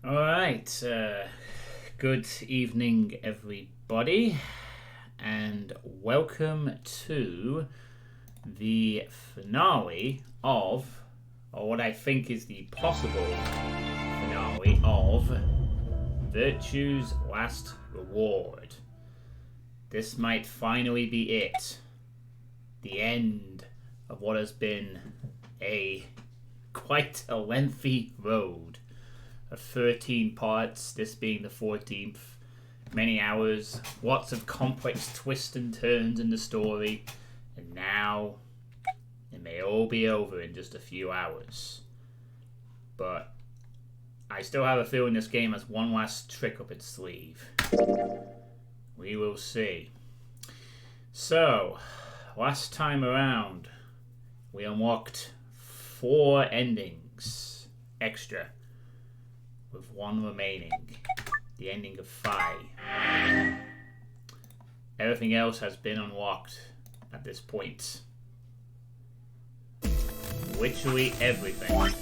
Alright, good evening everybody, and welcome to the finale of, or what I think is the possible finale of, Virtue's Last Reward. This might finally be it. The end of what has been quite a lengthy road. Of 13 parts, this being the 14th, many hours, lots of complex twists and turns in the story, and now it may all be over in just a few hours. But I still have a feeling this game has one last trick up its sleeve. We will see. So, last time around, we unlocked 4 endings extra, with 1 remaining, the ending of 5. Everything else has been unlocked at this point. Literally everything.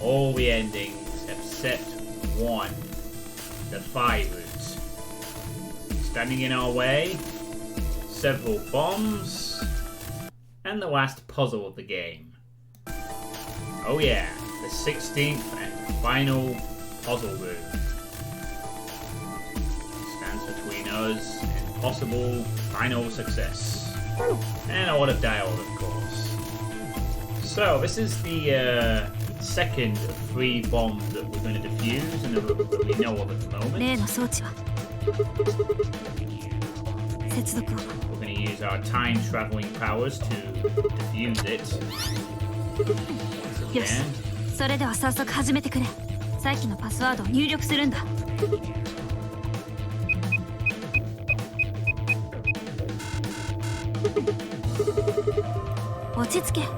All the endings except 1, the 5 route. Standing in our way, several bombs, and the last puzzle of the game. Oh yeah, the 16th and final puzzle room. Stands between us and possible final success. And a lot of dialogue, of course. So, this is the second of 3 bombs that we're going to defuse and that we know of at the moment. We're going to use our time-traveling powers to defuse it. Once again. それでは早速始めてくれ。さっきのパスワードを入力するんだ。落ち着け。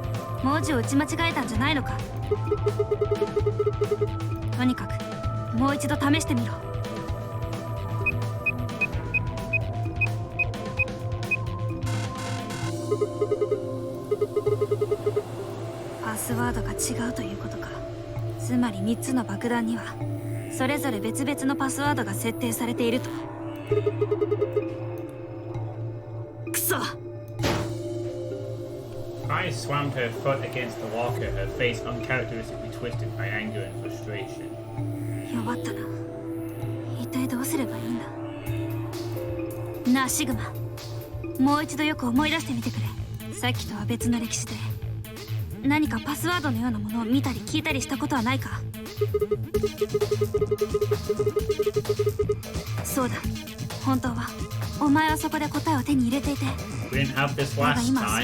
文字を打ち間違えたんじゃないのか。とにかくもう一度試してみろ。パスワードが違うということか。つまり3つの爆弾にはそれぞれ別々のパスワードが設定されていると。くそ。I slammed her foot against the locker, her face uncharacteristically twisted by anger and frustration. 弱ったな。一体どうすればいいんだ。なあシグマ、もう一度よく思い出してみてくれ。さっきとは別の歴史で何かパスワードのようなものを見たり聞いたりしたことはないか。そうだ、本当はお前はそこで答えを手に入れていて、だが今は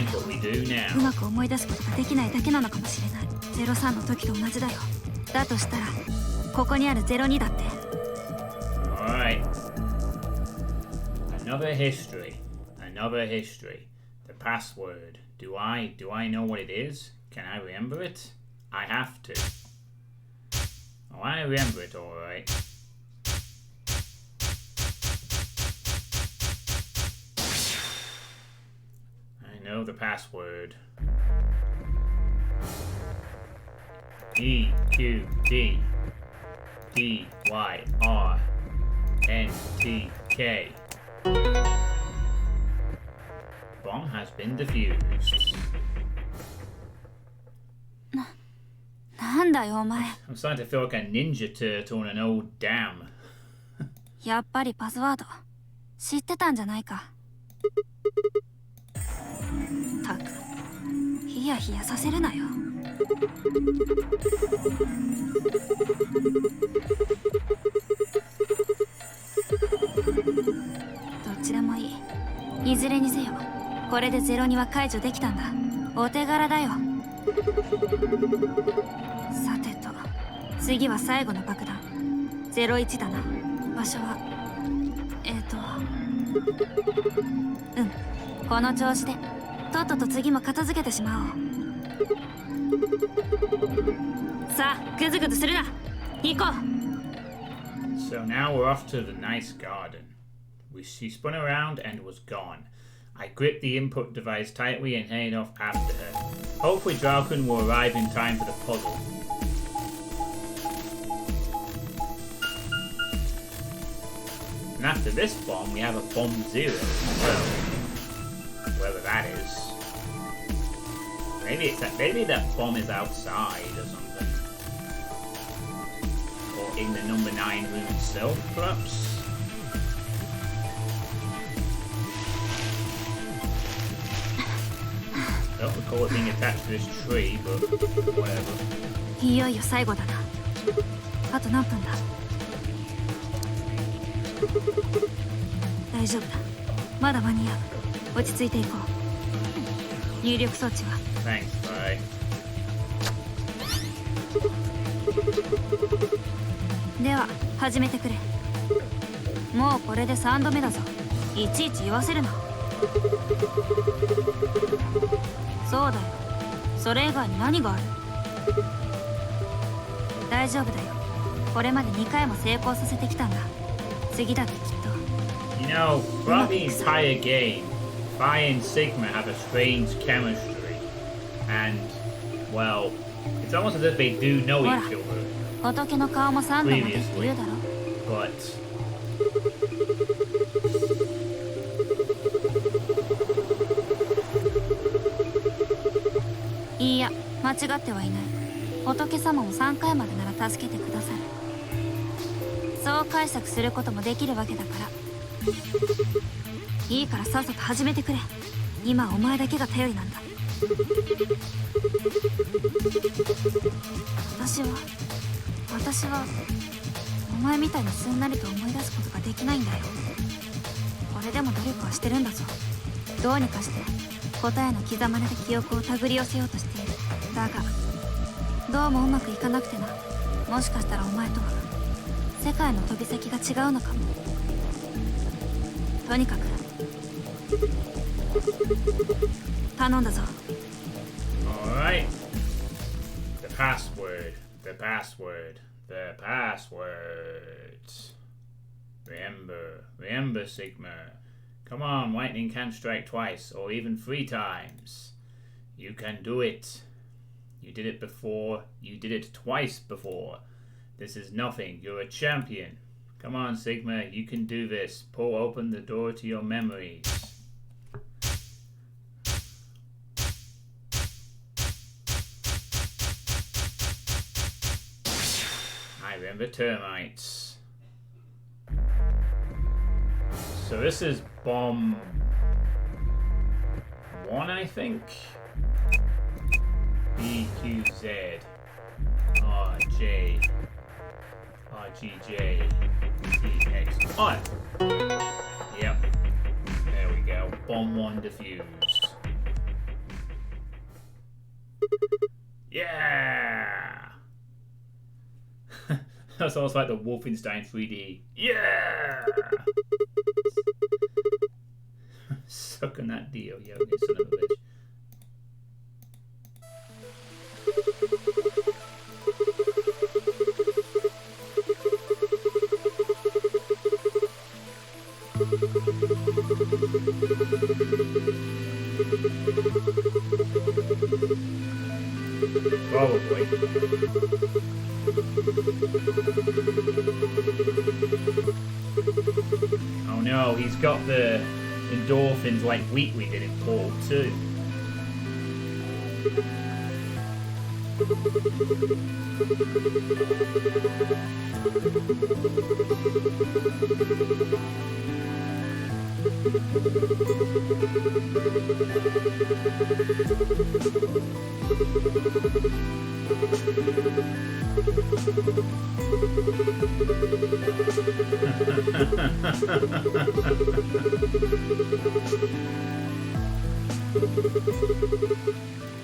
うまく思い出すことができないだけなのかもしれない。03の時と同じだよ。だとしたらここにある02だって。 Alright. Another history. The password. Do I know what it is? Can I remember it? I have to. Oh, I remember it alright. I know the password. E Q D D Y R N T K. Bomb has been defused. なんだよお前。 I'm starting to feel like a ninja turtle on an old dam. やっぱりパスワード知ってたんじゃないか。たくヒヤヒヤさせるなよ。どっちでもいい。いずれにせよこれで02は解除できたんだ。お手柄だよ。さてと、次は最後の爆弾01だな。場所はこの調子でとっとと次も片付けてしまおう。さあグズグズするな。行こう。 So now we're off to the nice garden. She spun around and was gone. I gripped the input device tightly and headed off after her. Hopefully Draken will arrive in time for the puzzle. And after this bomb, we have a bomb 0 as well. Wherever that is. Maybe that bomb is outside or something. Or in the number 9 room itself, perhaps? I don't recall it being attached to this tree, but whatever. いよいよ最後だな。あと何分だ。大丈夫だ。まだ間に合う。落ち着いていこう。入力装置は Thanks, bye. では始めてくれ。もうこれで3度目だぞ。いちいち言わせるな。そうだよ。それ以外に何がある？大丈夫だよ。これまで2回も成功させてきたんだ。次だってきっと。You know, throughout the entire game, Phi and Sigma have a strange chemistry. And, well, it's almost as if they do know each other. 仏の顔も3度までって言うだろ。But...いや、間違ってはいない。仏様も3回までなら助けてくださる。そう解釈することもできるわけだから。いいからさっさと始めてくれ。今はお前だけが頼りなんだ。私はお前みたいにすんなりと思い出すことができないんだよ。これでも努力はしてるんだぞ。どうにかして答えの刻まれた記憶を手繰り寄せようとしている。だがどうもうまくいかなくてな。もしかしたらお前とは世界の飛び先が違うのかも。とにかく頼んだぞ。 Alright. The password. The password. The password. Remember, Sigma. Come on, lightning can't strike twice, or even 3 times. You can do it. You did it before. You did it twice before. This is nothing. You're a champion. Come on, Sigma. You can do this. Pull open the door to your memories. I remember termites. So this is bomb 1, I think. B, Q, Z, R, J, R, G, J, T, X, Y. Yep. There we go. Bomb 1 defused. Yeah! That's almost like the Wolfenstein 3D. Yeah! Suck on that deal, yo, you son of a bitch. Probably. Oh no, he's got the endorphins like Wheatley did in Portal 2.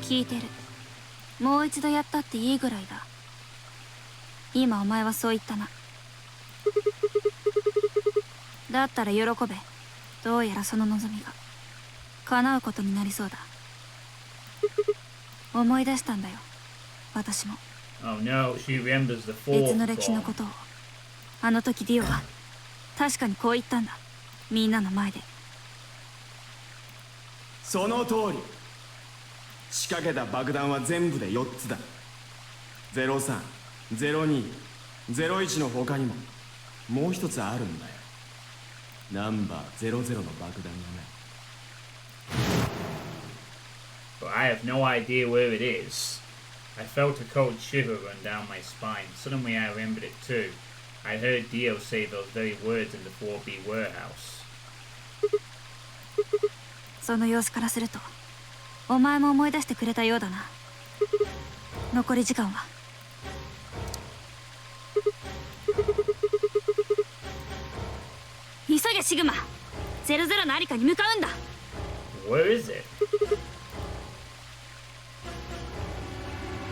聞いてる。もう一度やったっていいぐらいだ。今お前はそう言ったな。だったら喜べ。どうやらその望みが叶うことになりそうだ。思い出したんだよ、私も。Oh no, she remembers the 別 fourth の歴史の bomb. ことを。あの時ディオは確かにこう言ったんだ。みんなの前で。その通り。仕掛けた爆弾は全部で4つだ。03、02、01の他にももう一つあるんだよ。ナンバー00の爆弾がな。 But I have no idea where it is. I felt a cold shiver run down my spine. Suddenly I remembered it too. I heard Dio say those very words in the 4B warehouse. その様子からするとお前も思い出してくれたようだな。残り時間は。急げシグマ。00のありかに向かうんだ。 Where is it?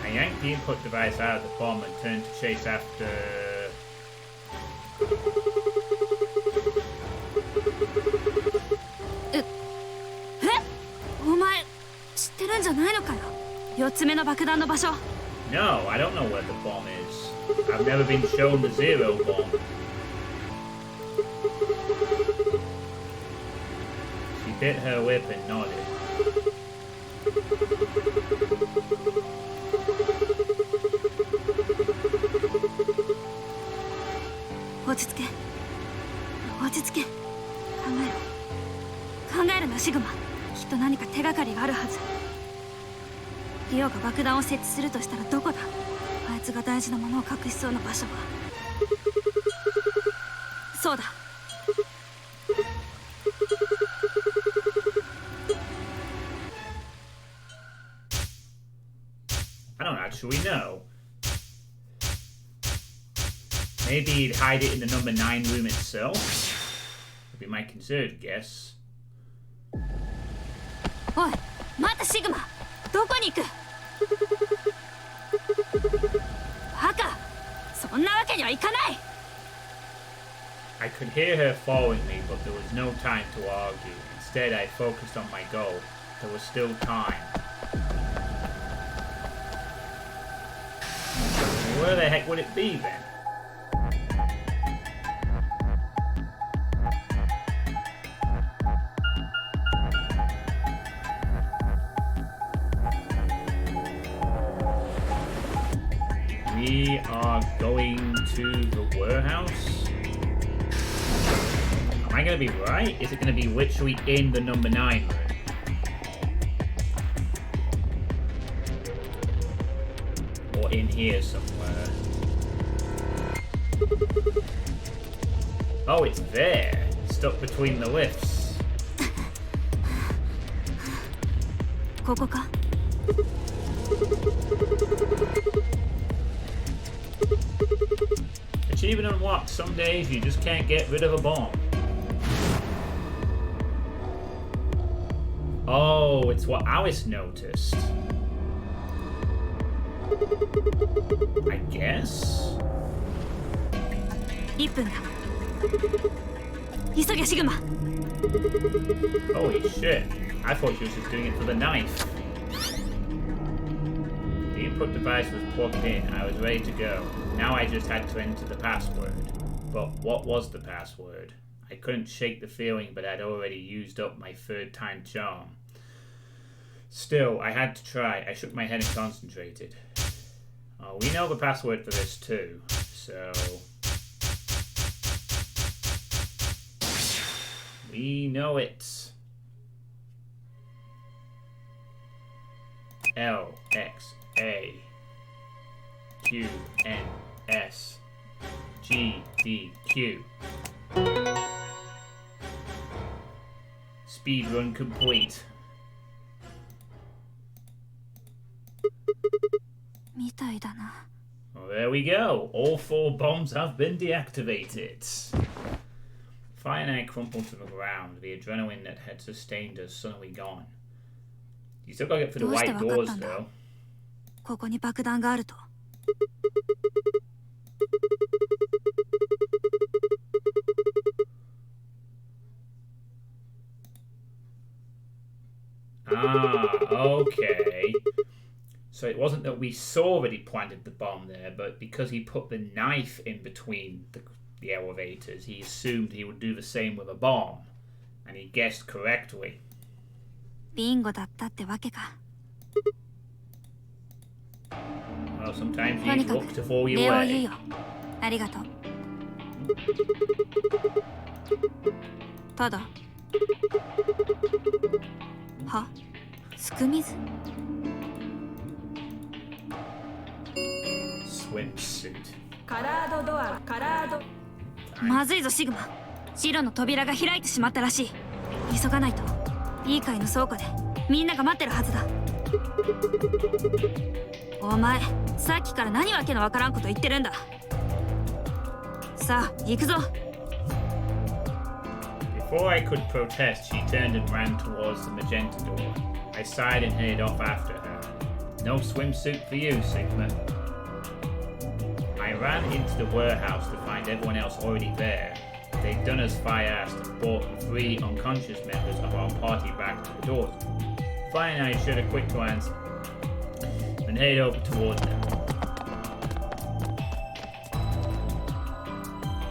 I yanked the input device out of the bomb and turned to chase after...え、お前知ってるんじゃないのかよ。4つ目の爆弾の場所。 No, I don't know where the bomb is. I've never been shown the zero bomb. She bit her lip and nodded. 落ち着け落ち着け。考えるなシグマ。きっと何か手がかりがあるはず。リオが爆弾を設置するとしたらどこだ。あいつが大事なものを隠しそうな場所は。そうだ。I don't actually know. Maybe he'd hide it in the number 9 room itself? Would be my considered guess. おい待ってシグマ。どこに行く。バカ。そんなわけにはいかない。 I could hear her following me, but there was no time to argue. Instead, I focused on my goal. There was still time. Where the heck would it be then? We are going to the warehouse? Am I going to be right? Is it going to be literally in the number 9 room? Or in here somewhere? Oh, it's there. Stuck between the lifts. ここか。 Achievement unlocked. Some days you just can't get rid of a bomb. Oh, it's what Alice noticed. I guess? 1分だ。急げシグマ。 Holy shit. I thought she was just doing it for the knife. The input device was plugged in. I was ready to go. Now I just had to enter the password. But what was the password? I couldn't shake the feeling, but I'd already used up my third time charm. Still, I had to try. I shook my head and concentrated. Oh, we know the password for this too, so... We know it. L X A Q N S G D Q. Speedrun complete. みたいだな。 Well, there we go. All 4 bombs have been deactivated. Fire and I crumpled to the ground, the adrenaline that had sustained us suddenly gone. You still gotta get through the white doors, though. ここに爆弾があると。 Ah, okay. So it wasn't that we saw that he planted the bomb there, but because he put the knife in between the elevators, he assumed he would do the same with a bomb. And he guessed correctly. ビンゴだったってわけか。 Well, sometimes と you に need か luck く to fall your 礼を言う way. よ。ありがとう。ただはすく水 Swimsuit. まずいぞシグマ。白の扉が開いてしまったらしい。急がないと。いい階の倉庫でみんなが待ってるはずだ。お前さっきから何わけのわからんこと言ってるんだ。さあ行くぞ。 Before I could protest, she turned and ran towards the magenta door. I sighed and headed off after her. No swimsuit for you, Sigma. I ran into the warehouse to find everyone else already there. They'd done as I asked and brought the 3 unconscious members of our party back to the door. Finally, I shot a quick glance and headed over towards them.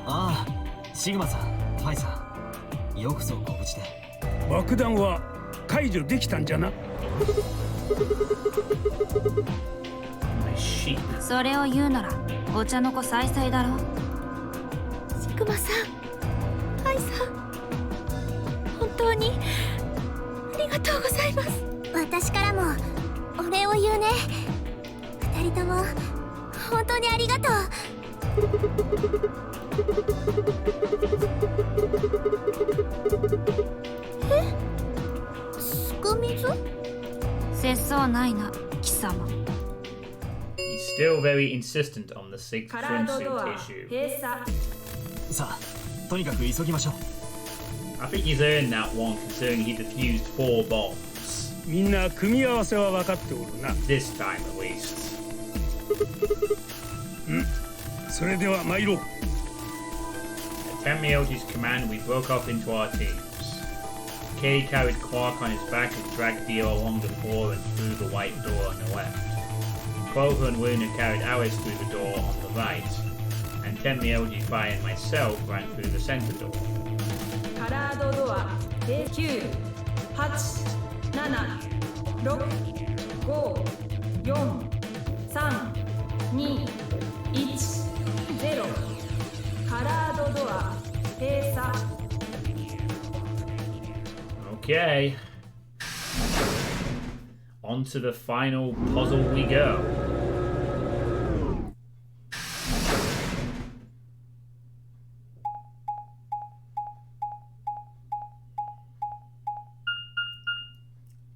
ああ、シグマさん、ファイさん、よくぞご無事で。爆弾は解除できたんじゃな。My sheep. それを言うならお茶の子さいさいだろ。シグマさん、ハイさん、本当にありがとうございます。私からもお礼を言うね。二人とも本当にありがとう。え？すく水？節操ないな貴様。 He's still very insistent on the sixth swimsuit issue. さあ、とにかく急ぎましょう。I think he's earned that one considering he defused 4 bombs. みんな組み合わせは分かっておるな。 This time at least. それでは参ろう。 At Tenmyoji's command, we broke off into our teams. Kay carried Quark on his back and dragged Dio along the floor and through the white door on the left. Clover and Luna carried Alice through the door on the right, and Tenmyoji, Fi, and myself ran through the center door. カラードドア9、8、7、6、5、4、3、2、1、0。カラードドア閉鎖。Okay. On to the final puzzle we go.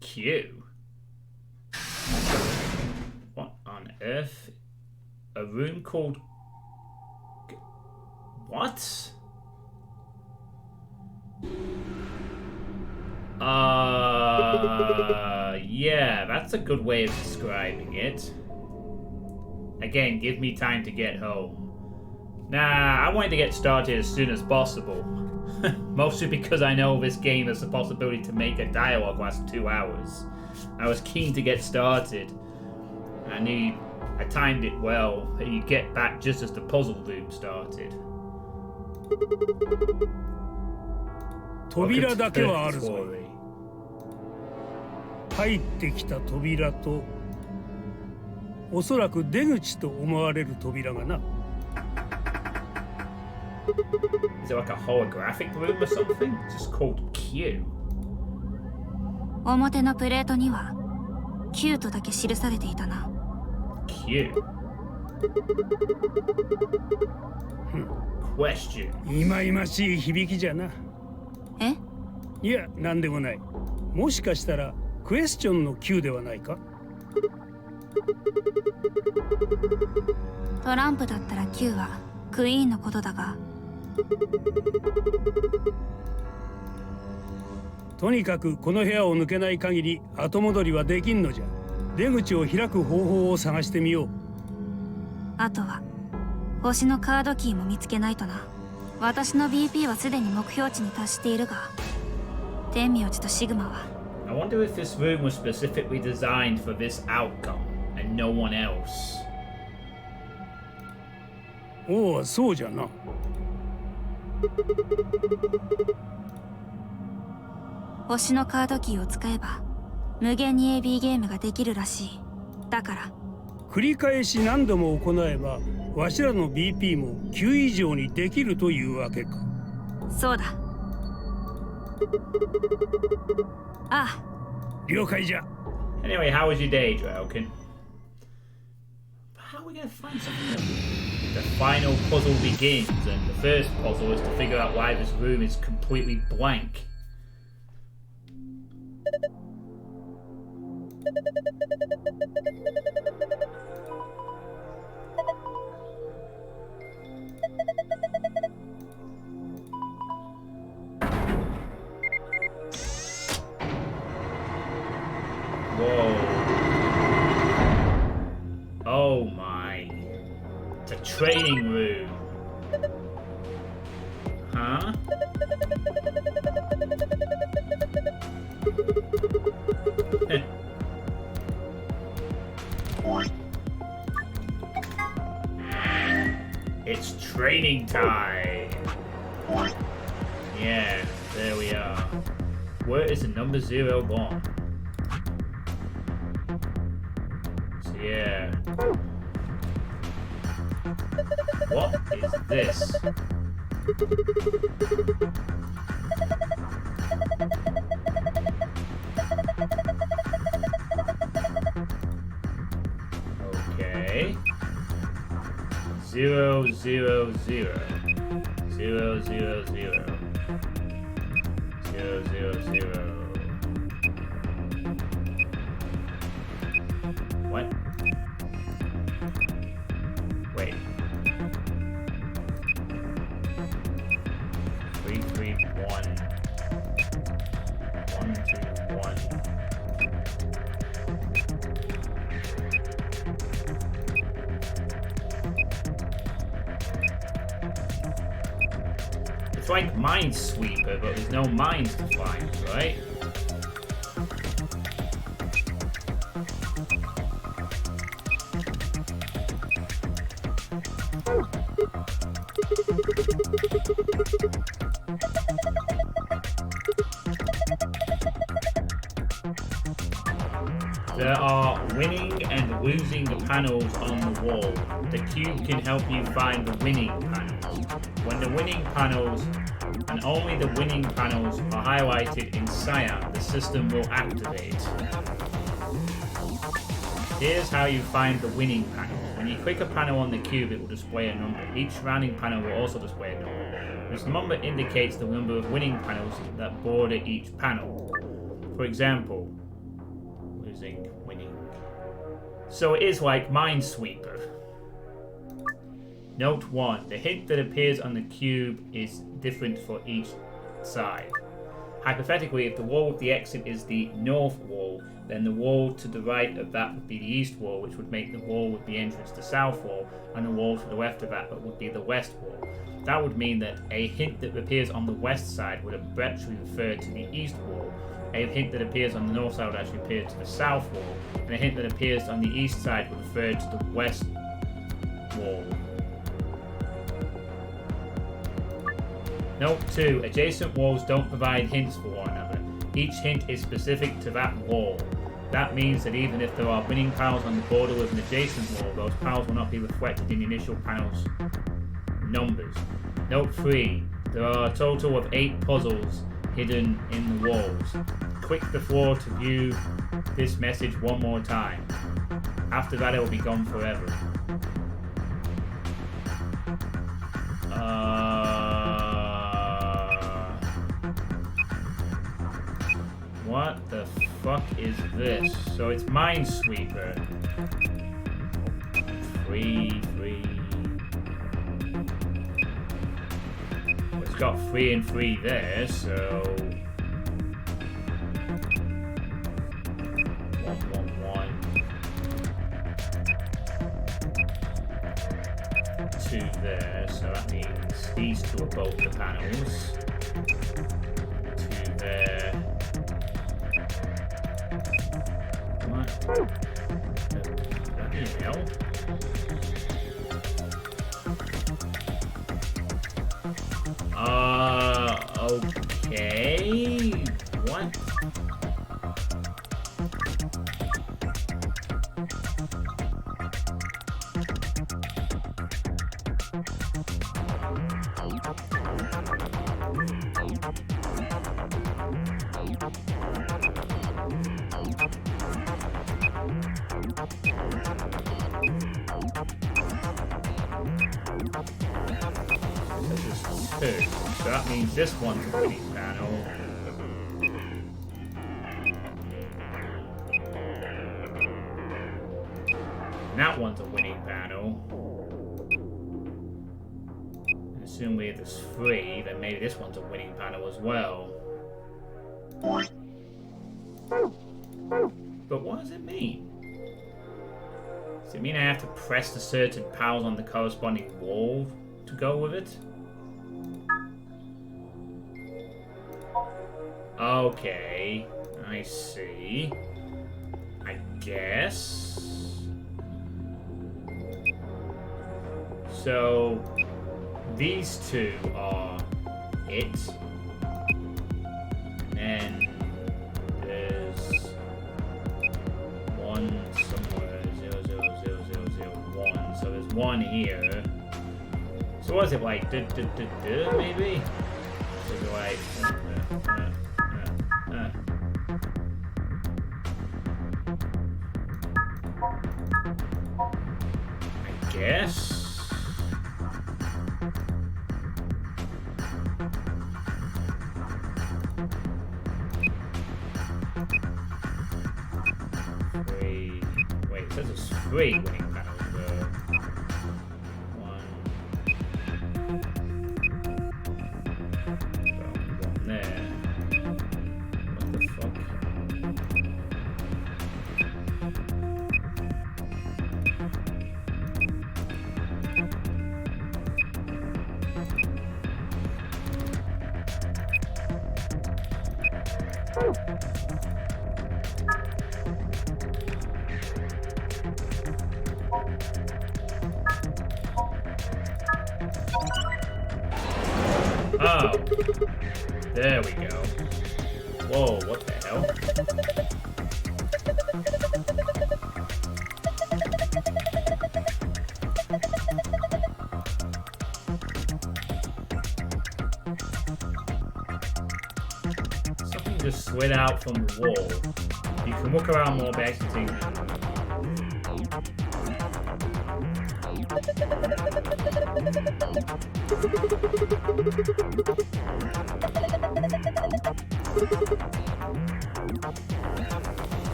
Q. What on earth? A room called... What? Yeah, that's a good way of describing it. Again, give me time to get home. Nah, I wanted to get started as soon as possible. Mostly because I know this game has the possibility to make a dialogue last 2 hours. I was keen to get started. I timed it well, and you'd get back just as the puzzle loop started. 扉だけはあるぞ。 Purgatory. 入ってきた扉と、おそらく出口と思われる扉がな。Is it like a holographic room or something? Just called Q. 表のプレートには9とだけ記されていたな。 Q. Question. いまいましい響きじゃな。え？いや、なんでもない。もしかしたらクエスチョンの Q ではないか。トランプだったら9はクイーンのことだが。とにかくこの部屋を抜けない限り後戻りはできんのじゃ。出口を開く方法を探してみよう。あとは星のカードキーも見つけないとな。私の BP はすでに目標値に達しているが、天名字とシグマは。 I wonder if this room was specifically designed for this outcome and no one else. おお、そうじゃな。星のカードキーを使えば無限に AB ゲームができるらしい。だから繰り返し何度も行えばわしらの BP も9以上にできるというわけか。そうだ。ああ。了解じゃ。 Anyway, how was your day, Draken? How are we going to find something new? The final puzzle begins, and the first puzzle is to figure out why this room is completely blank. Whoa. Oh my. It's a training room. Huh? It's training time. Yeah, there we are. Where is the number 0 gone? So yeah. What is this? Okay. 0, 0, 0. 0, 0, 0. 0, 0, 0. What? Wait. 3, 3, 1. 1, 2, 1. It's like Minesweeper, but there's no mines to find, right? There are winning and losing panels on the wall. The cube can help you find the winning panels. When the winning panels, and only the winning panels, are highlighted in cyan, the system will activate. Here's how you find the winning panel. When you click a panel on the cube, it will display a number. Each surrounding panel will also display a number. This number indicates the number of winning panels that border each panel. For example, losing, winning. So it is like Minesweeper. Note 1. The hint that appears on the cube is different for each side. Hypothetically, if the wall with the exit is the north wall, then the wall to the right of that would be the east wall, which would make the wall with the entrance the south wall, and the wall to the left of that would be the west wall. That would mean that a hint that appears on the west side would actually refer to the east wall, a hint that appears on the north side would actually appear to the south wall, and a hint that appears on the east side would refer to the west wall. Note 2. Adjacent walls don't provide hints for one another. Each hint is specific to that wall. That means that even if there are winning panels on the border with an adjacent wall, those panels will not be reflected in the initial panel's numbers. Note 3. There are a total of 8 puzzles hidden in the walls. Click the floor to view this message one more time. After that, it will be gone forever. What the fuck is this? So it's Minesweeper. 3, 3. Well, it's got 3 and 3 there, so 1, 1, 1. 2 there, so that means these two are both the panels. 2 there. Okay. What? 2. So that means this one's a winning panel. And that one's a winning panel. And assuming there's 3, then maybe this one's a winning panel as well. But what does it mean? Does it mean I have to press the certain powers on the corresponding wall to go with it? Okay, I see. I guess. So, these two are it. And then there's one somewhere, 00001. So there's one here. So what is it like? Maybe? So do I? I guess. Wait, it says it's 3 winning panels. One there. What the fuck? Oh, there we go. Whoa, what the hell? Something just slid out from the wall. You can look around more by exiting.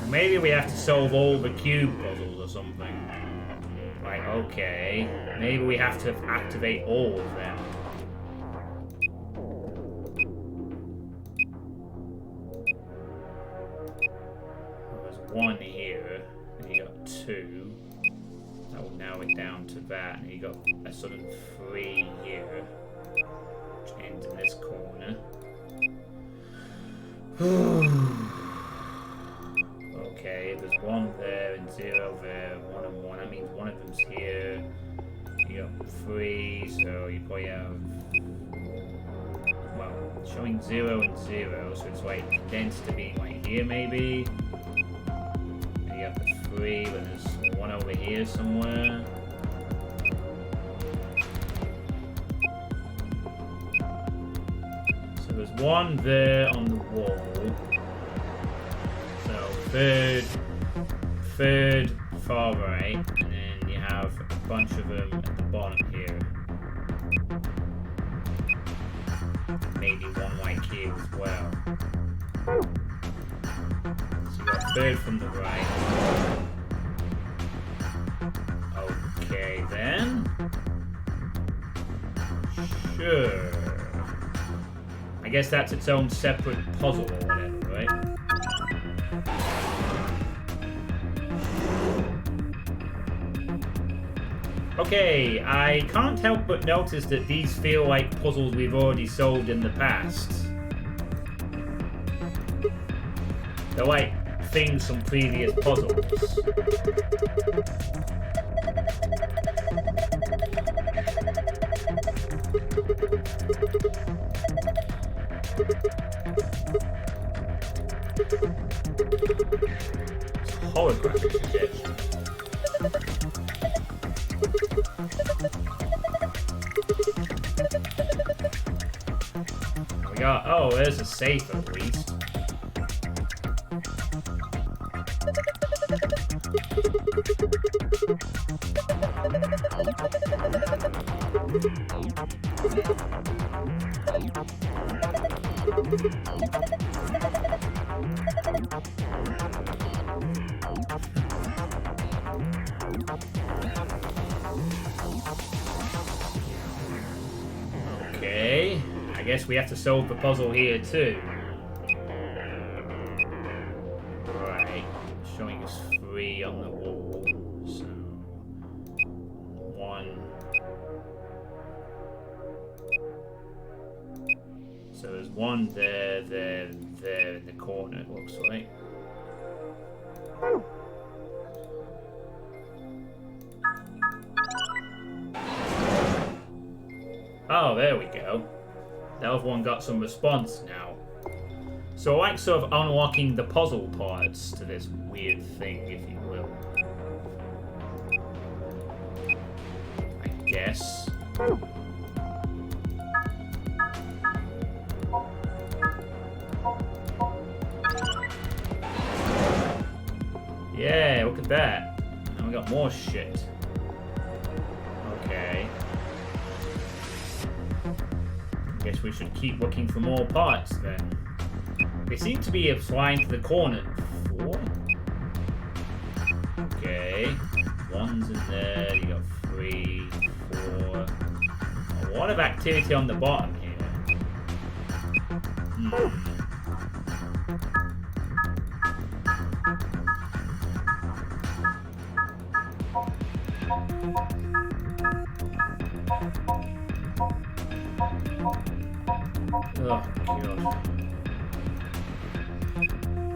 Maybe we have to solve all the cube puzzles or something. Like, okay. Maybe we have to activate all of them. There's one here, and you got 2. That will narrow it down to that, and you got a sudden 3 here, which ends in this corner. Okay, there's 1 there and 0 there, 1 and 1. That means one of them's here. You got 3, so you probably have, well, showing 0 and 0, so it's like condensed to being like here maybe. And you have the 3, but there's 1 over here somewhere. So there's 1 there on the wall. So third far right, and then you have a bunch of them at the bottom here. Maybe one like here as well. So you got 3rd from the right. Okay then. Sure. I guess that's its own separate puzzle or whatever, right? Okay, I can't help but notice that these feel like puzzles we've already solved in the past. They're like things from previous puzzles. It's holographic shit. We got, oh, there's a safe at least. Okay, I guess we have to solve the puzzle here too. Right, showing us 3 on the wall. So 1. So there's 1 there, there, there in the corner, it looks like. Oh, there we go. The other one got some response now. So I like sort of unlocking the puzzle parts to this weird thing, if you will. I guess. Yeah, look at that. Now we got more shit. Okay. Guess we should keep looking for more parts then. They seem to be flying to the corner. 4? Okay. 1's in there. You got 3, 4. A lot of activity on the bottom here. Oh, God.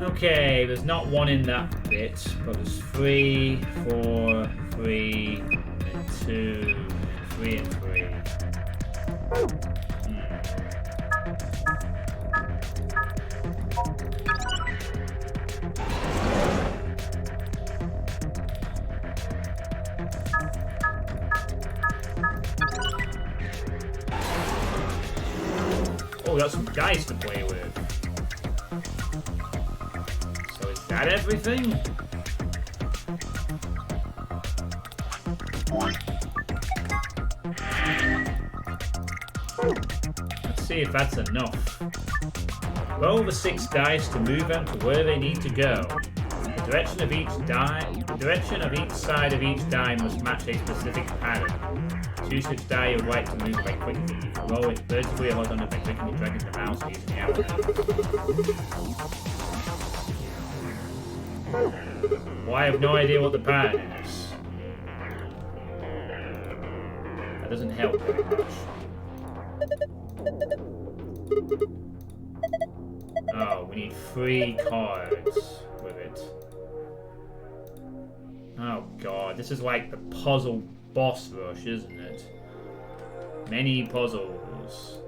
Okay, there's not 1 in that bit, but there's 3, 4, 3, and 2, and 3 and 3. Oh, we got some dice to play with. So is that everything? Let's see if that's enough. Roll the 6 dice to move them to where they need to go. The direction of each side of each die must match a specific pattern. Choose which die you would like to move by clicking it. You can roll it vertically or horizontally by clicking and dragging the mouse using the arrow. Well, I have no idea what the pattern is. That doesn't help very much. Oh, we need 3 cards with it. Oh god, this is like the puzzle boss rush, isn't it? Many puzzles.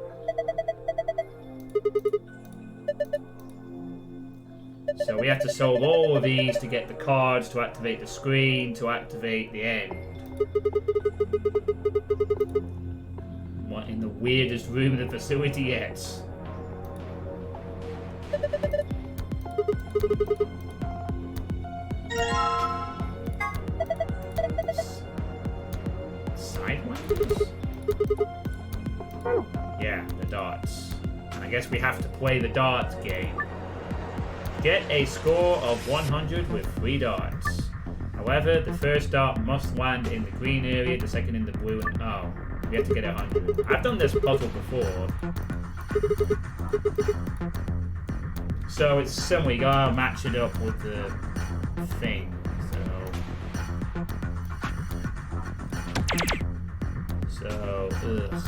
So we have to solve all of these to get the cards, to activate the screen, to activate the end. What in the weirdest room in the facility yet? Sideways? Yeah, the darts. I guess we have to play the darts game. Get a score of 100 with 3 darts. However, the first dart must land in the green area, the second in the blue, and oh, we have to get 100. I've done this puzzle before. So it's similar, you gotta match it up with the thing. So, ugh.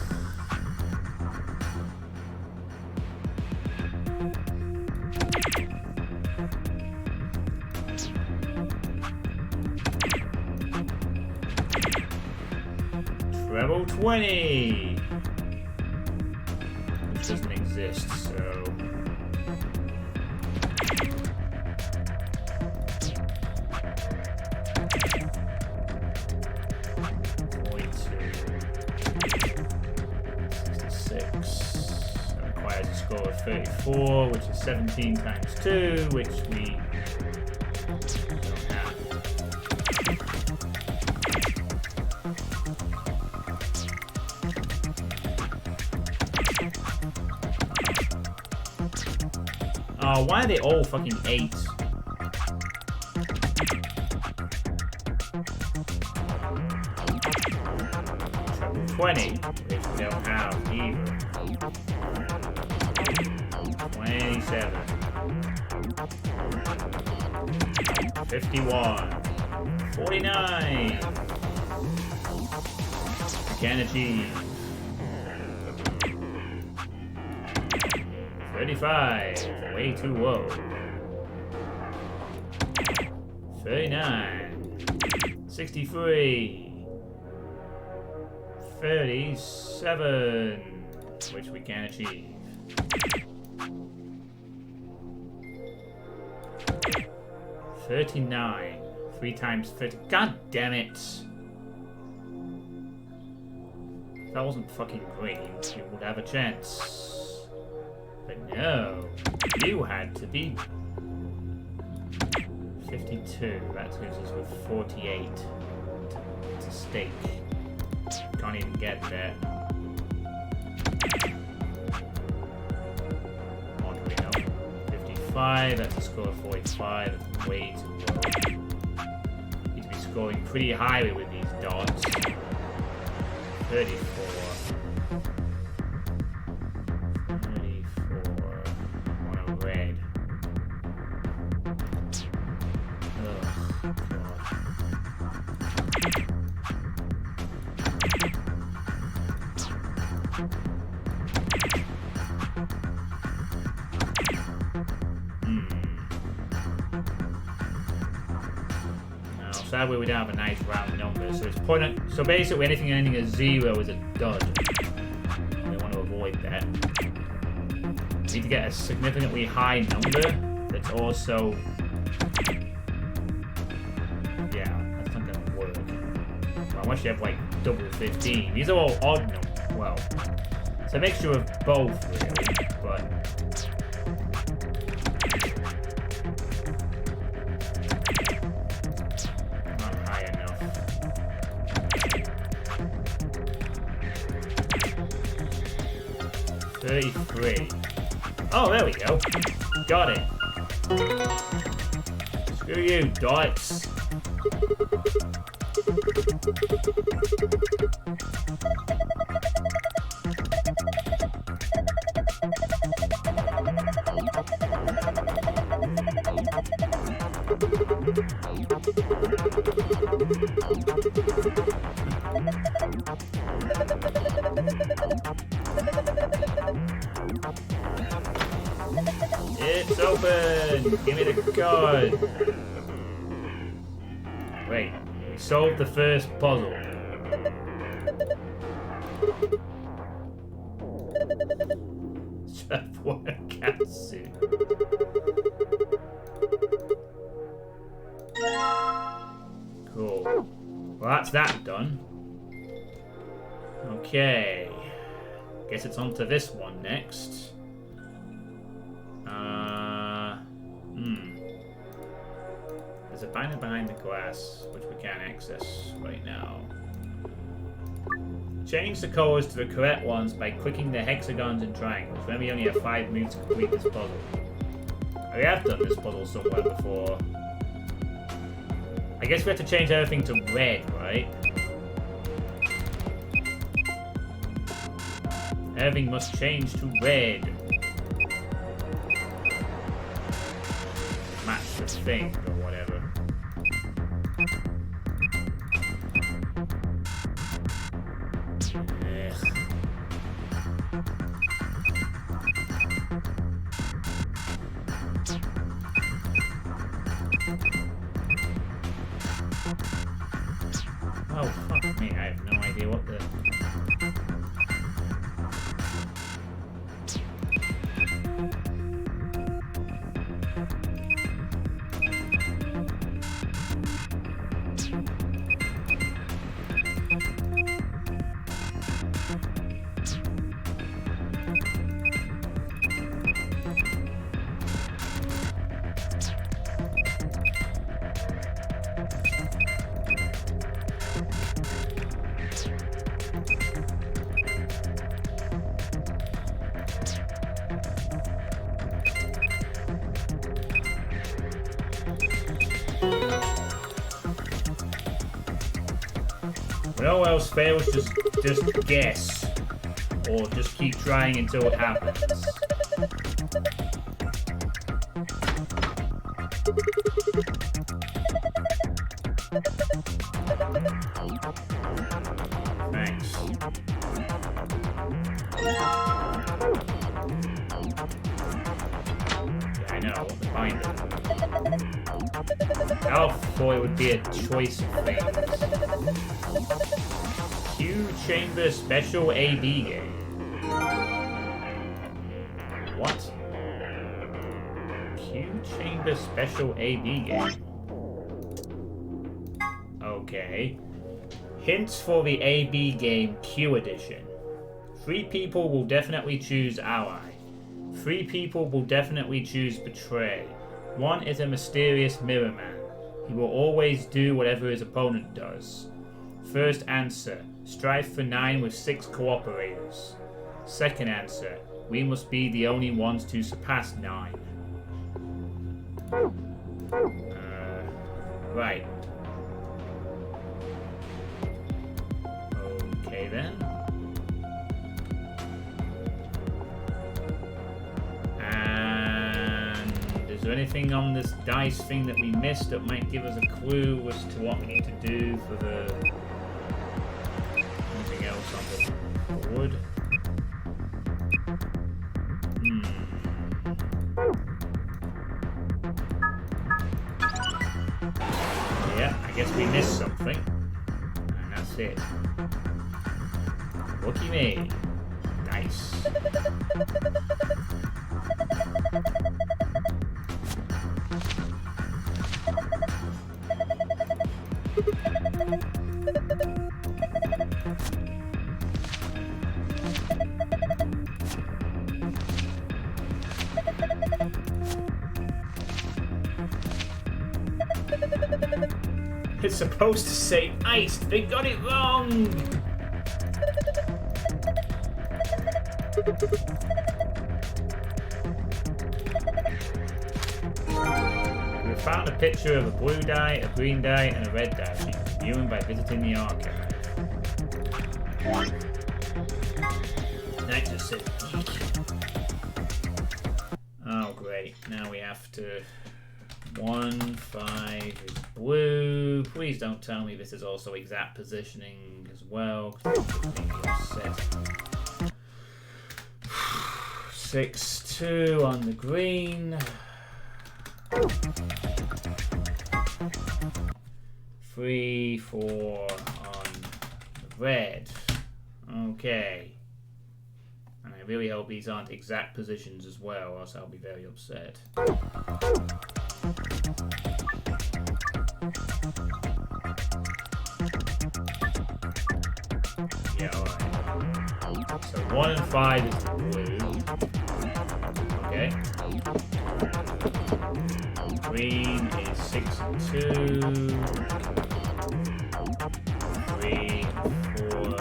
Treble 20! Which doesn't exist, so... Requires a score of 34, which is 17 times 2, which we don't have. Oh, why are they all fucking 8? Triple 20, which we don't have either. 27. 51. 49. Can achieve. 35. Way too low. 39. 63. 37. Which we can achieve. 39. 3 times 30. God damn it! If that wasn't fucking green, you would have a chance. But no, you had to be 52. That leaves us with 48 to stake. Can't even get there. What do we know? 55. That's a score of 45. That's way too low. Need to be scoring pretty highly with these dots. 34. 34. On a red. Oh, God. No, sadly we don't have a nice round number, so it's point. So basically, anything ending at 0 is a dud. We want to avoid that. We need to get a significantly high number that's also. Yeah, that's not gonna work. Well, unless you have like double 15. These are all odd numbers. Well, it's a mixture of both, really, but. Not high enough. $33. Oh, there we go. Got it. Screw you, dots. It's open! Give me the code! Wait, we solved the first puzzle. Chef wore a cat suit. Cool. Well, that's that done. Okay. Guess it's on to this one next. There's a banner behind the glass, which we can't access right now. Change the colors to the correct ones by clicking the hexagons and triangles. Remember, you only have 5 moves to complete this puzzle. We have done this puzzle somewhere before. I guess we have to change everything to red, right? Everything must change to red. Match the thing, or whatever. Oh, fuck me, I have no idea what the... When all else fails, just guess. Or just keep trying until it happens. Thanks. I know, the binder. I thought it would be a choice of things. Q-Chamber Special AB game. What? Q-Chamber Special AB game. Okay. Hints for the AB game Q Edition. 3 people will definitely choose Ally. 3 people will definitely choose Betray. 1 is a mysterious mirror man. He will always do whatever his opponent does. First answer. Strive for 9 with 6 cooperators. Second answer. We must be the only ones to surpass 9. Right. Okay then. And is there anything on this dice thing that we missed that might give us a clue as to what we need to do for the... anything else on the board? Yeah, I guess we missed something. And that's it. Lucky me. Nice. It's supposed to say iced. They got it wrong. We found a picture of a blue die, a green die, and a red die. You can view them by visiting the archive. That just said geek. Oh great, now we have to... 1, 5 is blue. Please don't tell me this is also exact positioning as well. 6, 2 on the green. 3, 4 on the red. Okay. And I really hope these aren't exact positions as well, or else I'll be very upset. Yeah, alright. So 1 and 5 is the blue. Okay. Green is 6 and 2. 3 and 4.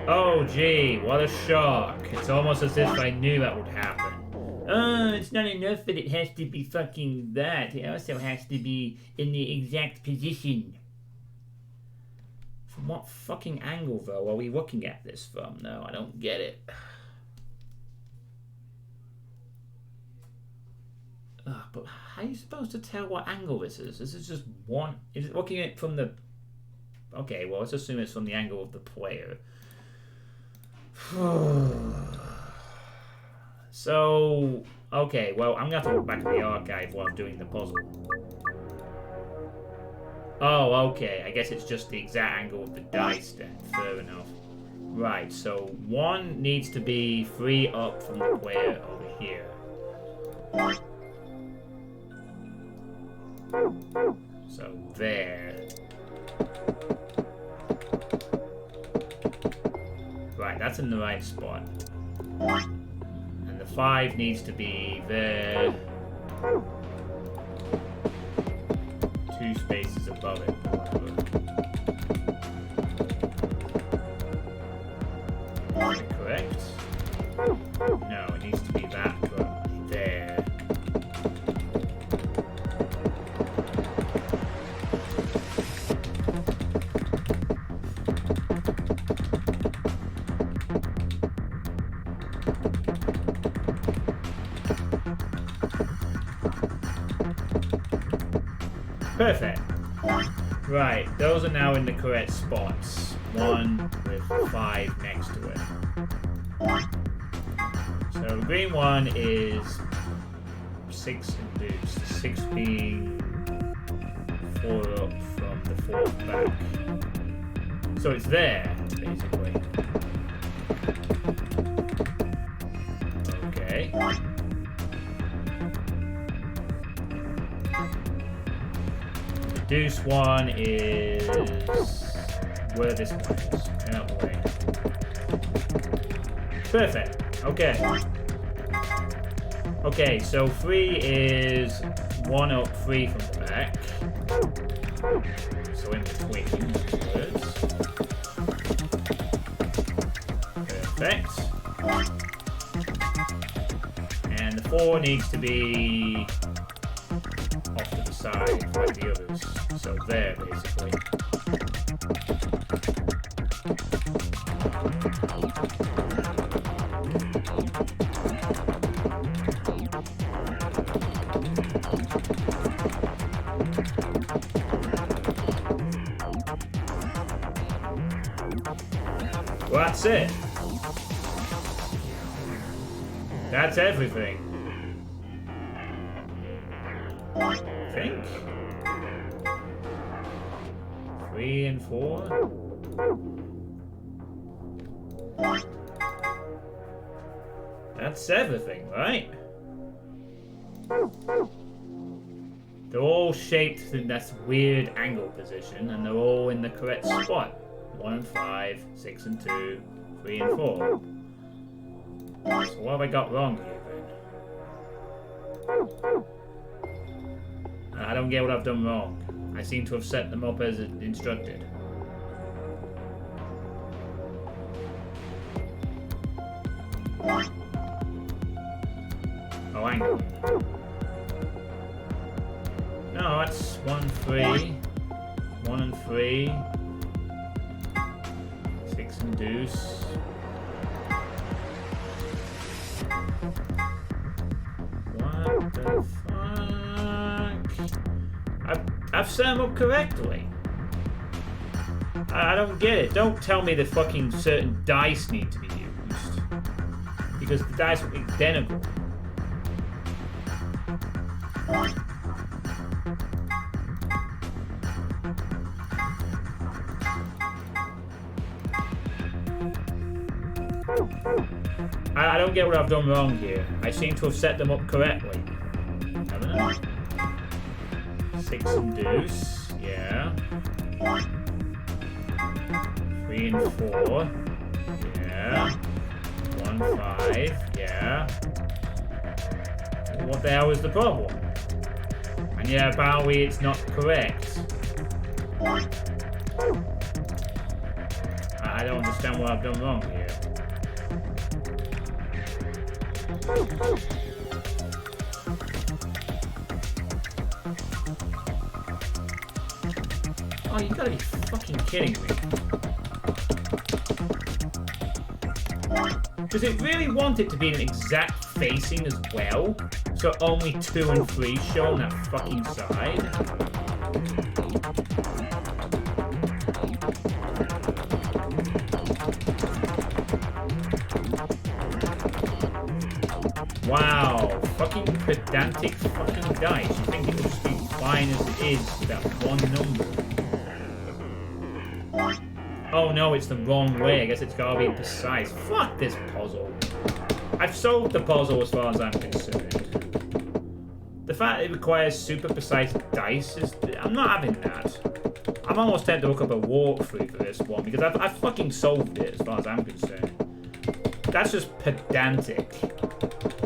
Oh gee, what a shock. It's almost as if I knew that would happen. Oh, it's not enough that it has to be fucking that. It also has to be in the exact position. From what fucking angle, though, are we looking at this from? No, I don't get it. But how are you supposed to tell what angle this is? This is just one... Is it looking at it from the... Okay, well, let's assume it's from the angle of the player. So, okay, well, I'm going to have to look back at the archive while I'm doing the puzzle. Oh, okay, I guess it's just the exact angle of the dice then. Fair enough. Right, so 1 needs to be 3 up from the player over here. So, there. Right, that's in the right spot. And the 5 needs to be there. 2 spaces above it. Is it correct? No, it needs to be that, but there. Perfect. Right, those are now in the correct spots. 1 with 5 next to it. So the green one is 6 induced. 6 being 4 up from the 4th back. So it's there, basically. Okay. The deuce one is where this one is. Out the way. Perfect. Okay. Okay, so 3 is 1 up, 3 from the back. So in between words. Perfect. And the 4 needs to be off to the side like the others. So there, basically. Well, that's it. That's everything. I think. 3 and 4. That's everything, right? They're all shaped in that weird angle position, and they're all in the correct spot. 1 and 5, 6 and 2, 3 and 4. So what have I got wrong here then? I don't get what I've done wrong. I seem to have set them up as instructed. Oh, hang on. No, that's 1, 3. 1 and 3. 6 and deuce. What the fuck? I've set them up correctly. I don't get it. Don't tell me the fucking certain dice need to be used. Because the dice are identical. I don't get what I've done wrong here. I seem to have set them up correctly. Haven't I? 6 and deuce. Yeah. 3 and 4. Yeah. 1, 5. Yeah. What the hell is the problem? And yeah, apparently it's not correct. I don't understand what I've done wrong here. Oh, you gotta be fucking kidding me. Does it really want it to be an exact facing as well? So only 2 and 3 show on that fucking side? Wow, fucking pedantic fucking dice. You think it would just be fine as it is with that one number? Oh no, it's the wrong way. I guess it's gotta be precise. Fuck this puzzle. I've solved the puzzle as far as I'm concerned. The fact it requires super precise dice is... I'm not having that. I'm almost tempted to look up a walkthrough for this one because I've fucking solved it as far as I'm concerned. That's just pedantic.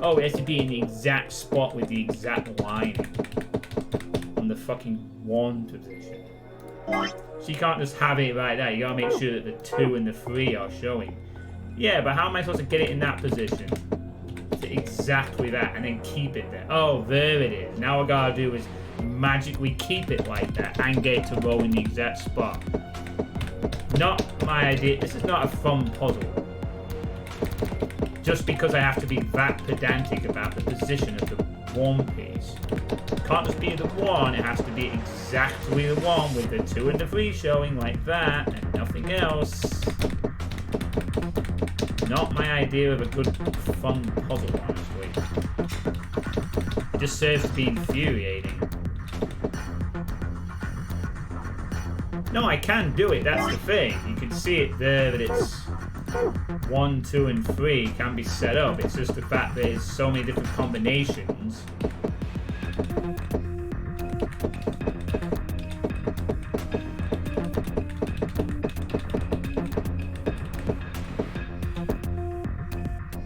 Oh, it has to be in the exact spot with the exact line on the fucking 1 position. So you can't just have it right there. You gotta make sure that the 2 and the 3 are showing. Yeah, but how am I supposed to get it in that position? Exactly that, and then keep it there. Oh, there it is. Now what I gotta do is magically keep it like that and get it to roll in the exact spot. Not my idea. This is not a fun puzzle. Just because I have to be that pedantic about the position of the one piece. Can't just be the one, it has to be exactly the one with the 2 and the 3 showing like that and nothing else. Not my idea of a good, fun puzzle, honestly. It just serves to be infuriating. No, I can do it, that's the thing. You can see it there that it's 1, 2, and 3 can be set up. It's just the fact that there's so many different combinations.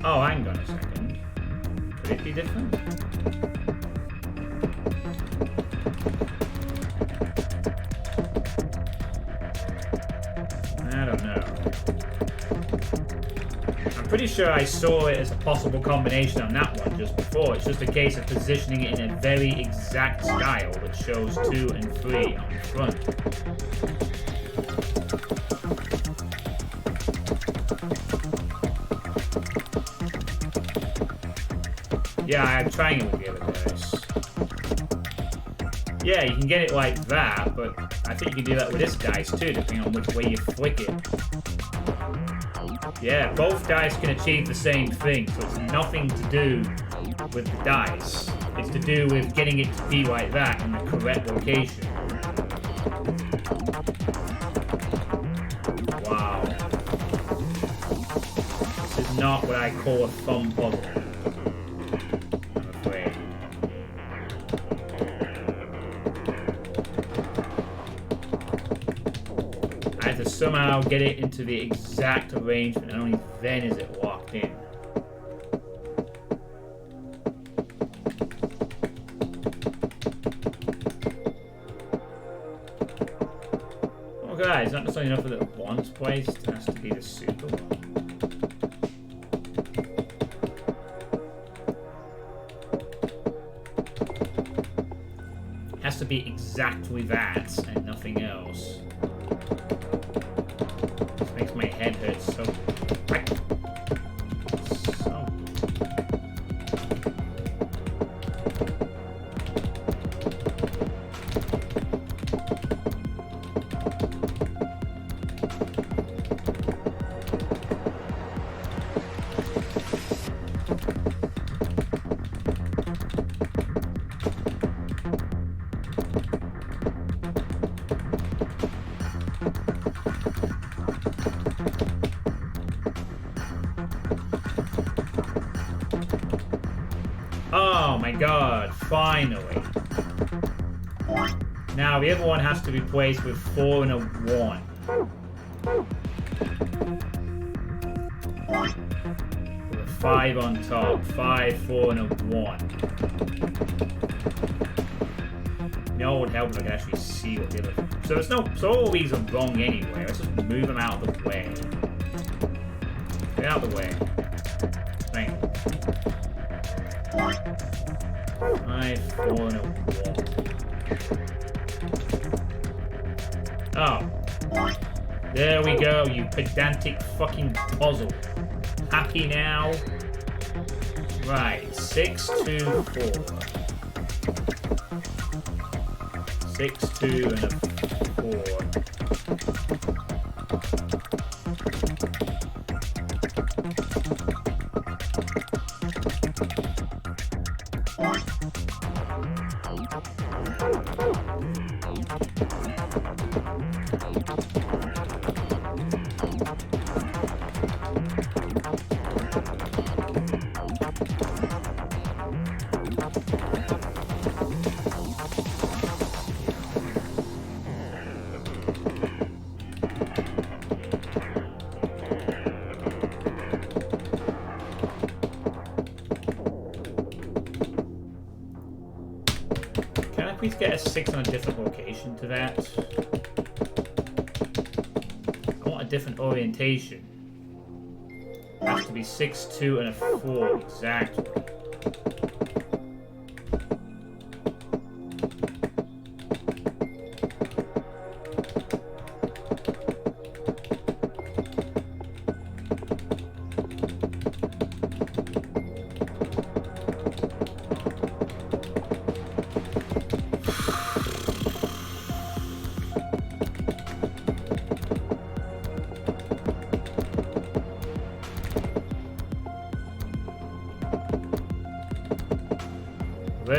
Oh, hang on a second. Could it be different? I don't know. I'm pretty sure I saw it as a possible combination on that one just before. It's just a case of positioning it in a very exact style that shows 2 and 3 on the front. Yeah, I'm trying it with the other dice. Yeah, you can get it like that, but I think you can do that with this dice too, depending on which way you flick it. Yeah, both dice can achieve the same thing, so it's nothing to do with the dice. It's to do with getting it to be like that in the correct location. Wow. This is not what I call a fun puzzle. Somehow get it into the exact arrangement, and only then is it locked in. Oh guys, not necessarily enough of the ones placed, it has to be the super one. It has to be exactly that and nothing else. Makes my head hurt so. Oh my god, finally. Now the other one has to be placed with 4 and a 1. With a 5 on top. 5, 4, and a 1. You know what would help if I could actually see what the other... So all these are wrong anyway. Let's just move them out of the way. Get out of the way. Thank you. 5, 4, and a 1. Oh. There we go, you pedantic fucking puzzle. Happy now? Right, 6, 2, 4. 6, 2, and a 4. Please get a 6 on a different location to that. I want a different orientation. It has to be 6, 2, and a 4 exactly.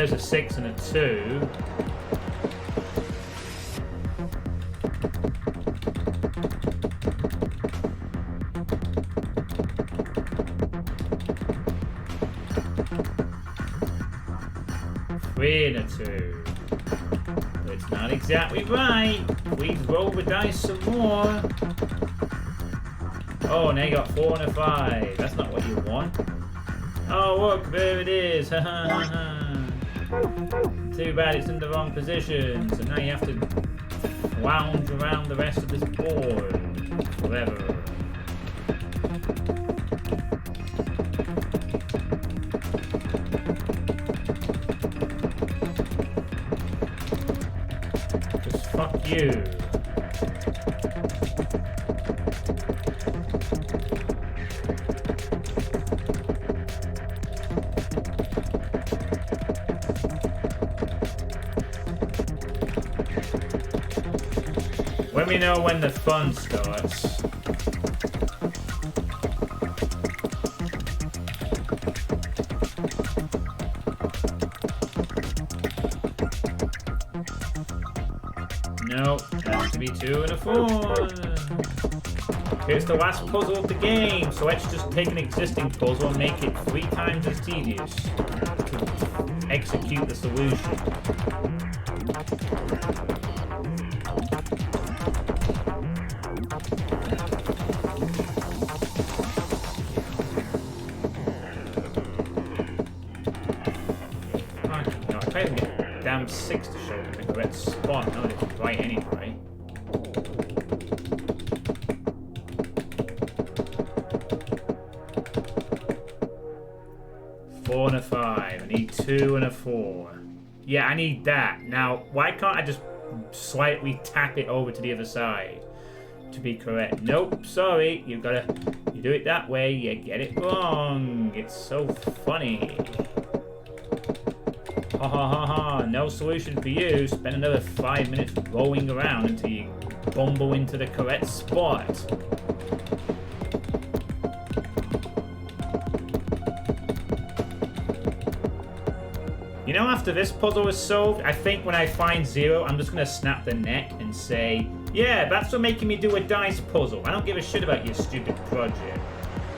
there's a 6 and a 2. Three and a 2. But it's not exactly right. Please roll the dice some more. Oh, now you got 4 and a 5. That's not what you want. Oh, look, there it is. Ha ha ha ha. Too bad it's in the wrong position. So now you have to lounge around the rest of this board forever. Just fuck you. Let me know when the fun starts. No, has to be 2 and a 4. Here's the last puzzle of the game, so let's just take an existing puzzle and make it 3 times as tedious to execute the solution. I can't get damn 6 to show me the correct spot. No, it's right anyway. Four and a 5. I need 2 and a 4. Yeah, I need that. Now, why can't I just slightly tap it over to the other side to be correct? Nope, sorry. You do it that way, you get it wrong. It's so funny. Ha ha ha ha, no solution for you. Spend another 5 minutes rolling around until you bumble into the correct spot. You know, after this puzzle is solved, I think when I find 0, I'm just going to snap the neck and say, yeah, that's for making me do a dice puzzle. I don't give a shit about your stupid project.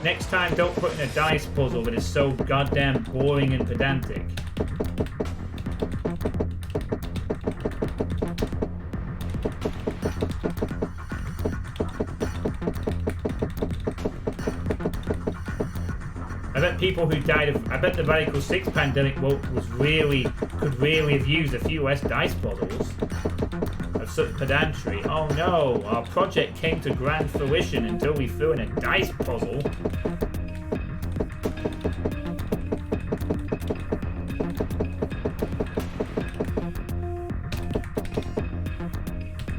Next time, don't put in a dice puzzle that is so goddamn boring and pedantic. I bet people who died of, I bet the Radical 6 pandemic could really have used a few less dice puzzles of such pedantry. Oh no, our project came to grand fruition until we threw in a dice puzzle.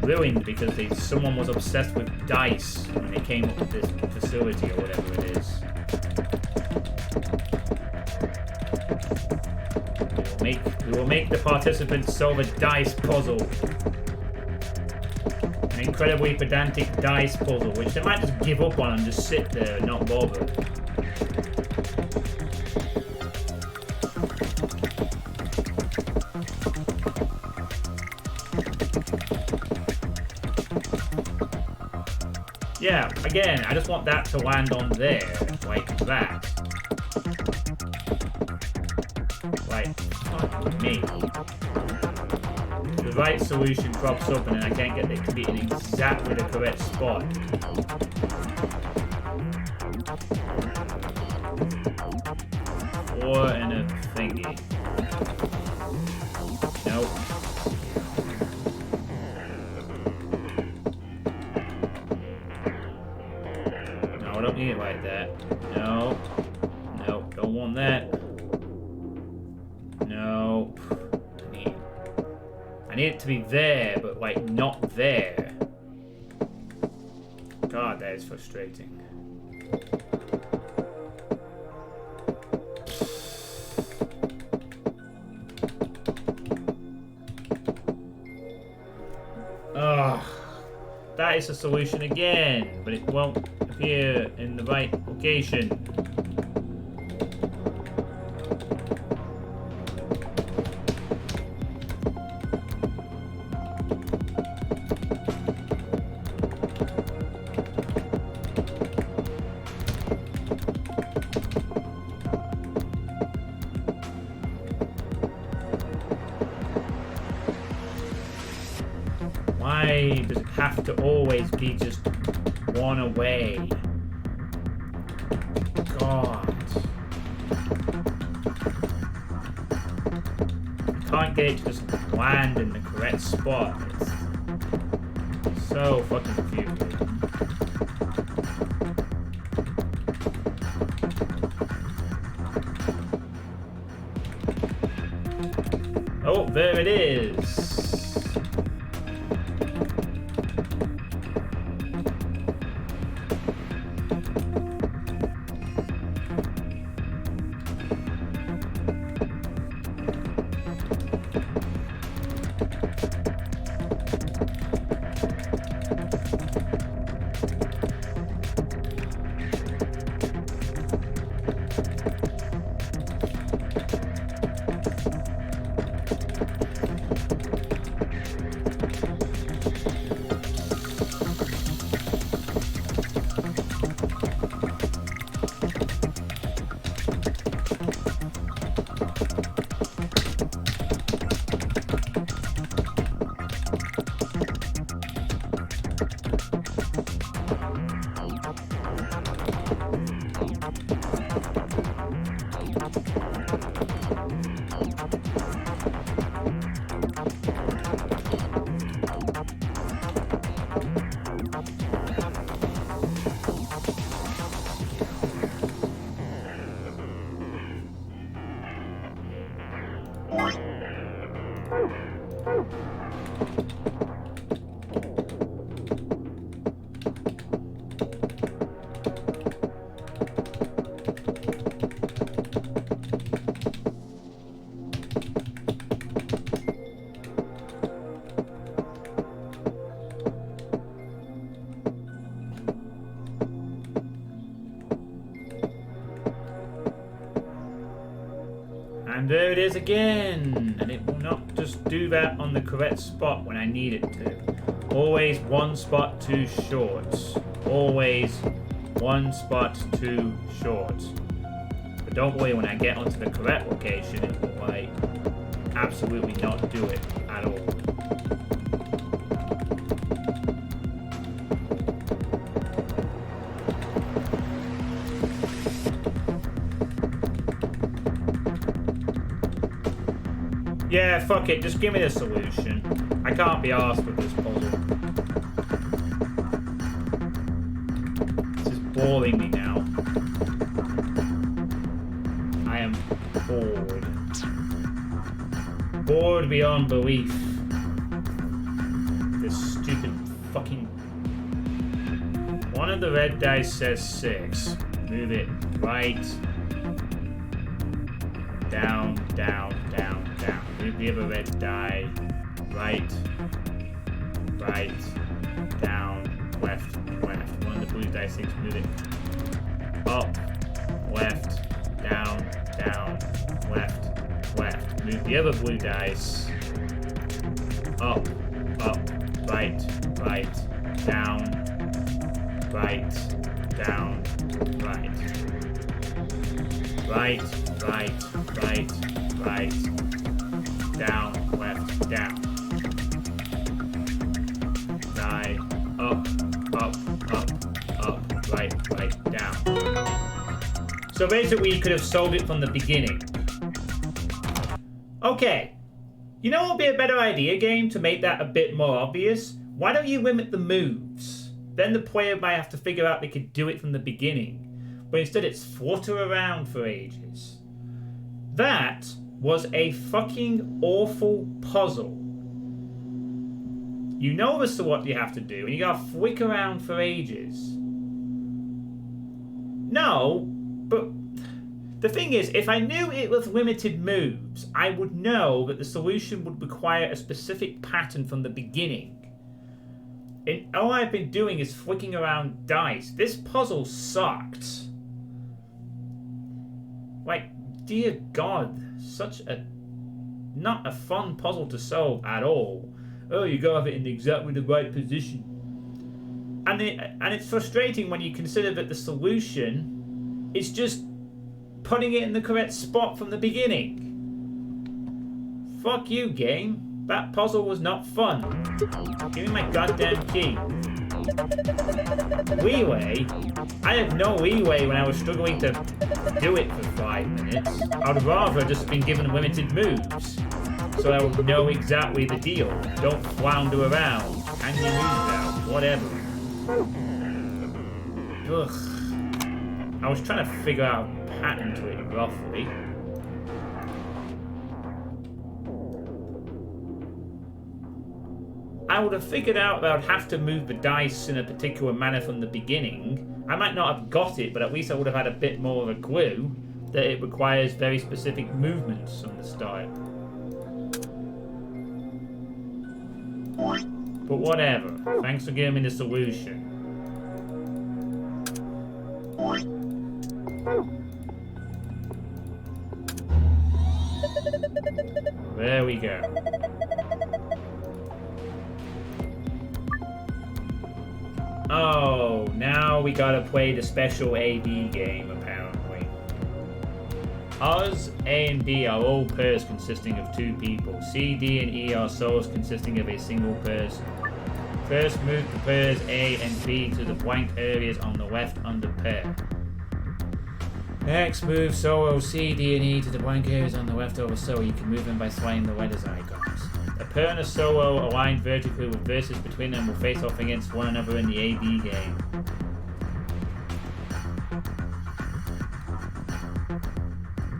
Ruined because someone was obsessed with dice when they came up with this facility or whatever it is. We will make the participants solve a dice puzzle. An incredibly pedantic dice puzzle, which they might just give up on and just sit there and not bother. Yeah, again, I just want that to land on there, like that. Like, fuck me. The right solution crops up and then I can't get it to be in exactly the correct spot. Or in a thingy. Nope. I don't need it like that. No. Nope. Don't want that. No. I need it to be there, but like not there. God, that is frustrating. Ugh. That is a solution again, but it won't appear in the right location. Why does it have to always be just one away? God. Can't get it to just land in the correct spot. It's so fucking infuriating. Oh, there it is. And there it is again, and it will not just do that on the correct spot when I need it to. Always one spot too short. Always one spot too short. But don't worry, when I get onto the correct location, it will like absolutely not do it at all. Yeah, fuck it, just give me the solution. I can't be arsed with this puzzle. This is boring me now. I am bored. Bored beyond belief. This stupid fucking... One of the red dice says 6. Move it right. Down, down, down, down. Move the other red die. Right. Right. Down. Left. Left. One of the blue dice things. Move it up. Left. Down. Down. Left. Left. Move the other blue dice. Up. Up. Right. Right. Down. Right. Down. Right. Right. Right. Right. Right. Down. Left. Down. Die. Up. Up. Up. Up. Right. Right. Down. So basically you could have solved it from the beginning. Okay. You know what would be a better idea, game, to make that a bit more obvious? Why don't you limit the moves? Then the player might have to figure out they could do it from the beginning. But instead it's flutter around for ages. That was a fucking awful puzzle. You know this is what you have to do, and you gotta flick around for ages. No, but the thing is, if I knew it was limited moves, I would know that the solution would require a specific pattern from the beginning. And all I've been doing is flicking around dice. This puzzle sucked. Like, dear God, such a... not a fun puzzle to solve at all. Oh, you gotta have it in exactly the right position. And it's frustrating when you consider that the solution is just putting it in the correct spot from the beginning. Fuck you, game. That puzzle was not fun. Give me my goddamn key. Leeway? I had no leeway when I was struggling to do it for 5 minutes. I'd rather just been given limited moves, so I would know exactly the deal. Don't flounder around. Can you move now? Whatever. Ugh. I was trying to figure out a pattern to it roughly. I would have figured out that I would have to move the dice in a particular manner from the beginning. I might not have got it, but at least I would have had a bit more of a clue that it requires very specific movements from the start. But whatever. Thanks for giving me the solution. There we go. Oh, now we gotta play the special A-B game, apparently. Us, A and B are all pairs consisting of 2 people. C, D, and E are solos consisting of a single person. First, move the pairs A and B to the blank areas on the left under pair. Next, move solo C, D, and E to the blank areas on the left over solo. You can move them by sliding the letters icons. A pair and a solo aligned vertically with verses between them will face off against one another in the A-B game.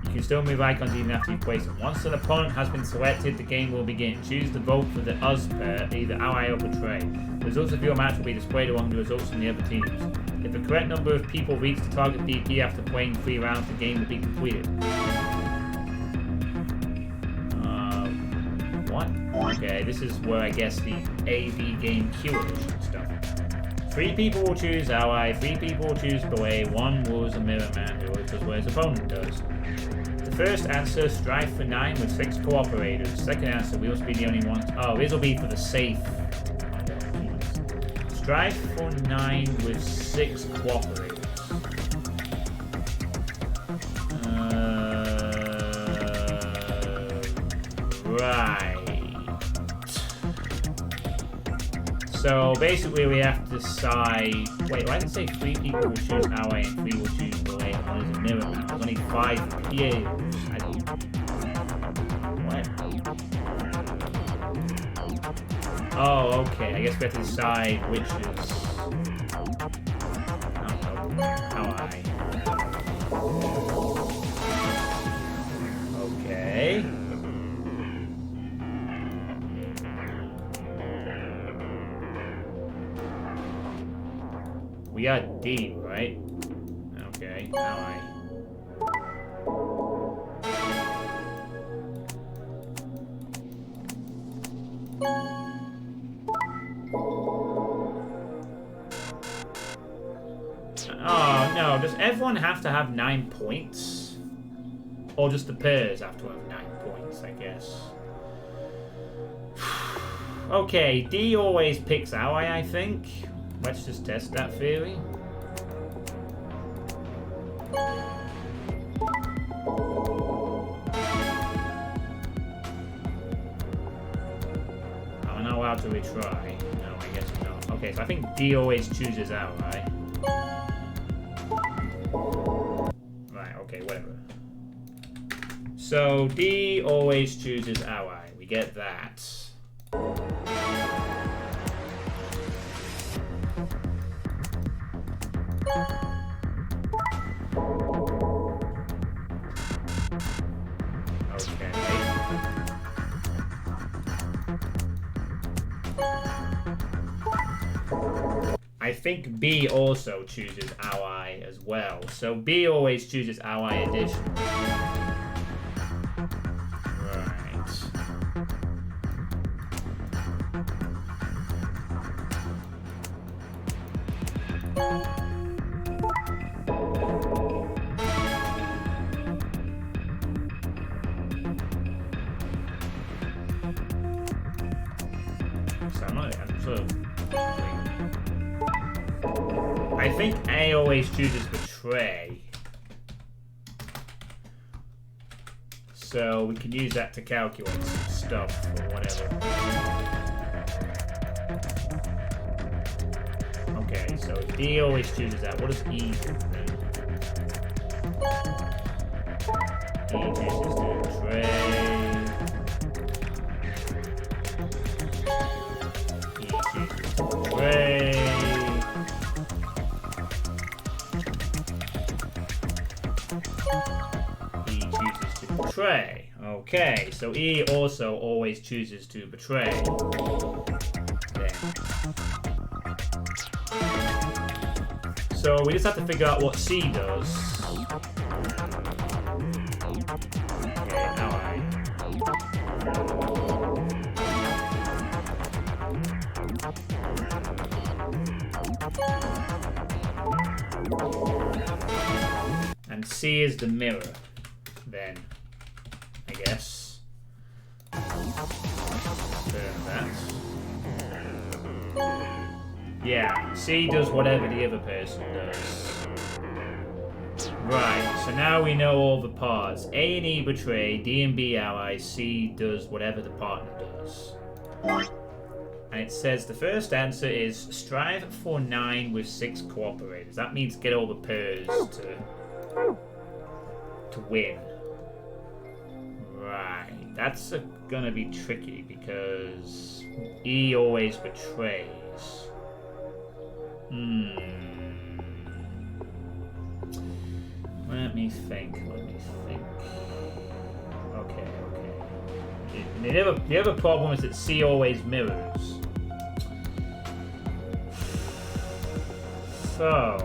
You can still move icons even after you place them. Once an opponent has been selected, the game will begin. Choose the vote for the us pair, either ally or betray. The results of your match will be displayed along the results from the other teams. If the correct number of people reach the target BP after playing 3 rounds, the game will be completed. What? Okay, this is where I guess the A-B game cures and stuff. 3 people will choose ally, 3 people will choose belay, 1 rules a mirror man who always does what his opponent does. The first answer, strive for 9 with 6 cooperators. Second answer, we will be the only ones. Oh, this will be for the safe. Strive for 9 with 6 cooperators. Right. So basically we have to decide... Wait, why did it say 3 people will choose ally and 3 will choose belay and 1 is a mirror man? There's only 5 PAs. What? Oh, okay. I guess we have to decide which is... I don't know. Ally. Okay. We got D, right? Okay, ally. Oh no, does everyone have to have 9 points? Or just the pairs have to have 9 points, I guess. Okay, D always picks ally, I think. Let's just test that theory. I'm not allowed to retry. No, I guess not. Okay, so I think D always chooses ally. Right, okay, whatever. So D always chooses ally. We get that. Okay. I think B also chooses ally as well. So B always chooses ally addition. Right. So I'm sort of... I think A always chooses betray. So So we can use that to calculate some stuff or whatever. Okay, so E always chooses that. What does E do then? E chooses to betray. E chooses to betray. E chooses to betray. Okay, so E also always chooses to betray. Then. So we just have to figure out what C does. Okay, ally. And C is the mirror, then, I guess. Yeah, C does whatever the other person does. Right, so now we know all the parts. A and E betray, D and B ally, C does whatever the partner does. And it says the first answer is strive for 9 with 6 cooperators. That means get all the pairs to win. Right, that's gonna be tricky because E always betrays. Let me think. Okay. The other problem is that C always mirrors. So...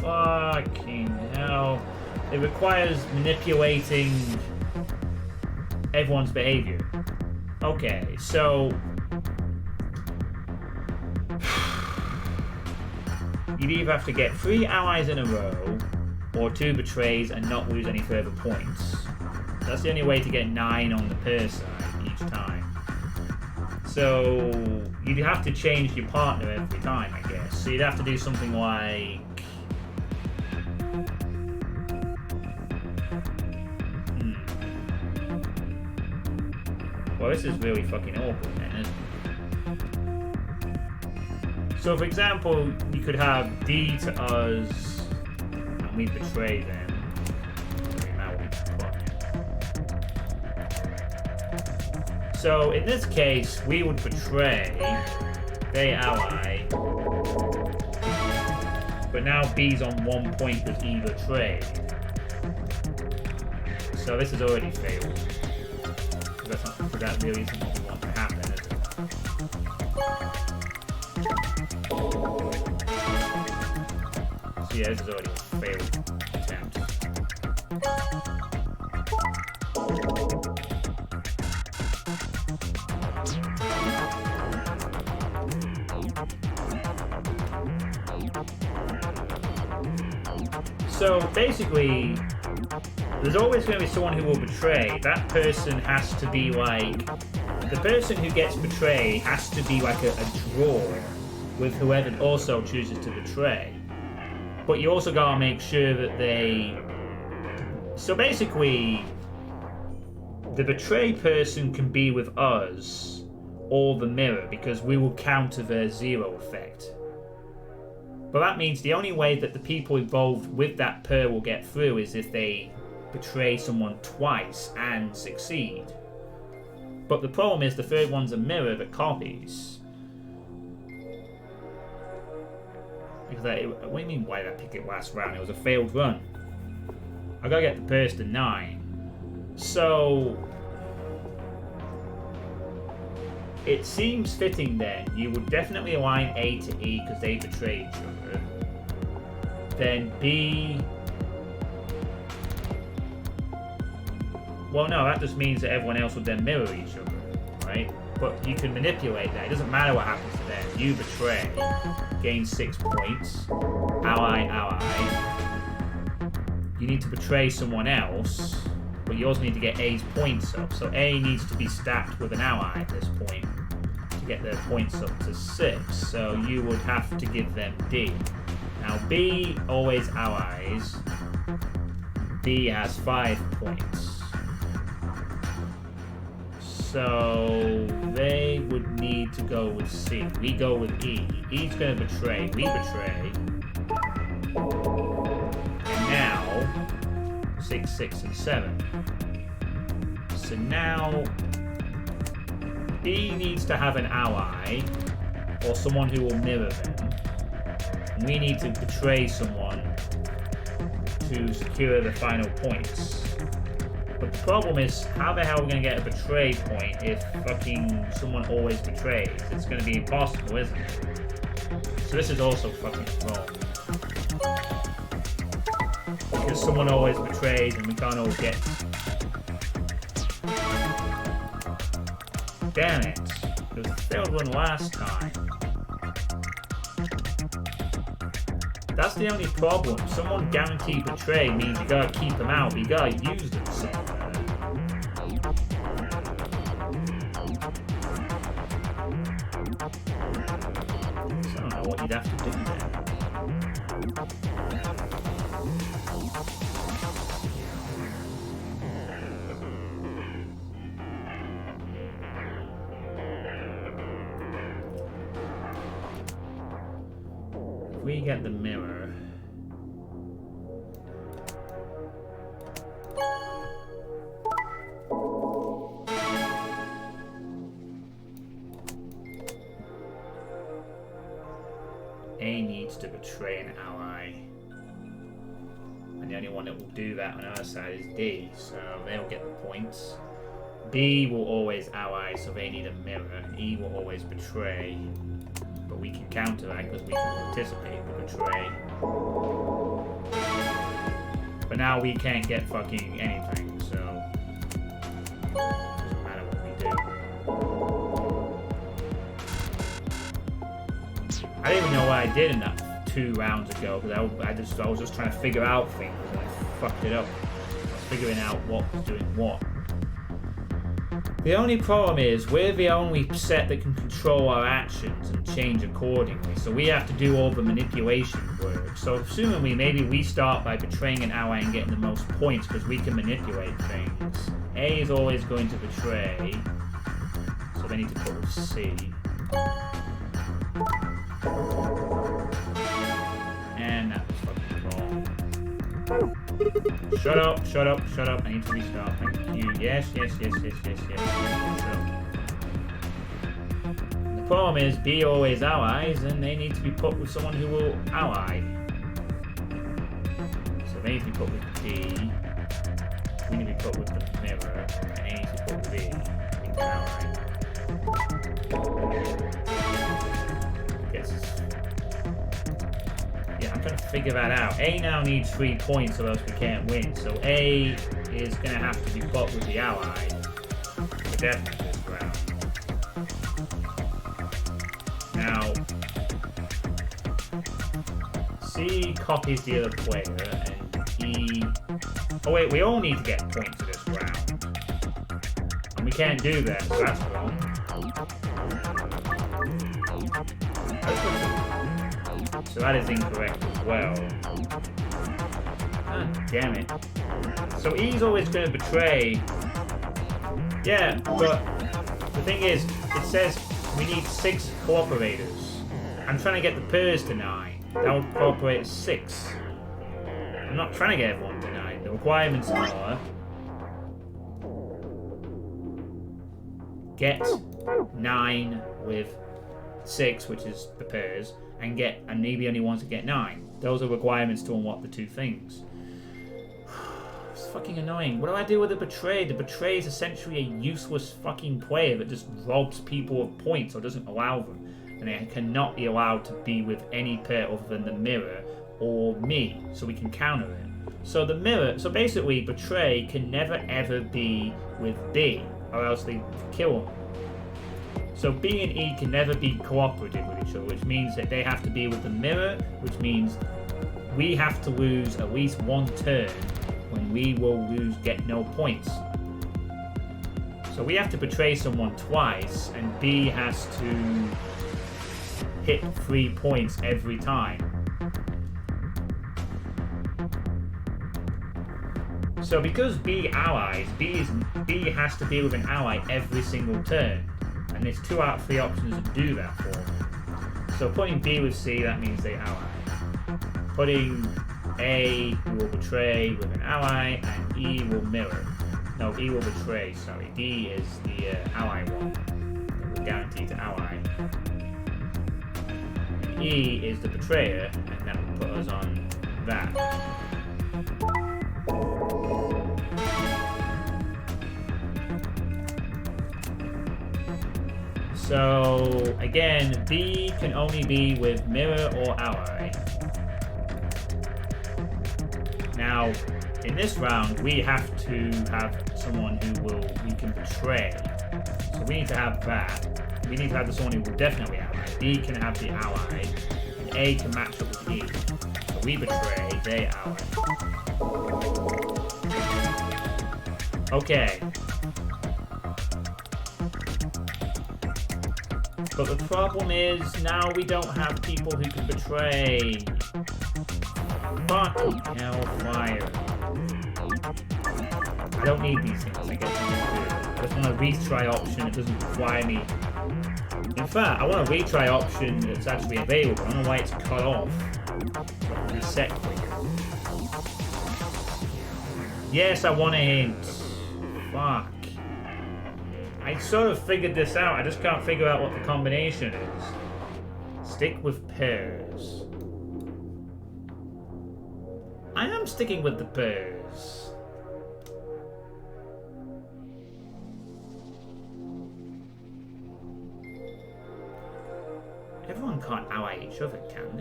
fucking hell. It requires manipulating everyone's behavior. Okay, so... you'd either have to get 3 allies in a row, or 2 betrays and not lose any further points. That's the only way to get 9 on the pair side each time. So you'd have to change your partner every time, I guess. So you'd have to do something like... Well, this is really fucking awkward then, isn't it? So, for example, you could have D to us, and we betray them. So, in this case, we would betray, they ally, but now B's on 1 point with E betrayed. So this has already failed. That really isn't what we want to happen, is it? So yeah, this is already a failed attempt. So basically, there's always going to be someone who will betray. That person has to be like... the person who gets betrayed has to be like a draw with whoever also chooses to betray. But you also got to make sure that they... So basically, the betray person can be with us or the mirror because we will counter their 0 effect. But that means the only way that the people involved with that pair will get through is if they betray someone twice and succeed. But the problem is the third one's a mirror that copies. Because what do you mean why did I pick it last round? It was a failed run. I gotta get the pairs to 9. So it seems fitting then you would definitely align A to E because they betray each other. Then B... well, no, that just means that everyone else would then mirror each other, right? But you can manipulate that. It doesn't matter what happens to them. You betray, gain 6 points. Ally. You need to betray someone else, but you also need to get A's points up. So A needs to be stacked with an ally at this point to get their points up to 6. So you would have to give them D. Now B always allies. B has 5 points. So they would need to go with C. We go with E. E's gonna betray. We betray. And now 6, 6, and 7. So now B needs to have an ally or someone who will mirror them. And we need to betray someone to secure the final points. But the problem is, how the hell are we going to get a betray point if fucking someone always betrays? It's going to be impossible, isn't it? So this is also fucking wrong. Because someone always betrays and we can't all get... Damn it. There was a failed one last time. That's the only problem. Someone guaranteed betray means you gotta keep them out, but you gotta use them somewhere. So I don't know what you'd have to do there. If we get the mirror... A needs to betray an ally. And the only one that will do that on our side is D, so they'll get the points. B will always ally, so they need a mirror. And E will always betray. But we can counteract because we can participate with betray. But now we can't get fucking anything, so it doesn't matter what we do. I don't even know what I did in that 2 rounds ago because I was just trying to figure out things and I fucked it up. I was figuring out what was doing what. The only problem is we're the only set that can control our actions and change accordingly, so we have to do all the manipulation work. So assumingly maybe we start by betraying an ally and getting the most points because we can manipulate things. A is always going to betray, so they need to put with C. And that was fucking wrong. Shut up, shut up, shut up. I need to restart. Thank you. Yes, yes, yes, yes, yes, yes. Shut up. The problem is B always allies and they need to be put with someone who will ally. So they need to be put with D. We need to be put with the mirror. And they need to be put with E. We can ally. Guess. Yeah, I'm trying to figure that out. A now needs 3 points or else we can't win. So A is going to have to be put with the ally. For definitely this round. Now, C copies the other player and E... Oh wait, we all need to get points for this round. And we can't do that, so that's wrong. So that is incorrect as well. Ah, damn it. So E's always going to betray. Yeah, but the thing is, it says we need 6 cooperators. I'm trying to get the pairs to 9. That would cooperate as 6. I'm not trying to get everyone to 9. The requirements are... Get 9 with 6, which is the pairs, and maybe only wants to get 9. Those are requirements to unlock the 2 things. It's fucking annoying. What do I do with the betray? The betray is essentially a useless fucking player that just robs people of points or doesn't allow them. And they cannot be allowed to be with any pair other than the mirror or me, so we can counter it. So the mirror, so basically betray can never ever be with B, or else they kill him. So B and E can never be cooperative with each other, which means that they have to be with the mirror, which means we have to lose at least 1 turn when we will get no points. So we have to betray someone twice, and B has to hit 3 points every time. So because B allies, B has to deal with an ally every single turn. And there's 2 out of 3 options that do that for them. So putting B with C, that means they ally. Putting A, who will betray with an ally, and E will mirror. No, E will betray, sorry. D is the ally one. It will guarantee to ally. And E is the betrayer, and that will put us on that. So, again, B can only be with mirror or ally. Now, in this round, we have to have someone we can betray. So we need to have that. We need to have someone who will definitely ally. B can have the ally, and A can match up with E. So we betray, they ally. Okay. But the problem is, now we don't have people who can betray. Fucking hellfire. I don't need these things, I get something to do. I just want a retry option, it doesn't require me. In fact, I want a retry option that's actually available. I don't know why it's cut off. Reset quick. Yes, I want a hint. Fuck. I sort of figured this out, I just can't figure out what the combination is. Stick with pairs. I am sticking with the pairs. Everyone can't ally each other, can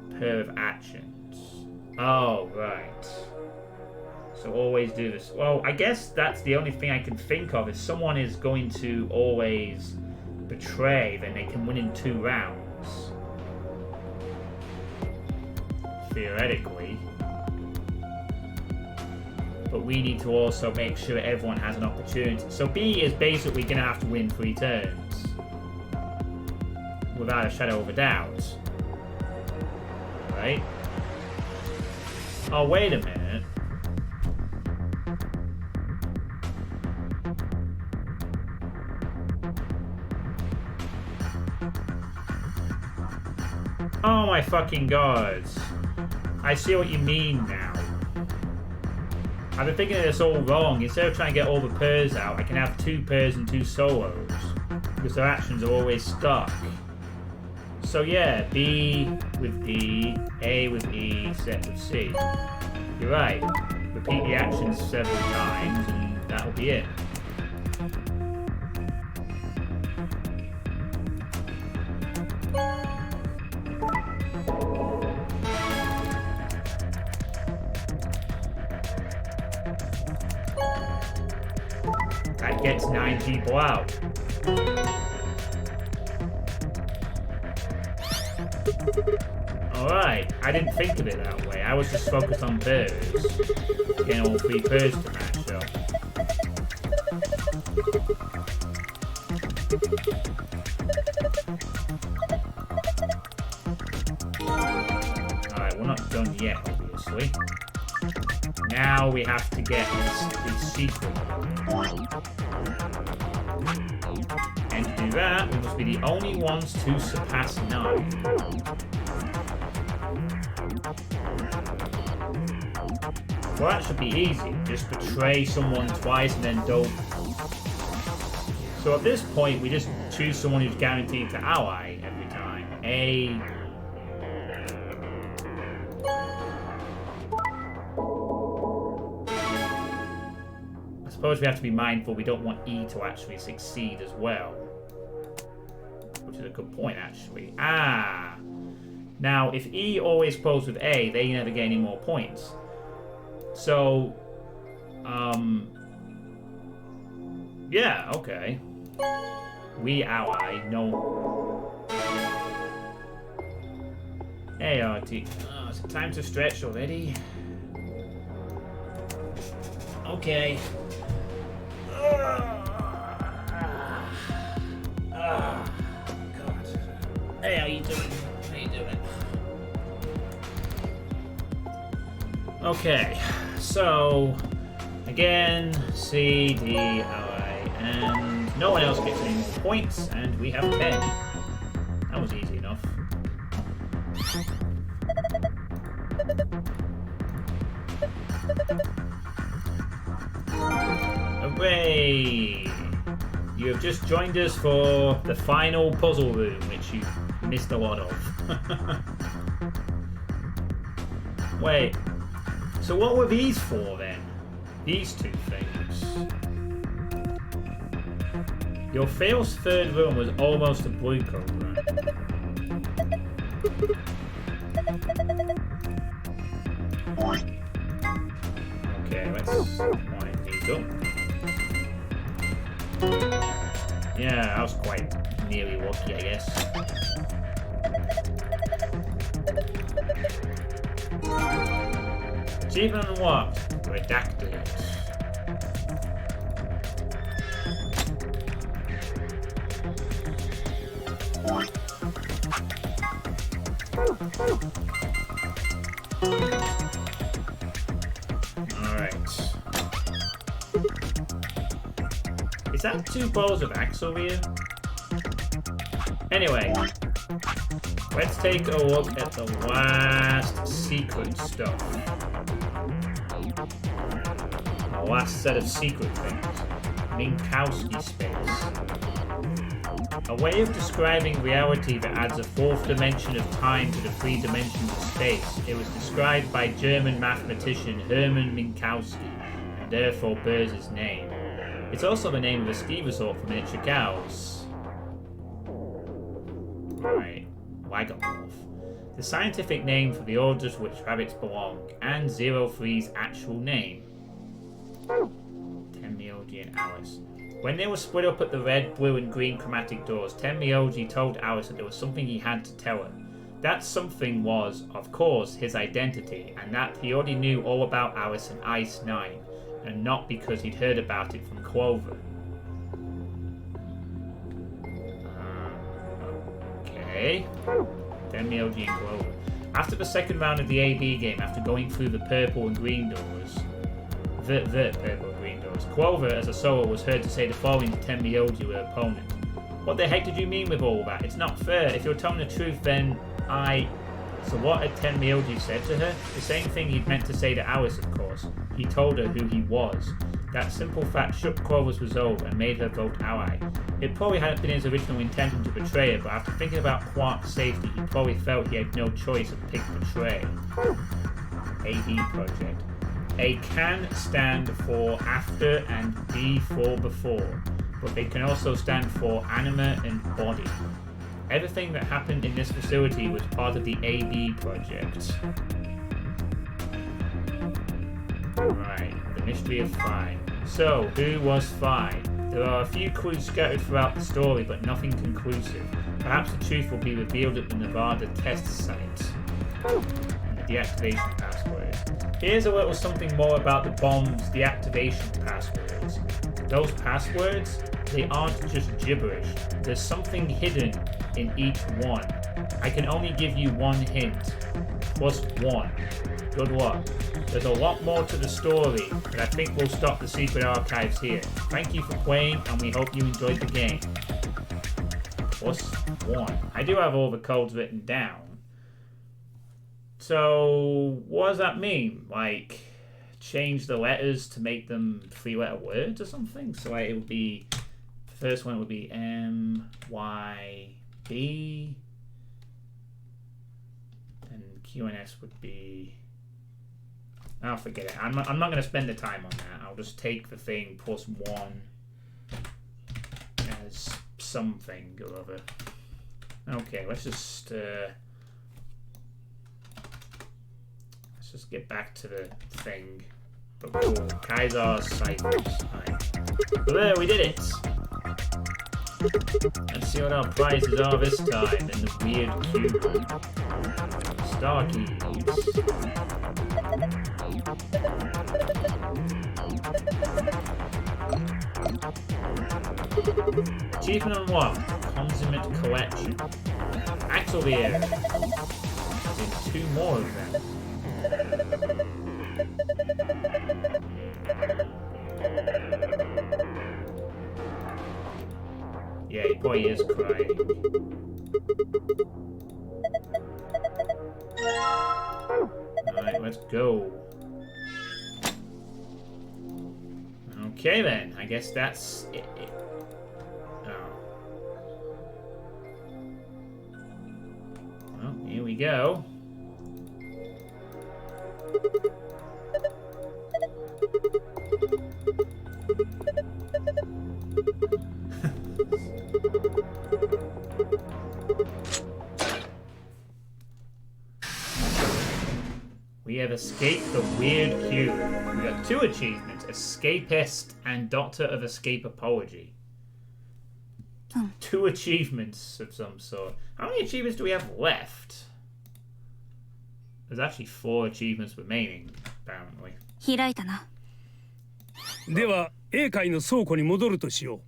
they? Pair of actions. Oh, right. So always do this. Well, I guess that's the only thing I can think of. If someone is going to always betray, then they can win in 2 rounds. Theoretically. But we need to also make sure everyone has an opportunity. So B is basically going to have to win 3 turns. Without a shadow of a doubt. Right? Oh, wait a minute. Oh my fucking god. I see what you mean now. I've been thinking of this all wrong. Instead of trying to get all the pairs out, I can have 2 pairs and 2 solos. Because their actions are always stuck. So yeah, B with D, A with E, set with C. You're right. Repeat the actions several times and that'll be it. That gets 9 people out. Alright, I didn't think of it that way. I was just focused on pairs. Getting all 3 pairs to match up. Alright, we're not done yet, obviously. Now we have to get the secret. And to do that, we must be the only ones to surpass 9. Well, that should be easy. Just betray someone twice and then don't. So at this point, we just choose someone who's guaranteed to ally every time. A. I suppose we have to be mindful we don't want E to actually succeed as well. Which is a good point, actually. Ah! Now, if E always pulls with A, they never get any more points. So, yeah, okay. We ally, no. Hey, RT. Oh, is it time to stretch already? Okay. God. Hey, how you doing? How you doing? Okay, so again, C, D, I, and no one else gets any more points, and we have 10. That was easy enough. Hooray! You have just joined us for the final puzzle room, which you missed a lot of. Wait, so what were these for then? These two things. Your fail's third run was almost a blue code run. Okay, let's wind these up. Yeah, I was quite nearly lucky, I guess. Achievement unlocked. Redacted. Alright. Is that 2 balls of axe over here? Anyway, let's take a look at the last secret stuff. The last set of secret things. Minkowski space. A way of describing reality that adds a 4th dimension of time to the 3 dimensions of space. It was described by German mathematician Hermann Minkowski, and therefore bears his name. It's also the name of a ski resort for miniature cows. Right, Wagomorph. The scientific name for the order to which rabbits belong, and 03's actual name. Tenmyoji and Alice. When they were split up at the red, blue, and green chromatic doors, Tenmyoji told Alice that there was something he had to tell her. That something was, of course, his identity, and that he already knew all about Alice and Ice 9, and not because he'd heard about it from Clover. Okay. Tenmyoji and Clover. After the second round of the AB game, after going through the purple and green doors, purple and green doors, Clover, as a solo, was heard to say the following to Tenmyoji, her opponent. What the heck did you mean with all that? It's not fair. If you're telling the truth, then So what had Tenmyoji said to her? The same thing he'd meant to say to Alice, of course. He told her who he was. That simple fact shook Clover's resolve and made her vote ally. It probably hadn't been his original intention to betray her, but after thinking about Quark's safety, he probably felt he had no choice but pick betray. AD Project. A can stand for after and B for before, but they can also stand for anima and body. Everything that happened in this facility was part of the AB Project. Right, the mystery of Phi. So, who was Phi? There are a few clues scattered throughout the story, but nothing conclusive. Perhaps the truth will be revealed at the Nevada test site. And the deactivation password. Here's a little something more about the bomb's deactivation passwords. Those passwords, they aren't just gibberish. There's something hidden in each one. I can only give you one hint. +1. Good luck. There's a lot more to the story, but I think we'll stop the secret archives here. Thank you for playing, and we hope you enjoyed the game. +1. I do have all the codes written down. So, what does that mean? Like, change the letters to make them 3-letter words or something? So it would be, the first one would be MYB, and QNS would be, I'll forget it. I'm not going to spend the time on that. I'll just take the thing +1 as something or other. Okay, let's just get back to the thing. But cool. Kaiser's Cyphers. Right. So there, we did it. Let's see what our prizes are this time in the weird cube. Star keys. Achievement unlocked. Consummate collection. Axelbeer. There's 2 more of them. boy is crying. Alright, let's go. Okay then, I guess that's it. Oh. Well, here we go. We have escaped the weird cube. We got 2 achievements: Escapist and Doctor of Escapology. 2 achievements of some sort. How many achievements do we have left? There's actually 4 achievements remaining, apparently. 開いたな。では A 階の倉庫に戻るとしよう。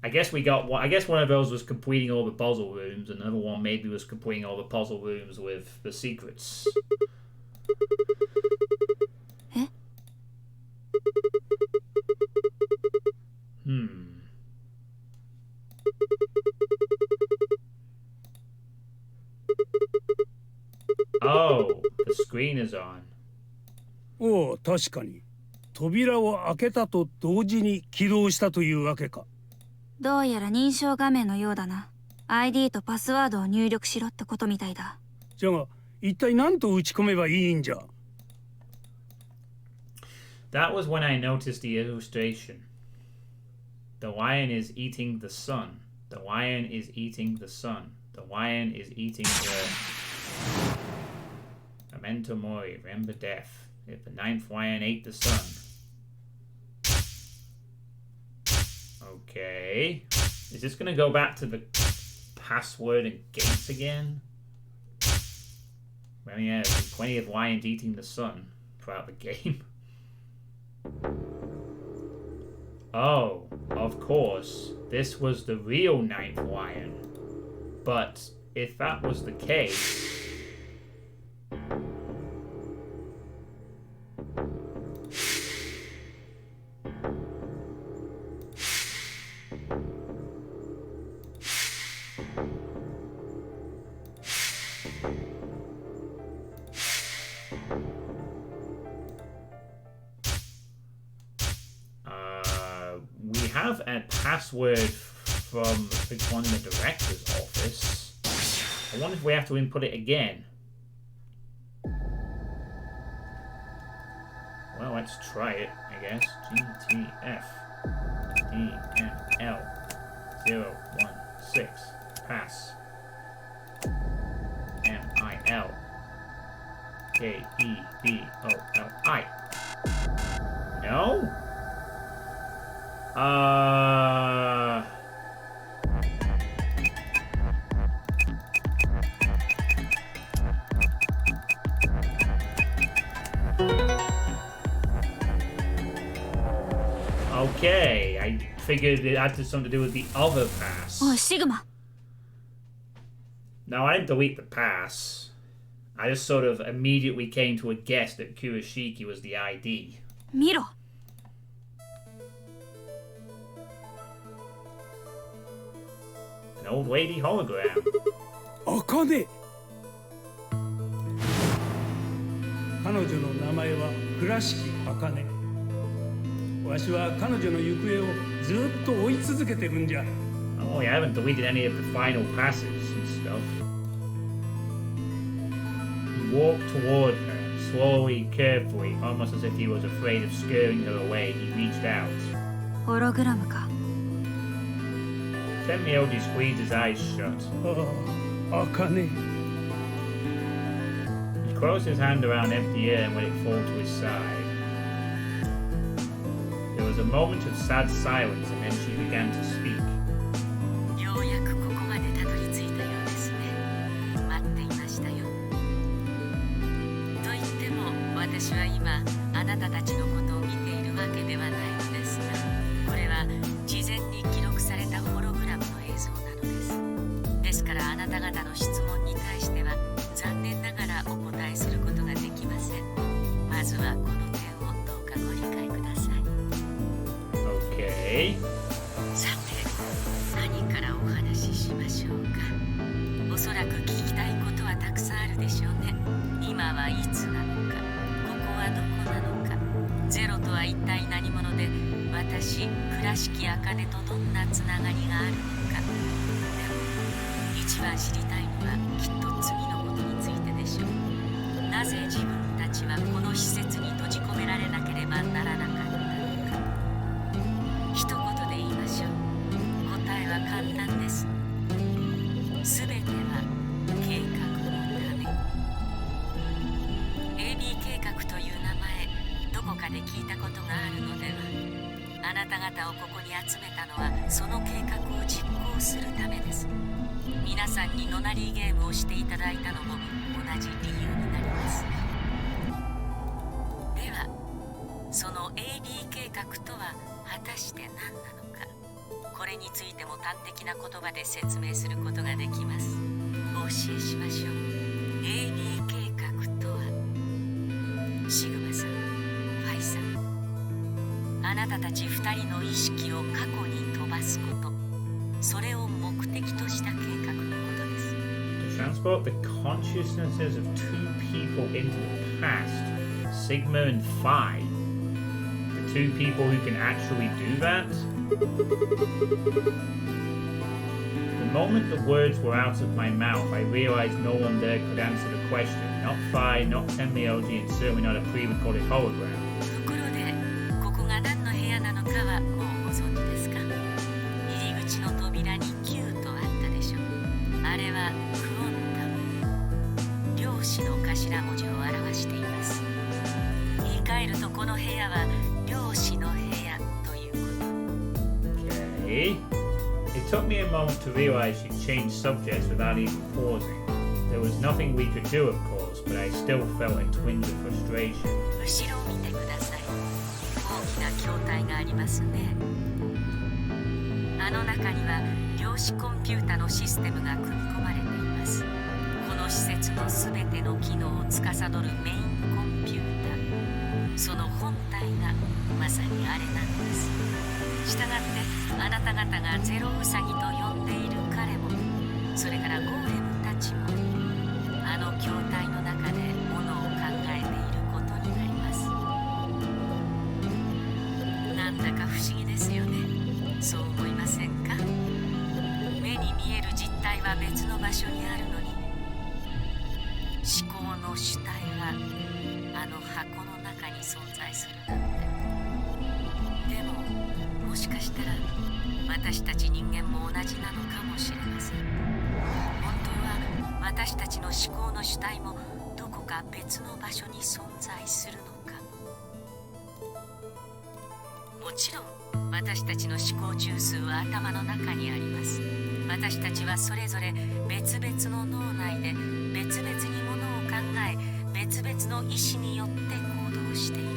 I guess we got one. I guess one of those was completing all the puzzle rooms, and another one maybe was completing all the puzzle rooms with the secrets. え Oh, the screen is on. おお、確かに。扉を開けたと同時に起動したというわけか。どうやら認証画面のようだな。ID とパスワードを入力しろってことみたいだ。じゃが、一体何と打ち込めばいいんじゃ。That was when I noticed the illustration. The lion is eating the sun. The lion is eating the sun. The lion is eating the... Memento mori, remember death. If the 9th lion ate the sun. Okay. Is this gonna go back to the password and gates again? Well, yeah, there's been plenty of lions eating the sun throughout the game. Oh, of course, this was the real 9th lion. But if that was the case... we have a password from one in the director's office. I wonder if we have to input it again. Well, let's try it, I guess. GTF DML 016 pass MIL KEBOLI. No? Okay, I figured it had something to do with the other pass. おい、シグマ。 No, I didn't delete the pass. I just sort of immediately came to a guess that Kurashiki was the ID. 見ろ。 An old lady hologram. あかね。彼女の名前は倉敷茜。わしは彼女の行方をずっと追い続けてるんじゃ。Oh, yeah, I haven't deleted any of the final passes and stuff. He walked toward her, slowly, carefully, almost as if he was afraid of scaring her away. He reached out. ホログラムか。 Tenmyoji squeezed his eyes shut. ああ、茜。 He closed his hand around empty air and let it fall to his side. There was a moment of sad silence, and then she began to speak. ようやくここまでたどり着いたようですね。待っていましたよ。と言っても私は今あなたたちのことを見ているわけではないのですが、これは事前に記録されたホログラムの映像なのです。ですからあなた方の質問に対しては残念ながらお答えすることができません。まずはこの点をどうかご理解ください。Okay. さて、何からおしましょうか。おそらく聞きたいことはたくさんあるでしょうね。今はいつなのか、ここはどこなのか、ゼロとは一体何者で、私倉敷茜とどんなつながりがあるのか。でも一番知りたいのはきっと次のことについてでしょう。なぜ自分たちはこの施設に閉じ込められなければならなかったのか。一言で言いましょう。答えは簡単です。すべては計画のため。 AB 計画という名前、どこかで聞いたことがあるのでは。あなた方をここに集めたのはその計画を実行するためです。皆さんにノナリーゲームをしていただいたのも同じ理由になります。ではその AB 計画とは果たして何なのか、これについても端的な言葉で説明することができます。お教えしましょう。 AB 計画とは、シグマさん、ファイさん、あなたたち2人の意識を過去に飛ばすこと、それを目的とした計画のことです。 Transport the consciousnesses of two people into the past, Sigma and Phi. The two people who can actually do that? The moment the words were out of my mouth, I realized no one there could answer the question. Not Phi, not Tenmyoji, and certainly not a pre-recorded hologram. ところで、ここが何の部屋なのかはもうご存知ですか？入り口の扉に9とあったでしょう。あれはクオンタム、量子の頭文字を表しています。言い換えるとこの部屋は量子の部屋ということ。Okay. It took me a moment to realize she'd changed subjects without even pausing. There was nothing we could do, of course, but I still felt a twinge of frustration. 後ろを見てください。大きな筐体がありますね。あの中には量子コンピュータのシステムが組み込まれています。この施設のすべての機能を司るメインコンピュータ、その本体がまさにあれなのです。したがってあなた方がゼロウサギと呼んでいる彼も、それからゴーレムたちも、あの筐体の中でものを考えていることになります。なんだか不思議ですよね。そう思いませんか？目に見える実体は別の場所にあるのに、思考の主体はあの箱の中に存在するなんて。でももしかしたら私たち人間も同じなのかもしれません。本当は私たちの思考の主体もどこか別の場所に存在するのかも。もちろん私たちの思考中枢は頭の中にあります。私たちはそれぞれ別々の脳内で別々にものを考え、別々の意思によって行動している。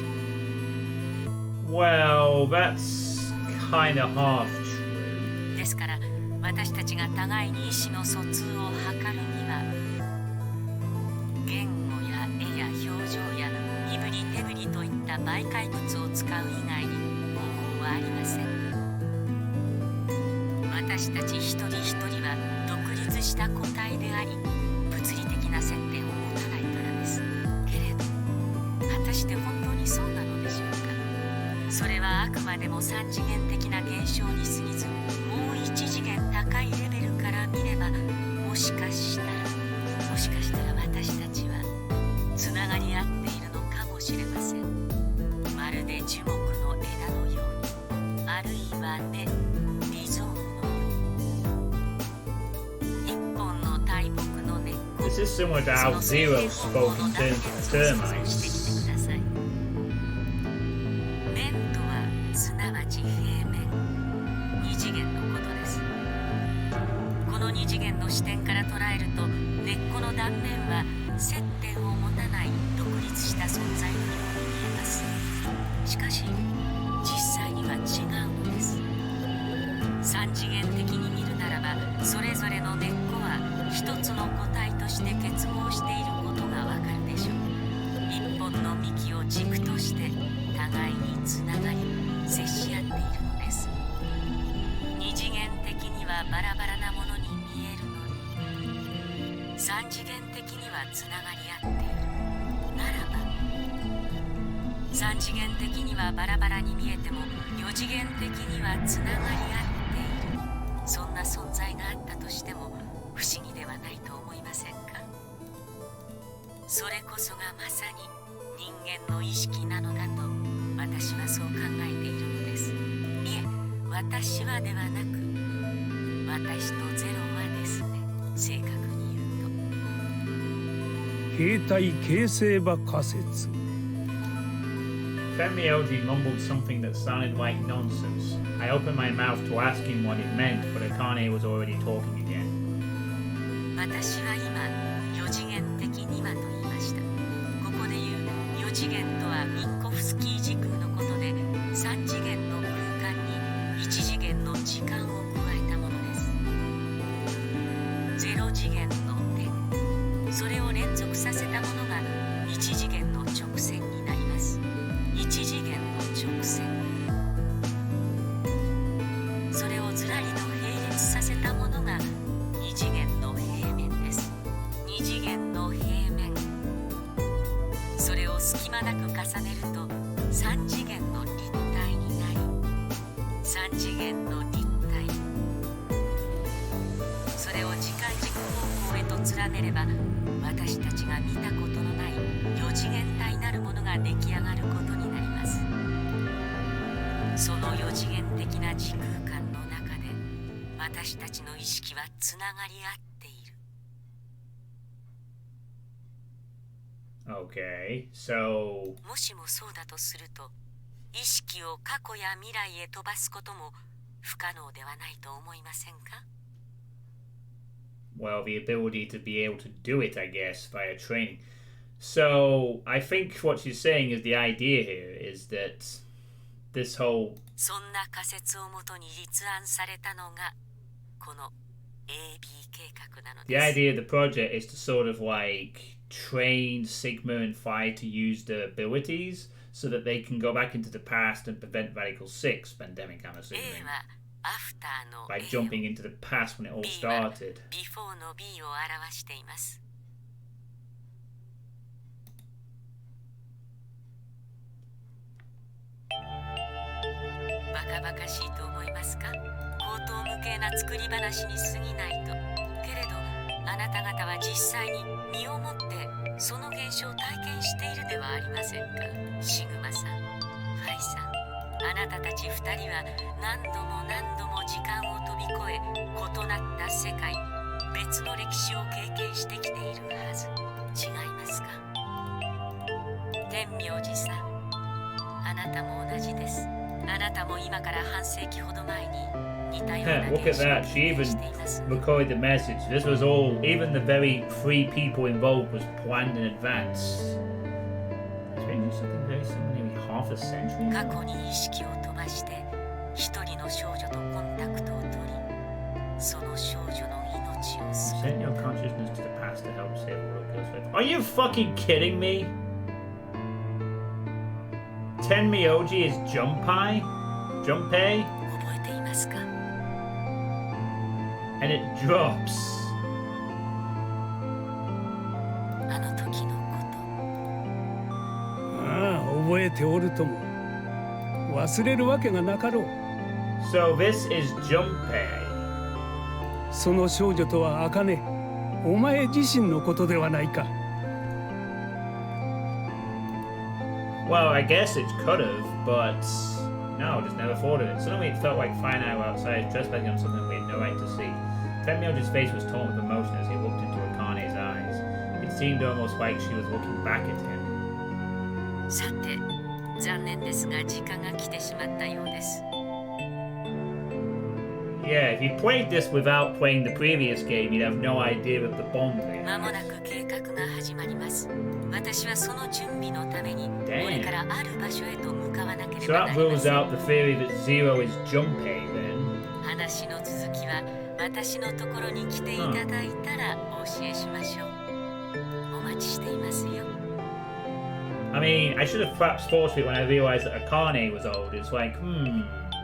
Well, that's kind of half true. ですから私たちが互いに意思の疎通を図るには、言語や絵や表情や身振り手振りといった媒介物を使う以外に方法はありません。私たち一人一人は独立した個体であり、物理的な接点を持たないからです。けれど果たして本当にそうなのでしょうか。それはあくまでも三次元的な現象に過ぎず、もう一次元高いレベルから見れば、もしかしたら私たちはつながり合っているのかもしれません。まるで樹木の枝のように、あるいは根、リゾームのように。一本の大木の根っこ、 This is similar to how Zero spoke in terms of termites. 面とはすなわち平面、二次元のことです。この二次元の視点から捉えると、根っこの断面は接点を持たない独立した存在のように見えます。しかし実際には違うのです。三次元的に見るならば、それぞれの根っこは一つの個体として結合していることがわかるでしょう。一本の幹を軸として互いにつながり接し合っているのです。二次元的にはバラバラなものに見3次元的にはつながり合っているならば、3次元的にはバラバラに見えても4次元的にはつながり合っている、そんな存在があったとしても不思議ではないと思いませんか？それこそがまさに人間の意識なのだと私はそう考えているのです。いえ、私はではなく、私とゼロはですね、正確に言うと。携帯形成場仮説。Fenmyoji mumbled something that sounded like nonsense. I opened my mouth to ask him what it meant, but Akane was already talking again. 私は今4次元的にはと言いました。ここで言う4次元とはミンコフスキー時空のことで、3次元の空間に1次元の時間を加えたものです。0次元の点、それを連続させたものが1次元の直線になります。1次元の直線、それをずらりと並列させたものが2次元の平面です。2次元の平面、それを隙間なく重ねると3次元の立体になり、3次元の立体、それを時間軸方向へと連ねれば、私たちが見たことのない4次元体なるものが出来上がることになります。その4次元的な時空間の中で私たちの意識はつながり合っている。 Okay, so もしもそうだとすると、意識を過去や未来へ飛ばすことも不可能ではないと思いませんか？ well, the ability to be able to do it, I guess, via training. So I think what she's saying is the idea here is that this whole そんな仮説をもとに立案されたのがこの AB 計画なの the です。 idea of the project is to sort of like train Sigma and Phi to use their abilities so that they can go back into the past and prevent Radical 6 pandemic, I'm A assuming, はアフターの by A を、 jumping into the past when it all B は started. Before の B を表しています。バカバカしいと思いますか？高等無形な作り話に過ぎないと。けれどあなた方は実際に身をもってその現象を体験しているではありませんか。シグマさん、ファイさん、あなたたち2人は何度も何度も時間を飛び越え異なった世界、別の歴史を経験してきているはず。違いますか？天明寺さん、あなたも同じです。あなたも今から半世紀ほど前に似たような Look at 現象を that, 経 she 験 even しています。 recorded the message. This was all, even the very three people involved was planned in advance. It's been something very similar, maybe half a century 過 now? 去に意識を飛ばして一人の少女とコンタクトを取り、その少女の命を救う。 Send your consciousness to the past to help save the world goes with. Are you fucking kidding me? Tenmyoji is Junpei? Junpei? 覚えていますか？ And it drops. あの時のこああ、覚えておるとも。忘れるわけがなかろう。 So this is Junpei. その少女とは茜、お前自身のことではないか。Well, I guess it could have, but no, just never thought of it. Suddenly it felt like Fine and I were outside trespassing on something we had no right to see. Tenmyoji's face was torn with emotion as he looked into Akane's eyes. It seemed almost like she was looking back at him. と。さて、残念ですが時間が来てしまったようです。 Yeah, if you played this without playing the previous game, you'd have no idea of the bond there. まもなく計画が始まります。私はその準備のためにこれからある場所へと向かわなけれ So ばな that りま rules せん。 out the theory that Zero is Junpei then. 話の続きは私のところに来ていただいたらお教えしましょう。お待ちしていますよ。 I mean, I should have perhaps thought of it when I realized that Akane was old. It's like,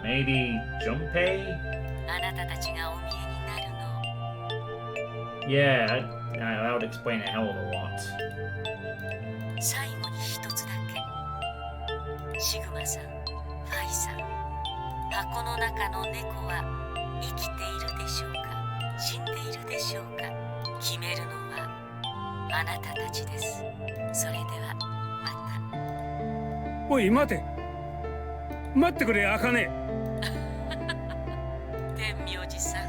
maybe Junpei? あなたたちがお見えになるのを Yeah, That would explain a hell of a lot. 最後に一つだけ。シグマさん、ファイさん、箱の中の猫は生きているでしょうか、死んでいるでしょうか。決めるのはあなたたちです。それではまた。おい待て、待ってくれ茜。天明寺さん、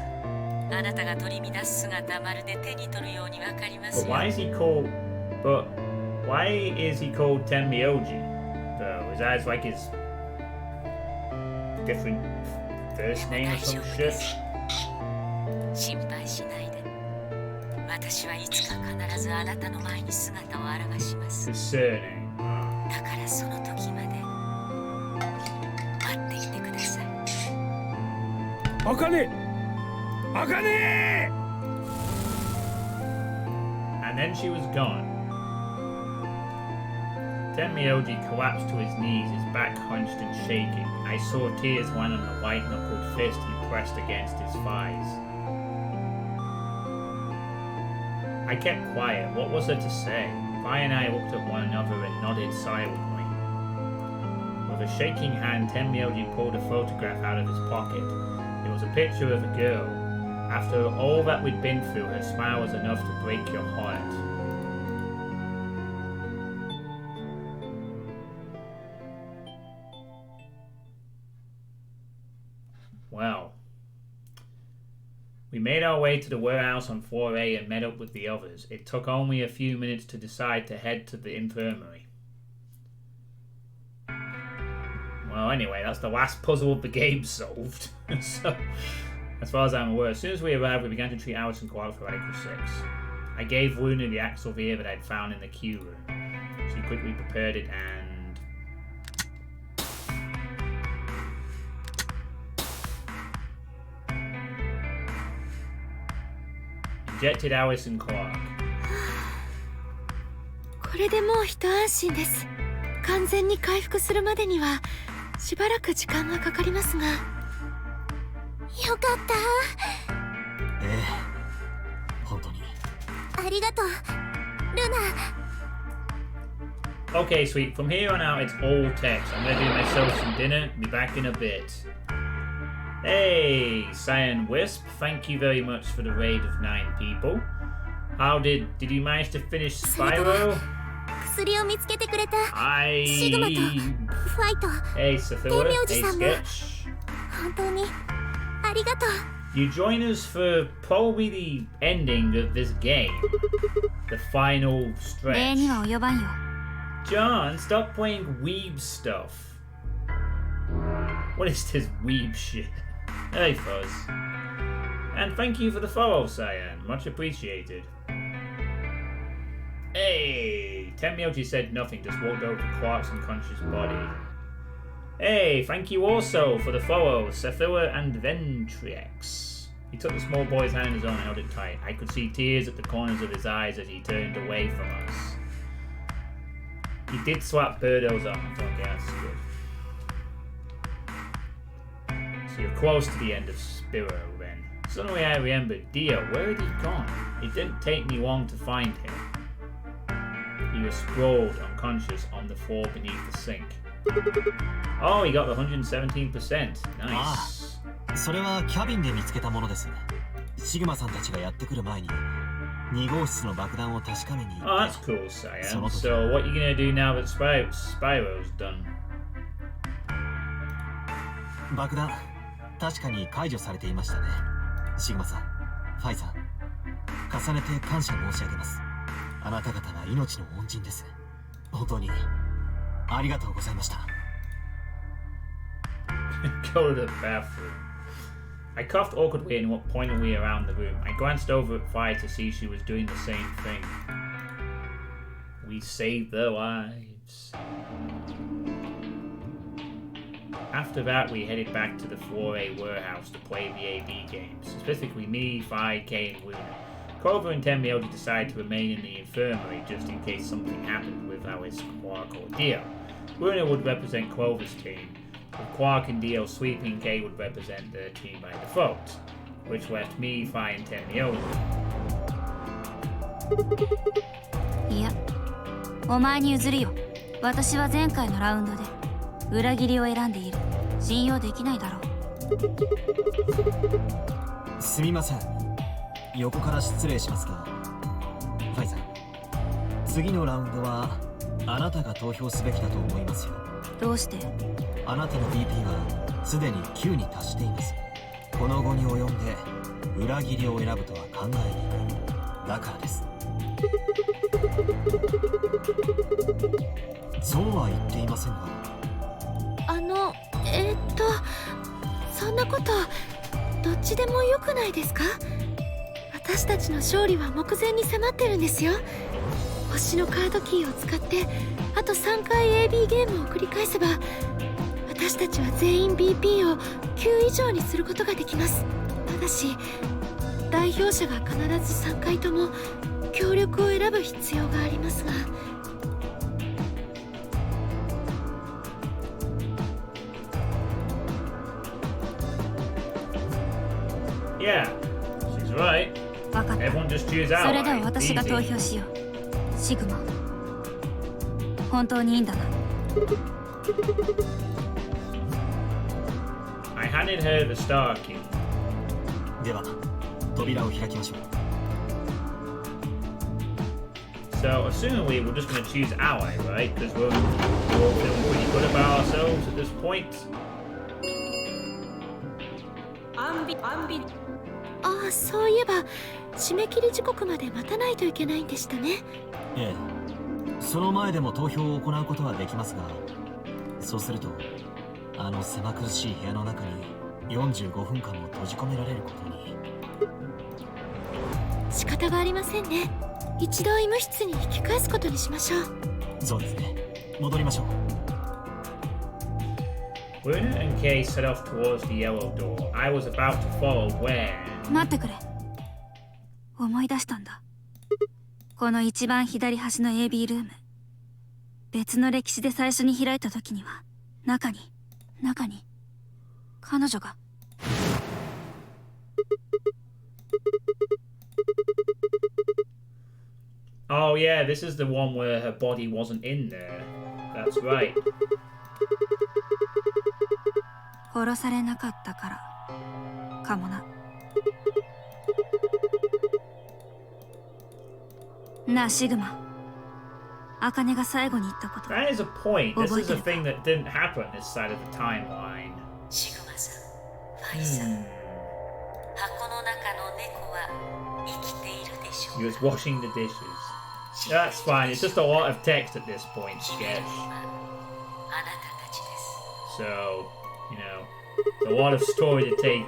あなたが取り乱す姿、まるで手に取るようにわかりますよ。 Why is he called? But why is he called Tenmyoji? Though is that like his different first name or some shit? 心配しないで。私はいつか必ずあなたの前に姿を現します。 His surname. だからその時まで待っていてください。茜、茜。 And then she was gone. Tenmyoji collapsed to his knees, his back hunched and shaking. I saw tears run on the white-knuckled fist he pressed against his thighs. I kept quiet. What was there to say? Vi and I looked at one another and nodded silently. With a shaking hand, Tenmyoji pulled a photograph out of his pocket. It was a picture of a girl. After all that we'd been through, her smile was enough to break your heart. Well, we made our way to the warehouse on floor A and met up with the others. It took only a few minutes to decide to head to the infirmary. Well, anyway, that's the last puzzle of the game solved. So, as far as I'm aware, as soon as we arrived, we began to treat Alice and Quark for Radical 6. I gave Luna the Axel Veer that I'd found in the queue room. She quickly prepared it and... injected Alice and Clark. これでもう一安心です。完全に回復するまでにはしばらく時間がかかりますが。よかったええ、本当に。ありがとうルナ。 Okay, sweet. From here on out, it's all text. I'm gonna do myself some dinner. Be back in a bit. Hey, Cyan Wisp. Thank you very much for the raid of 9 people. How did you manage to finish Spyro? 薬を見つけてくれた I... シグマとファイト Hey, Sathua. 天明寺 Hey, さんも Sketch. 本当にありがとう。 You join us for probably the ending of this game. The final 礼 stretch. には及ばんよ。 John, stop playing weeb stuff. What is this weeb shit? Hey, Fuzz. And thank you for the follow, Cyan. Much appreciated. Hey! Tenmyoji said nothing, just walked over to Quark's unconscious body. Hey, thank you also for the follow, Sethua and Ventrix. He took the small boy's hand in his own and held it tight. I could see tears at the corners of his eyes as he turned away from us. He did swap Birdo's arm. Okay, that's good. So you're close to the end of Spyro then. Suddenly I remembered, Dio, where had he gone? It didn't take me long to find him. He was sprawled unconscious on the floor beneath the sink. Oh, he got the 117%. Nice. それはキャビンで見つけたものです。シグマさんたちがやってくる前に2号室の爆弾を確かめに行って。 Oh, that's cool, Cyan. So what are you gonna do now that Spyro's done? 爆弾、確かに解除されていましたね。シグマさん、ファイさん、重ねて感謝申し上げます。あなた方は命の恩人です。本当にありがとうございました。Go to the bathroom. I coughed awkwardly and looked pointedly around the room. I glanced over at Vi to see she was doing the same thing. We saved their lives. After that, we headed back to the Floor A warehouse to play the AB games. Specifically me, Vi, Kay, and Luna. Clover and Tenmyoji decided to remain in the infirmary just in case something happened with Alice, Quark, or Dio. Luna would represent Clover's team. With Quark and Dio sweeping, Kay would represent their team by default, which left me, Vi, and Tenmyoji. いや、お前に譲るよ。私は前回のラウンドで裏切りを選んでいる。信用できないだろう。すみません、横から失礼しますが、ファイさん、次のラウンドはあなたが投票すべきだと思いますよ。どうして？あなたの BP はすでに9に達しています。この後に及んで裏切りを選ぶとは考えにくい。だからです。そうは言っていませんが。そんなことどっちでもよくないですか？私たちの勝利は目前に迫ってるんですよ。星のカードキーを使ってあと3回 AB ゲームを繰り返せば私たちは全員 BP を9以上にすることができます。ただし代表者が必ず3回とも協力を選ぶ必要がありますが。Yeah, she's right. 分かった。 Everyone just choose そ ally. れでは私が投 Easy. 票しよう。シグマ、本当にいいんだな。I handed her the star key. では扉を開きましょう。 So, assumingly, we're just going to choose ally, right? Because we're all feeling pretty good about ourselves at this point. ああ、そういえば締め切り時刻まで待たないといけないんでしたね。ええ、その前でも投票を行うことはできますが、そうするとあの狭苦しい部屋の中に45分間も閉じ込められることに。仕方がありませんね。一度医務室に引き返すことにしましょう。そうですね、戻りましょう。Luna and Kay set off towards the yellow door. I was about to follow when... 待ってくれ。思い出したんだ。この一番左端の AB ルーム、別の歴史で最初に開いた時には中に彼女が。Oh yeah, this is the one where her body wasn't in there. That's right. 殺されなかったからかもな。なあシグマ、茜が最後に言ったこと。 That is a point. This is a thing that didn't happen this side of the timeline. シグマさん、ファイさん、箱の中の猫は生きているでしょ He う was か？ washing the dishes. That's fine. It's just a lot of text at this point, 決める Sketch. のはあなたたちです。 So, you know, a lot of story to take.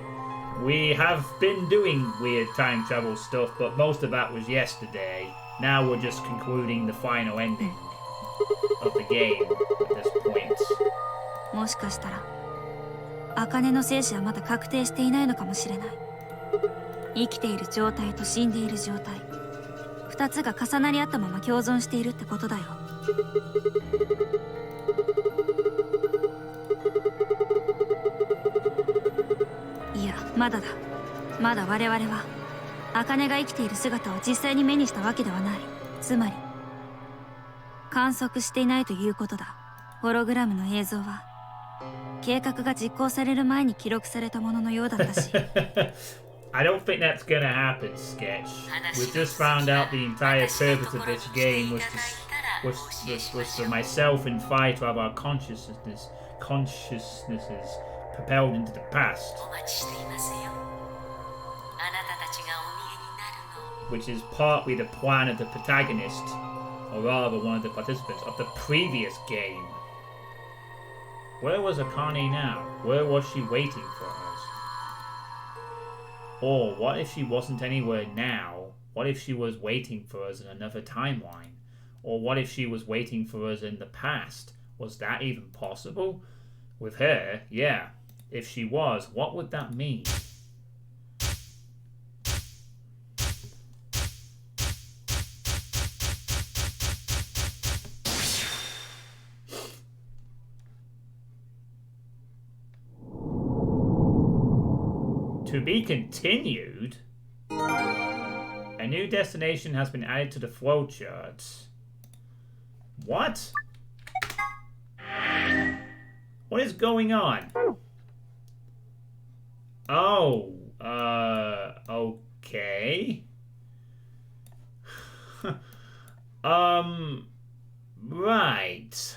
We have been doing weird time travel stuff, but most of that was yesterday. Now we're just concluding the final ending of the game at this point. もしかしたら茜の生死はまだ確定していないのかもしれない。生きている状態と死んでいる状態、二つが重なり合ったまま共存しているってことだよ。いや、まだだ。まだ我々は茜が生きている姿を実際に目にしたわけではない。つまり観測していないということだ。ホログラムの映像は計画が実行される前に記録されたもののようだったし。I don't think that's gonna happen, Sketch. We've just found out the entire purpose of this game was for myself and Fi to have our consciousnesses propelled into the past. お待ちしていますよ。あなたたちがお見えになるの。 Which is partly the plan of the protagonist, or rather one of the participants, of the previous game. Where was Akane now? Where was she waiting for us? Or what if she wasn't anywhere now? What if she was waiting for us in another timeline? Or what if she was waiting for us in the past? Was that even possible? With her, yeah. If she was, what would that mean? To be continued? A new destination has been added to the flowchart. What? What is going on? Oh, okay. Right.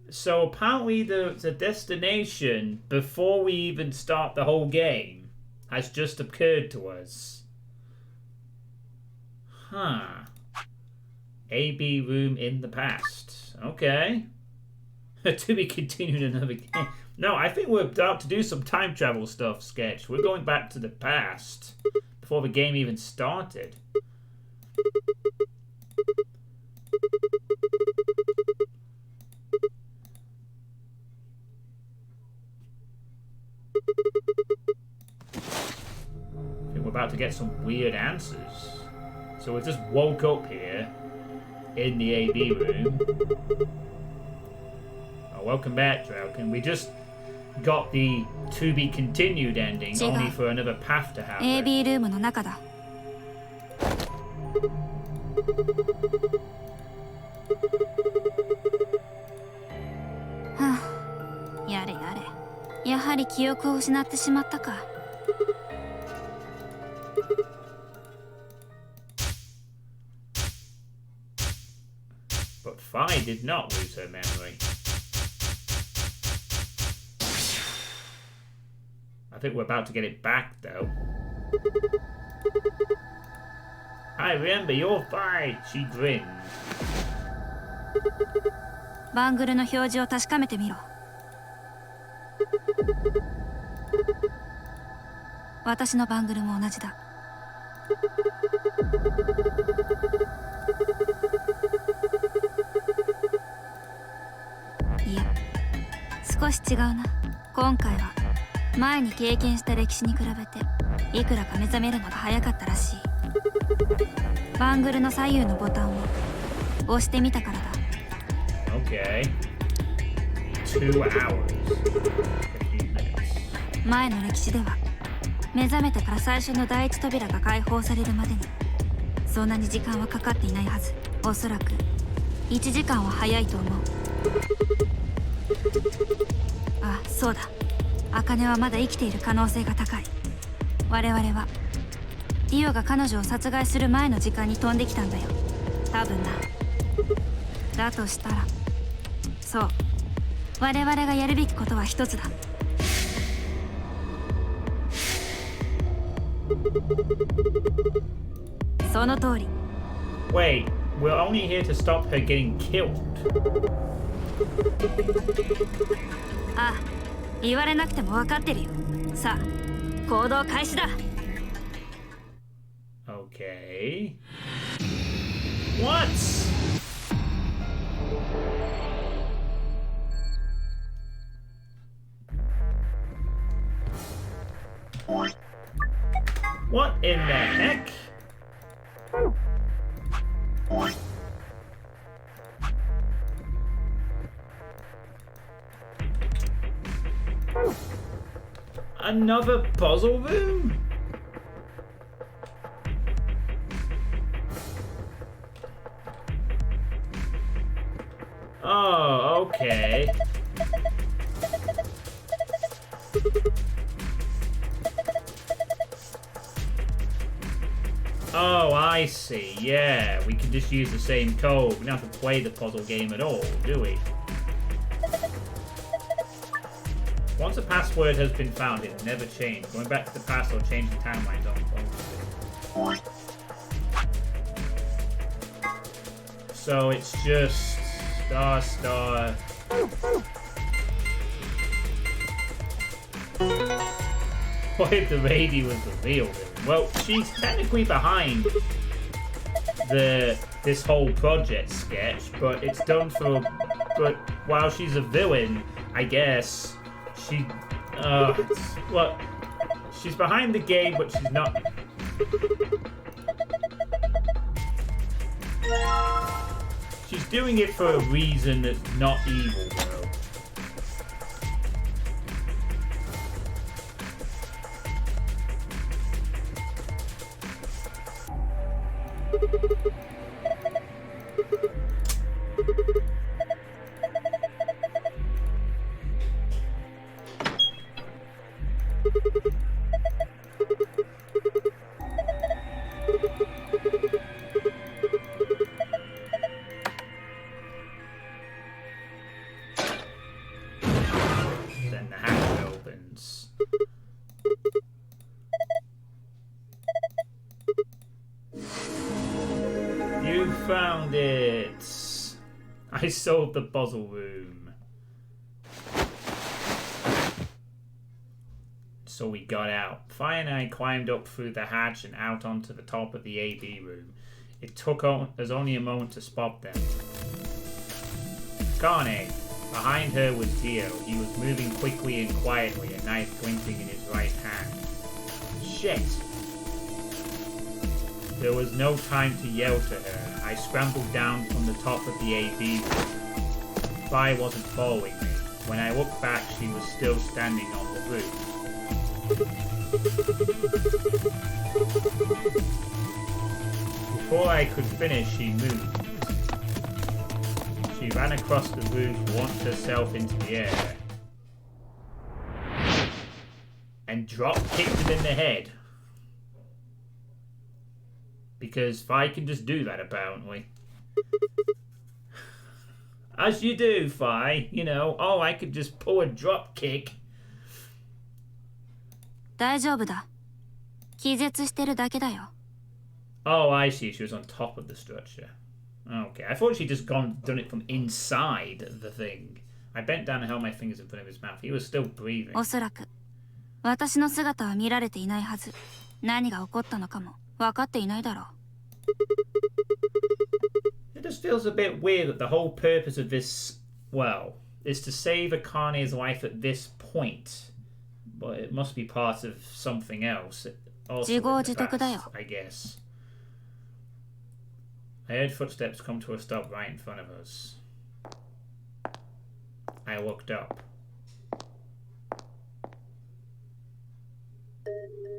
So apparently the destination, before we even start the whole game, has just occurred to us. Huh. AB room in the past. Okay. To be continued another game. No, I think we're about to do some time travel stuff, Sketch. We're going back to the past before the game even started. I think we're about to get some weird answers. So we just woke up here in the AB room. Oh, welcome back, Drauken. We just got the to be continued ending, only for another path to happen. AB ルームの中だ。はあ、やれやれ。やはり記憶を失ってしまったか。But Fi did not lose her memory. I think we're about to get it back, though. I remember your Fi, she grinned. バングルの表示を確かめてみろ。私のバングルも同じだ。いや、少し違うな。今回は前に経験した歴史に比べていくらか目覚めるのが早かったらしい。バングルの左右のボタンを押してみたからだ。Okay. 2 hours. 前の歴史では目覚めてから最初の第一扉が開放されるまでにそんなに時間はかかっていないはず。おそらく1時間は早いと思う。あ、そうだ。茜はまだ生きている可能性が高い。我々はディオが彼女を殺害する前の時間に飛んできたんだよ。多分な。だとしたら、そう、我々がやるべきことは一つだ。その通り。Wait, we're only here to stop her getting killed. ああ、言われなくても分かってるよ。さあ、行動開始だ。Okay. What? What in the heck? Another puzzle room? Oh, okay. Oh, I see. Yeah, we can just use the same code. We don't have to play the puzzle game at all, do we? Once a password has been found, it will never change. Going back to the past or changing timelines on. So it's just star. What if the lady was the real villain? Well, she's technically behind this whole project, Sketch, but it's done for. But while she's a villain, I guess she. Well, she's behind the game, but she's not. She's doing it for a reason that's not evil, though. then the hatch opens. You found it! I solved the puzzle room. So we got out. Fi and I climbed up through the hatch and out onto the top of the AB room. It took us only a moment to spot them. Carne. Behind her was Dio. He was moving quickly and quietly, a knife glinting in his right hand. Shit! There was no time to yell to her. I scrambled down from the top of the AB room. Fi wasn't following me. When I looked back, she was still standing on the roof. Before I could finish, she moved. She ran across the roof, launched herself into the air, and drop-kicked him in the head. Because Fi can just do that, apparently. As you do, Fi. You know, oh, I could just pull a drop-kick. 大丈夫だ。気絶してるだけだよ。Oh, I see. She was on top of the structure. Okay, I thought she'd just done it from inside the thing. I bent down and held my fingers in front of his mouth. He was still breathing. おそらく私の姿は見られていないはず。何が起こったのかも分かっていないだろう。It just feels a bit weird that the whole purpose of this, well, is to save Akane's life at this point. But it must be part of something else. Also in the past, I guess. I heard footsteps come to a stop right in front of us. I looked up.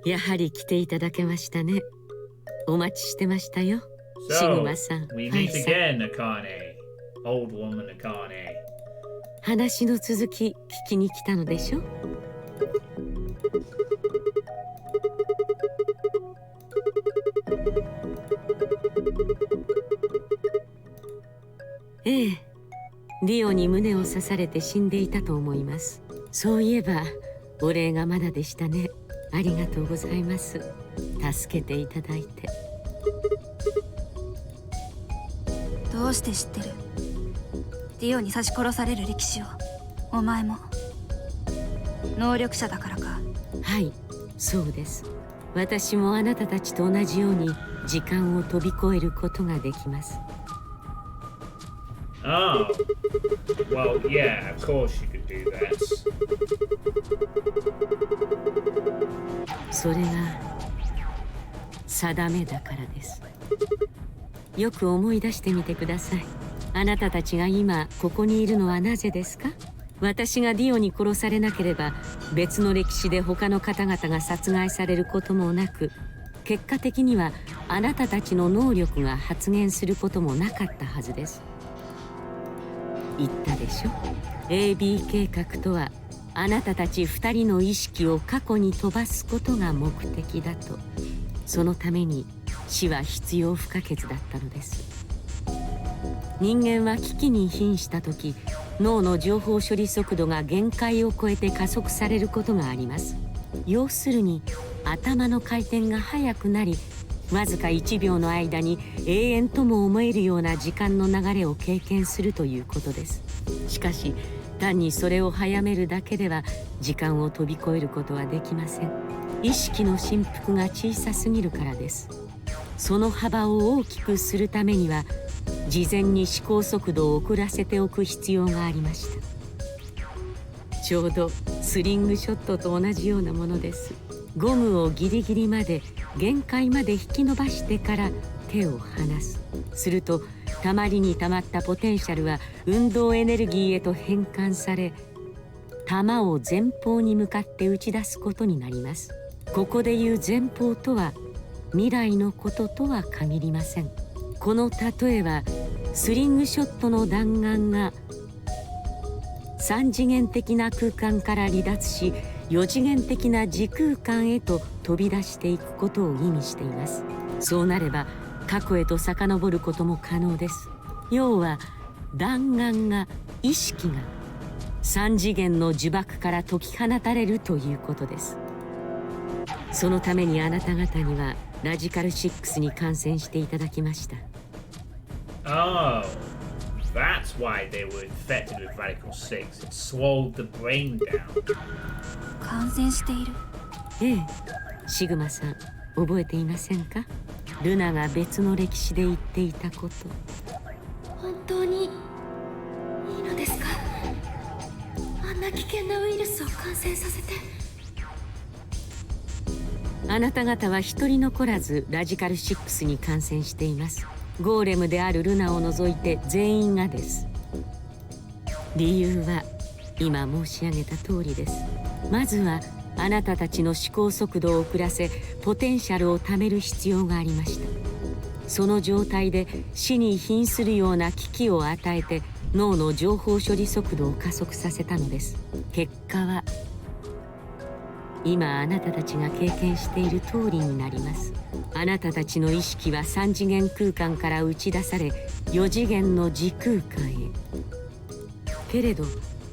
やはり来ていただけましたね。お待ちしてましたよ。シグマさん、we meet again, Akane. Old woman Akane. 話の続き聞きに来たのでしょ。ええ、リオに胸を刺されて死んでいたと思います。そういえばお礼がまだでしたね。ありがとうございます。助けていただいて。どうして知ってる？ディオに刺し殺される力士を。お前も能力者だからか。はい、そうです。私もあなたたちと同じように時間を飛び越えることができます。Oh, well, yeah, of course you could do that. それが定めだからです。よく思い出してみてください。あなたたちが今ここにいるのはなぜですか？私がディオに殺されなければ別の歴史で他の方々が殺害されることもなく、結果的にはあなたたちの能力が発現することもなかったはずです。言ったでしょ。 AB 計画とはあなたたち2人の意識を過去に飛ばすことが目的だと。そのために死は必要不可欠だったのです。人間は危機に瀕した時、脳の情報処理速度が限界を超えて加速されることがあります。要するに頭の回転が速くなり、わずか1秒の間に永遠とも思えるような時間の流れを経験するということです。しかし単にそれを早めるだけでは時間を飛び越えることはできません。意識の振幅が小さすぎるからです。その幅を大きくするためには事前に思考速度を遅らせておく必要がありました。ちょうどスリングショットと同じようなものです。ゴムをギリギリまで限界まで引き伸ばしてから手を離す。するとたまりにたまったポテンシャルは運動エネルギーへと変換され、弾を前方に向かって打ち出すことになります。ここでいう前方とは未来のこととは限りません。この例えはスリングショットの弾丸が3次元的な空間から離脱し、4次元的な時空間へと飛び出していくことを意味しています。そうなれば過去へと遡ることも可能です。要は弾丸が意識が3次元の呪縛から解き放たれるということです。そのためにあなた方にはラジカル6に感染していただきました。Oh, that's why they were infected with Radical 6. It swallowed the brain down. 感染している。ええ、シグマさん、覚えていませんか？ルナが別の歴史で言っていたこと。本当にいいのですか？あんな危険なウイルスを感染させて。あなた方は一人残らずラジカル6に感染しています。ゴーレムであるルナを除いて全員がです。理由は今申し上げた通りです。まずはあなたたちの思考速度を遅らせポテンシャルを貯める必要がありました。その状態で死に瀕するような危機を与えて脳の情報処理速度を加速させたのです。結果は今あなたたちが経験している通りになります。あなたたちの意識は3次元空間から打ち出され4次元の時空間へ。けれど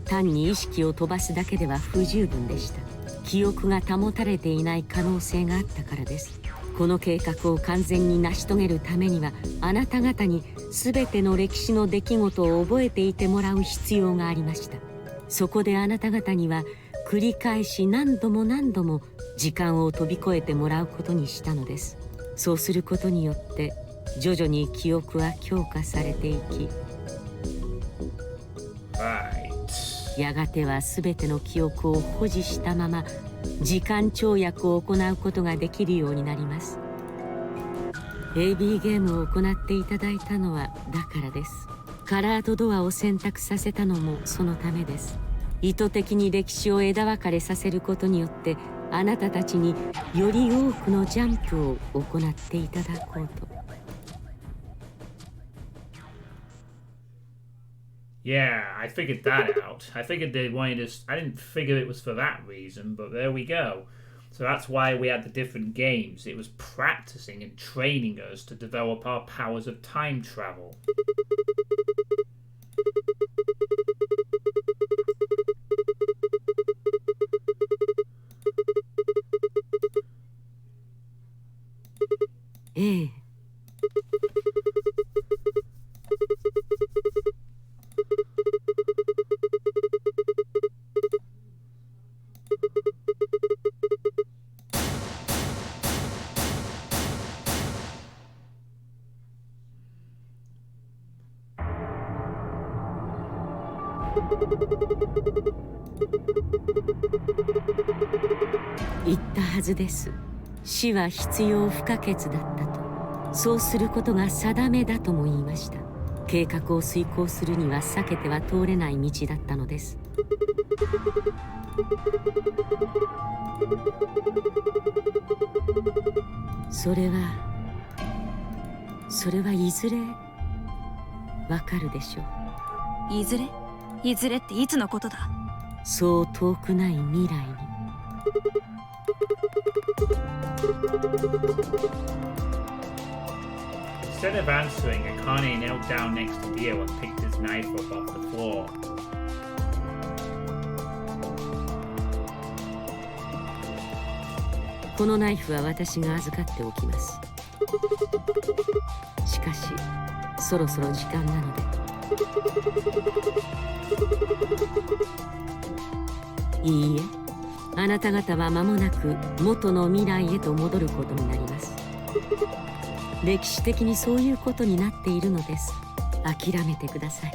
単に意識を飛ばすだけでは不十分でした。記憶が保たれていない可能性があったからです。この計画を完全に成し遂げるためにはあなた方に全ての歴史の出来事を覚えていてもらう必要がありました。そこであなた方には繰り返し何度も何度も時間を飛び越えてもらうことにしたのです。そうすることによって徐々に記憶は強化されていき、やがては全ての記憶を保持したまま時間跳躍を行うことができるようになります。 AB ゲームを行っていただいたのはだからです。カラードドアを選択させたのもそのためです。意図的に歴史を枝分かれさせることによってあなたたちにより多くのジャンプを行っていただこうと。Yeah, I figured that out. I figured they wanted us. I didn't figure it was for that reason, but there we go. So that's why we had the different games. It was practicing and training us to develop our powers of time travel. Eh. 言ったはずです。死は必要不可欠だったと。そうすることが定めだとも言いました。計画を遂行するには避けては通れない道だったのです。それはいずれわかるでしょう。いずれっていつのことだ？そう遠くない未来に。Instead of answering, Akane knelt down next to Dio and picked his knife up off the floor. このナイフは私が預かっておきます。しかし、そろそろ時間なので。いいえ、あなた方は間もなく元の未来へと戻ることになります。歴史的にそういうことになっているのです。諦めてください。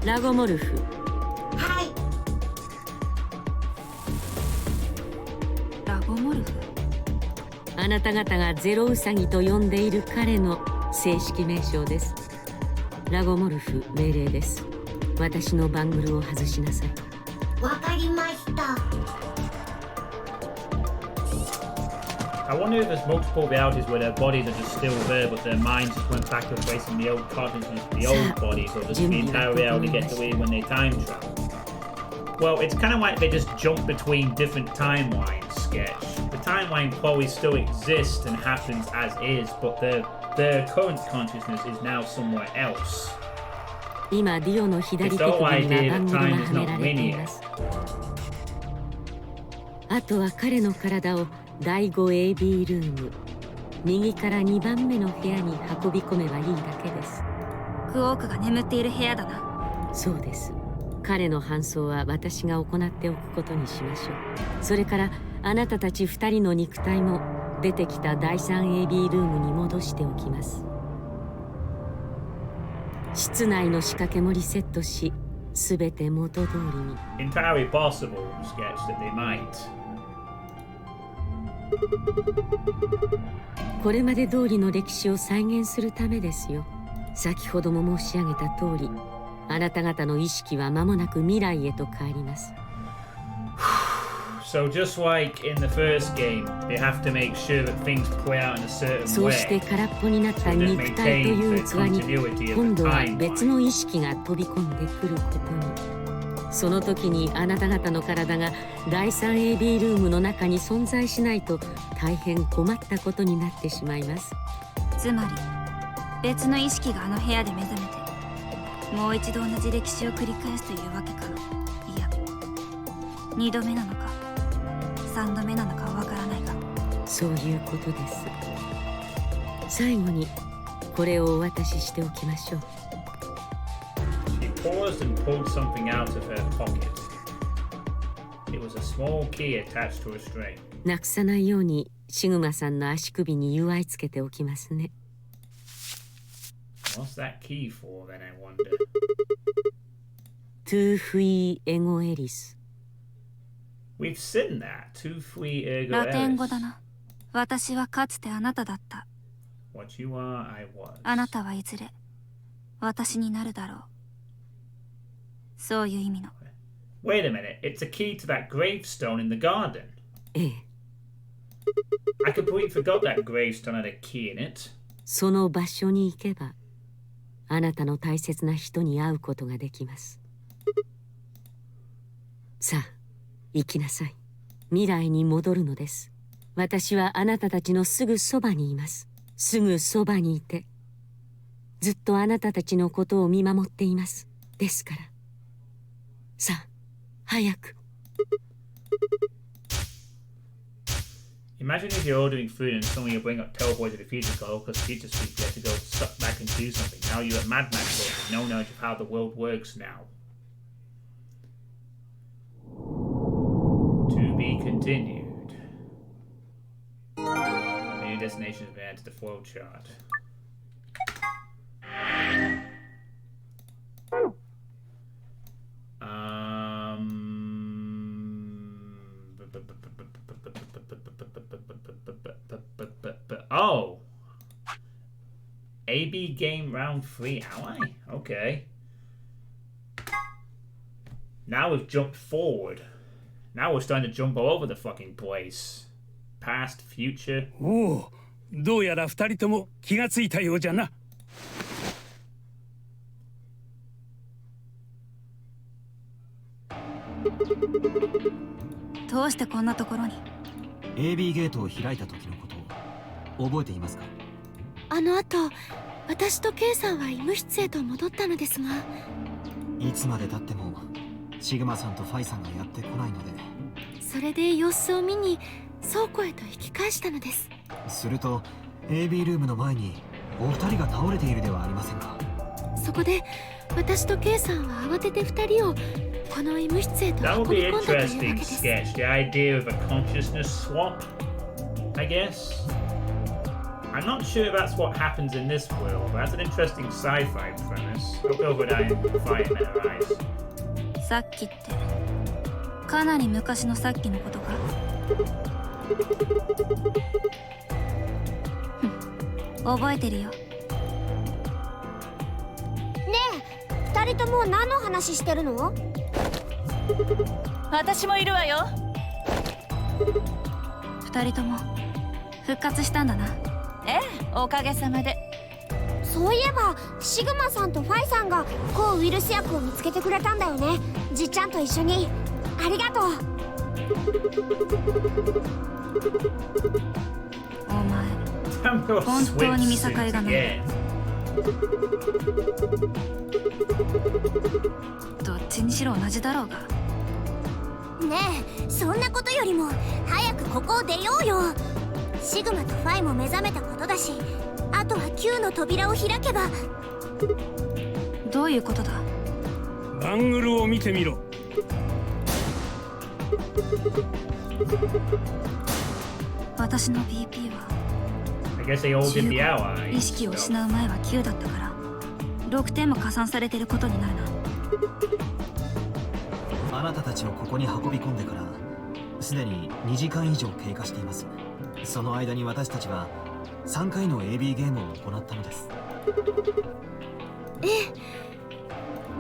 ラゴモルフ。はい。ラゴモルフ。あなた方がゼロウサギと呼んでいる彼の正式名称です。ラゴモルフ命令です。私のバングルを外しなさい。わかりました。I wonder if there's multiple realities where their bodies are just still there, but their minds just went back and placing the old consciousness of the old bodies, or does the entire reality get away when they time travel? Well, it's kind of like they just jump between different timelines, Sketch. The timeline probably still exists and happens as is, but their current consciousness is now somewhere else. 今ディオの左手首には番組がはめられています。あとは彼の体を第 5AB ルーム、右から2番目の部屋に運び込めばいいだけです。クオークが眠っている部屋だな。そうです。彼の搬送は私が行っておくことにしましょう。それからあなたたち2人の肉体も出てきた第 3AB ルームに戻しておきます。室内の仕掛けもリセットし、すべて元通りに。Entirely possible, sketch that they might. これまで通りの歴史を再現するためですよ。先ほども申し上げた通り、あなた方の意識は間もなく未来へと帰ります。So just like in the first game, they have to make sure that things play out in a certain way. そうして空っぽになった肉体という器に今度は別の意識が飛び込んでくることに。その時にあなた方の体が第 3AB ルームの中に存在しないと大変困ったことになってしまいます。つまり別の意識があの部屋で目覚めてもう一度同じ歴史を繰り返すというわけか。いや、2度目なのか3度目なのかはわからないが、そういうことです。最後にこれをお渡ししておきましょう。She paused and pulled something out of her pocket. It was a small key attached to a string. なくさないようにシグマさんの足首に結わいつけておきますね。What's that key for then, I wonder? トゥーフィーエゴエリス。We've seen that. Tu fui ergo ラテン語 eris. だな。私はかつてあなただった。What you are, I was. あなたはいずれ私になるだろう。そういう意味の。Wait a minute. It's a key to that gravestone in the garden. ええ。I completely forgot that gravestone had a key in it. その場所に行けばあなたの大切な人に会うことができます。さあ行きなさい。未来に戻るのです。私はあなたたちのすぐそばにいます。すぐそばにいてずっとあなたたちのことを見守っています。ですからさあ早く。Imagine if you're ordering food and suddenly you bring up teleport to the future call because future speak you have to go suck back and do something. Now you're at Mad Max world with no knowledge of how the world works now. To be continued. New destination has been added to the flow chart. Oh! AB game round 3, am I? Okay. Now we've jumped forward. Now we're starting to jump all over the fucking place. Past, future. おお、どうやら二人とも気がついたようじゃな。どうしてこんなところに？ AB ゲートを開いた時のことを覚えていますか？あの後、私と K さんは医務室へと戻ったのですが、いつまで経ってもシグマさんとファイさんがやってこないので、それで様子を見に倉庫へと引き返したのです。すると AB ルームの前にお二人が倒れているではありませんか。そこで私と K さんは慌てて二人をこの医務室へと That 運 would び be 込んだというわけ interesting です。 sketch. The idea of a consciousness swap, I guess. I'm not sure if that's what happens in this world, but that's an interesting sci-fi premise. Look over there and fire in their eyes. さっきってかなり昔のさっきのことか？覚えてるよ。ねえ、二人とも何の話してるの？私もいるわよ。二人とも復活したんだな。ええ、おかげさまで。そういえばシグマさんとファイさんが抗ウイルス薬を見つけてくれたんだよね。じっちゃんと一緒に。ありがとう。お前本当に見境がない。どっちにしろ同じだろうが。ねえ、そんなことよりも早くここを出ようよ。シグマとファイも目覚めたことだし、あとは Q の扉を開けば。どういうことだ？バングルを見てみろ。私の BP は I guess they all did the hour. 意識を失う前は9だったから6点も加算されてることになるな。あなたたちをここに運び込んでからすでに2時間以上経過しています。その間に私たちは3回の AB ゲームを行ったのです。ええ、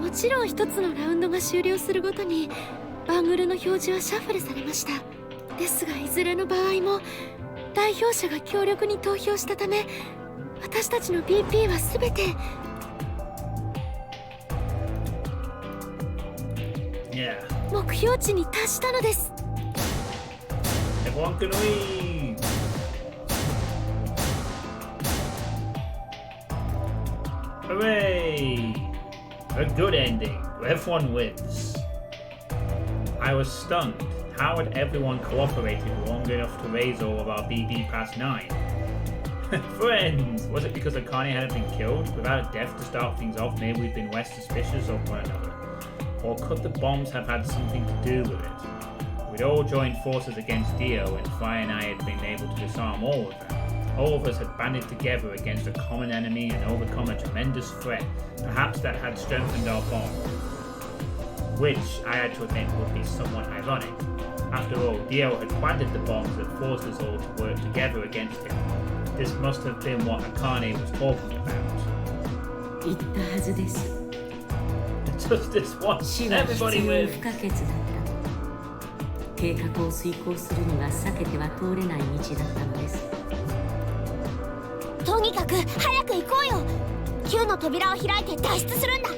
もちろん一つのラウンドが終了するごとにバングルの表示はシャッフルされました。ですがいずれの場合も代表者が強力に投票したため、私たちの BP は全て目標値に達したのです。Everyone can leave. Hooray! A good ending. Everyone wins. I was stunned. How had everyone cooperated long enough to raise all of our BB past 9? Friends! Was it because Akane hadn't been killed? Without a death to start things off, maybe we've been less suspicious of one another. Or could the bombs have had something to do with it? We'd all joined forces against Dio, and Fry and I had been able to disarm all of them. All of us had banded together against a common enemy and overcome a tremendous threat. Perhaps that had strengthened our bond. Which, I had to admit, would be somewhat ironic. After all, Dio had planted the bombs that forced us all to work together against him. This must have been what Akane was talking about. 言ったはずです。Just this once, 死は必 everybody 要 wins. 不可欠だった。計画を遂行するには避けては通れない道だったのです。とにかく早く行こうよ。 Q の扉を開いて脱出するんだ。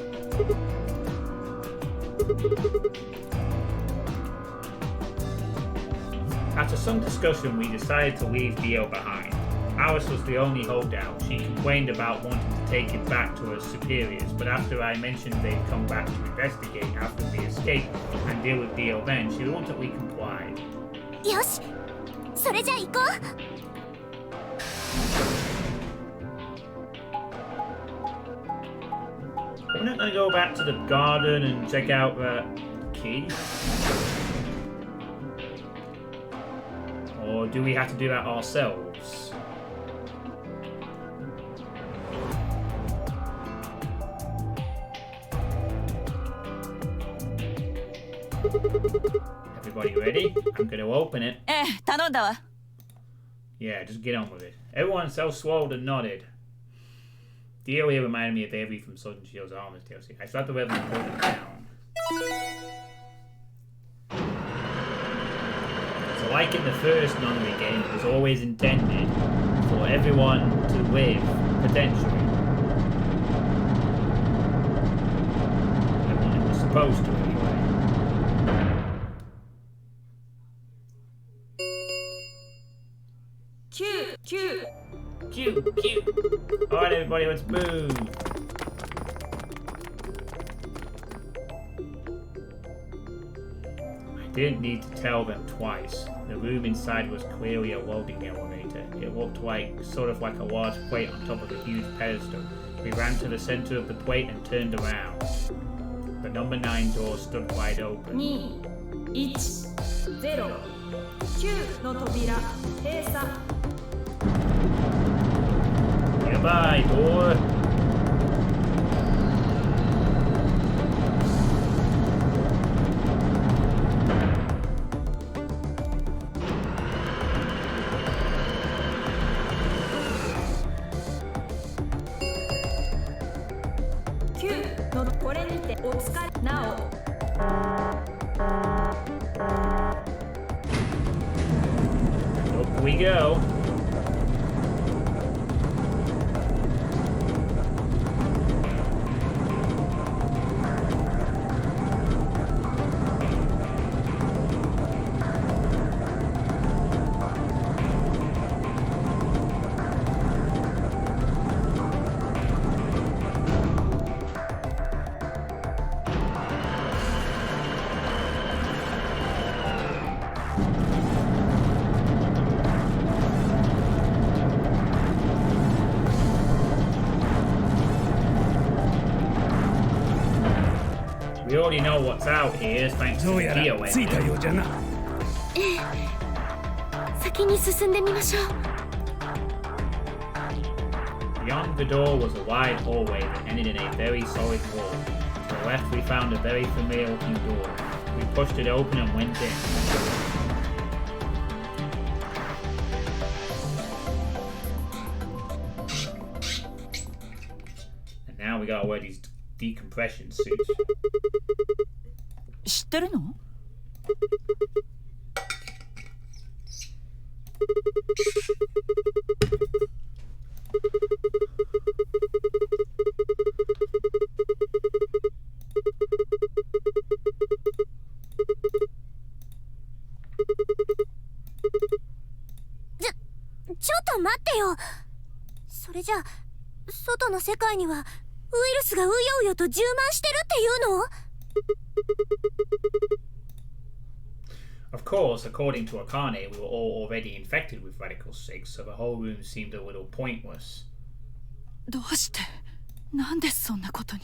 After some discussion, we decided to leave Dio behind. Alice was the only holdout. She complained about wanting to take him back to her superiors, but after I mentioned they'd come back to investigate after we escaped and deal with Dio then, she reluctantly complied. よし、それじゃ行こう。We're not gonna go back to the garden and check out the key? Or do we have to do that ourselves? Everybody ready? I'm gonna open it. ええ、頼んだわ。 Yeah, just get on with it. Everyone self-swallowed and nodded. Dio here reminded me of Avery from Sword and Shield's Armors DLC. I slapped the web and put it down. So like in the first Nonary game, it was always intended for everyone to live, potentially. Everyone it was supposed to, anyway. Cute. Alright everybody, let's move. I didn't need to tell them twice. The room inside was clearly a loading elevator. It looked sort of like a large plate on top of a huge pedestal. We ran to the center of the plate and turned around. The number 9 door stood wide open. 2、1、0、9の扉閉鎖。 Goodbye, door. Q のこれにてお疲れなお。 Up we go. We already know what's out here thanks to どう the や Dio ら着いた engine. ようじゃな。ええ、先に進んでみましょう。 Beyond the door was a wide hallway that ended in a very solid wall. To the left we found a very familiar looking door. We pushed it open and went in. And now we gotta wear these decompression suits. 知ってるの？ちょっと待ってよ。それじゃ外の世界にはウイルスがうようよと充満してるっていうの？ Of course, according to Akane, we were all already infected with Radical 6, so the whole room seemed a little pointless. どうして？なんでそんなことに？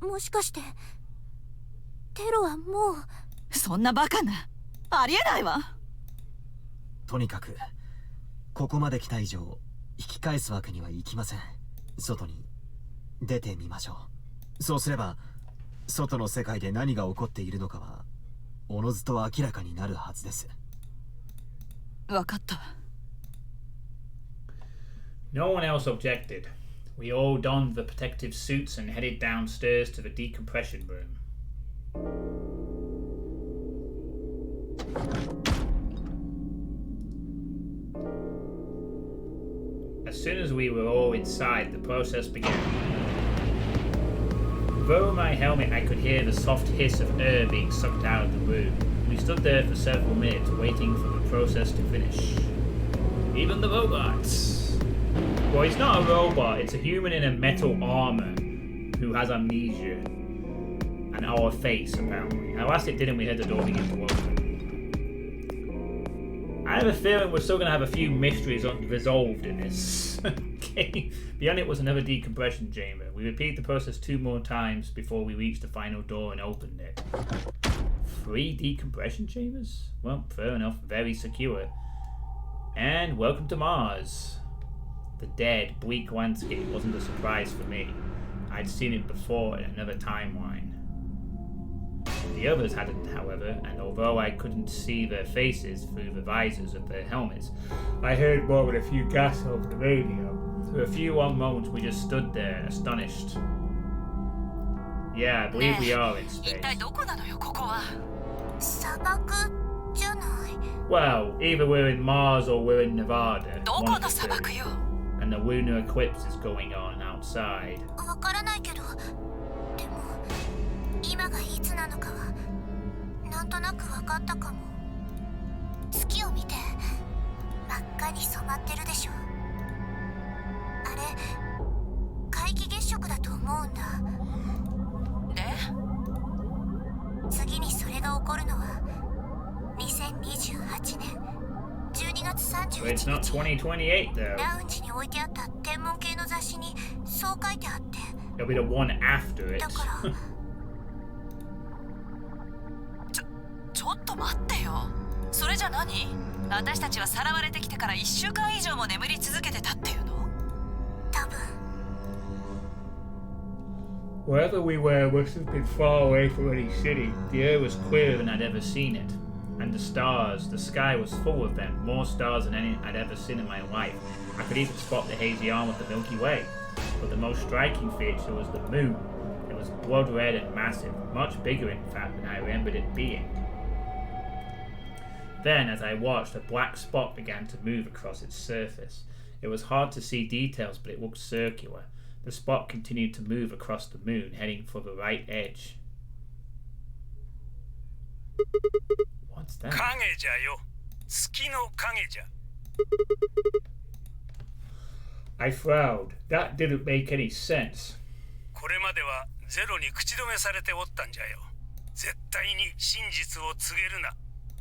もしかしてテロはもう？そんなバカな。ありえないわ。とにかくここまで来た以上引き返すわけにはいきません。外に出てみましょう。そうすれば外の世界で何が起こっているのかはおのずと明らかになるはずです。わかった。No one else objected. We all donned the protective suits and headed downstairs to the decompression room. As soon as we were all inside, the process began. Through my helmet, I could hear the soft hiss of air being sucked out of the room. We stood there for several minutes, waiting for the process to finish. Even the robots. Well, he's not a robot, it's a human in a metal armor who has amnesia. And our face, apparently. At last it did, and we heard the door begin to open. I have a feeling we're still going to have a few mysteries unresolved in this game. Beyond it was another decompression chamber. We repeated the process 2 more times before we reached the final door and opened it. 3 decompression chambers? Well, fair enough. Very secure. And welcome to Mars. The dead, bleak landscape wasn't a surprise for me. I'd seen it before in another timeline. The others hadn't, however, and although I couldn't see their faces through the visors of their helmets, I heard more than a few gasps over the radio. For a few long moments we just stood there, astonished. Yeah, I believe we are in space. 一体どこなのよ、ここは。砂漠じゃない。Well, either we're in Mars or we're in Nevada. どこの砂漠よ。And the lunar eclipse is going on outside. わからないけど、でも今がいつなのかはなんとなくわかったかも。月を見て真っ赤に染まってるでしょ。あれ皆既月食だと思うんだ。で、次にそれが起こるのは2028年12月31 But it's not 日。 2028 though. ラウンジに置いてあった天文系の雑誌にそう書いてあって。It'll be the one after it. だからちょっと待ってよ。それじゃ何？私たちはさらわれてきてから1週間以上も眠り続けてたっていうの？多分。Wherever we were must have been far away from any city. The air was clearer than I'd ever seen it. And the stars, the sky was full of them, more stars than any I'd ever seen in my life. I could even spot the hazy arm of the Milky Way. But the most striking feature was the moon. It was blood red and massive, much bigger in fact than I remembered it being. Then, as I watched, a black spot began to move across its surface. It was hard to see details, but it looked circular. The spot continued to move across the moon, heading for the right edge. What's that? 影じゃよ。月の影じゃ。I frowned. That didn't make any sense. これまではゼロに口止めされておったんじゃよ。絶対に真実を告げるな。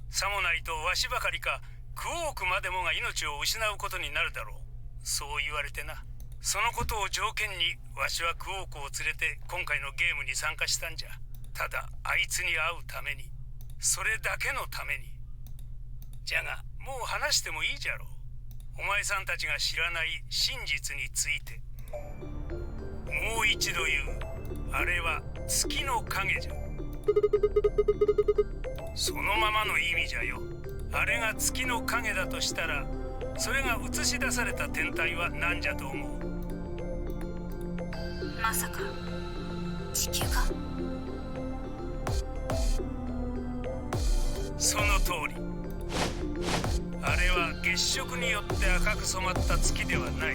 さもないとわしばかりかクオークまでもが命を失うことになるだろう。そう言われてな。そのことを条件にわしはクオークを連れて今回のゲームに参加したんじゃ。ただあいつに会うために、それだけのために。じゃがもう話してもいいじゃろう。お前さんたちが知らない真実について。もう一度言う。あれは月の影じゃ。そのままの意味じゃよ。あれが月の影だとしたら、それが映し出された天体は何じゃと思う？まさか地球か？その通り。あれは月食によって赤く染まった月ではない。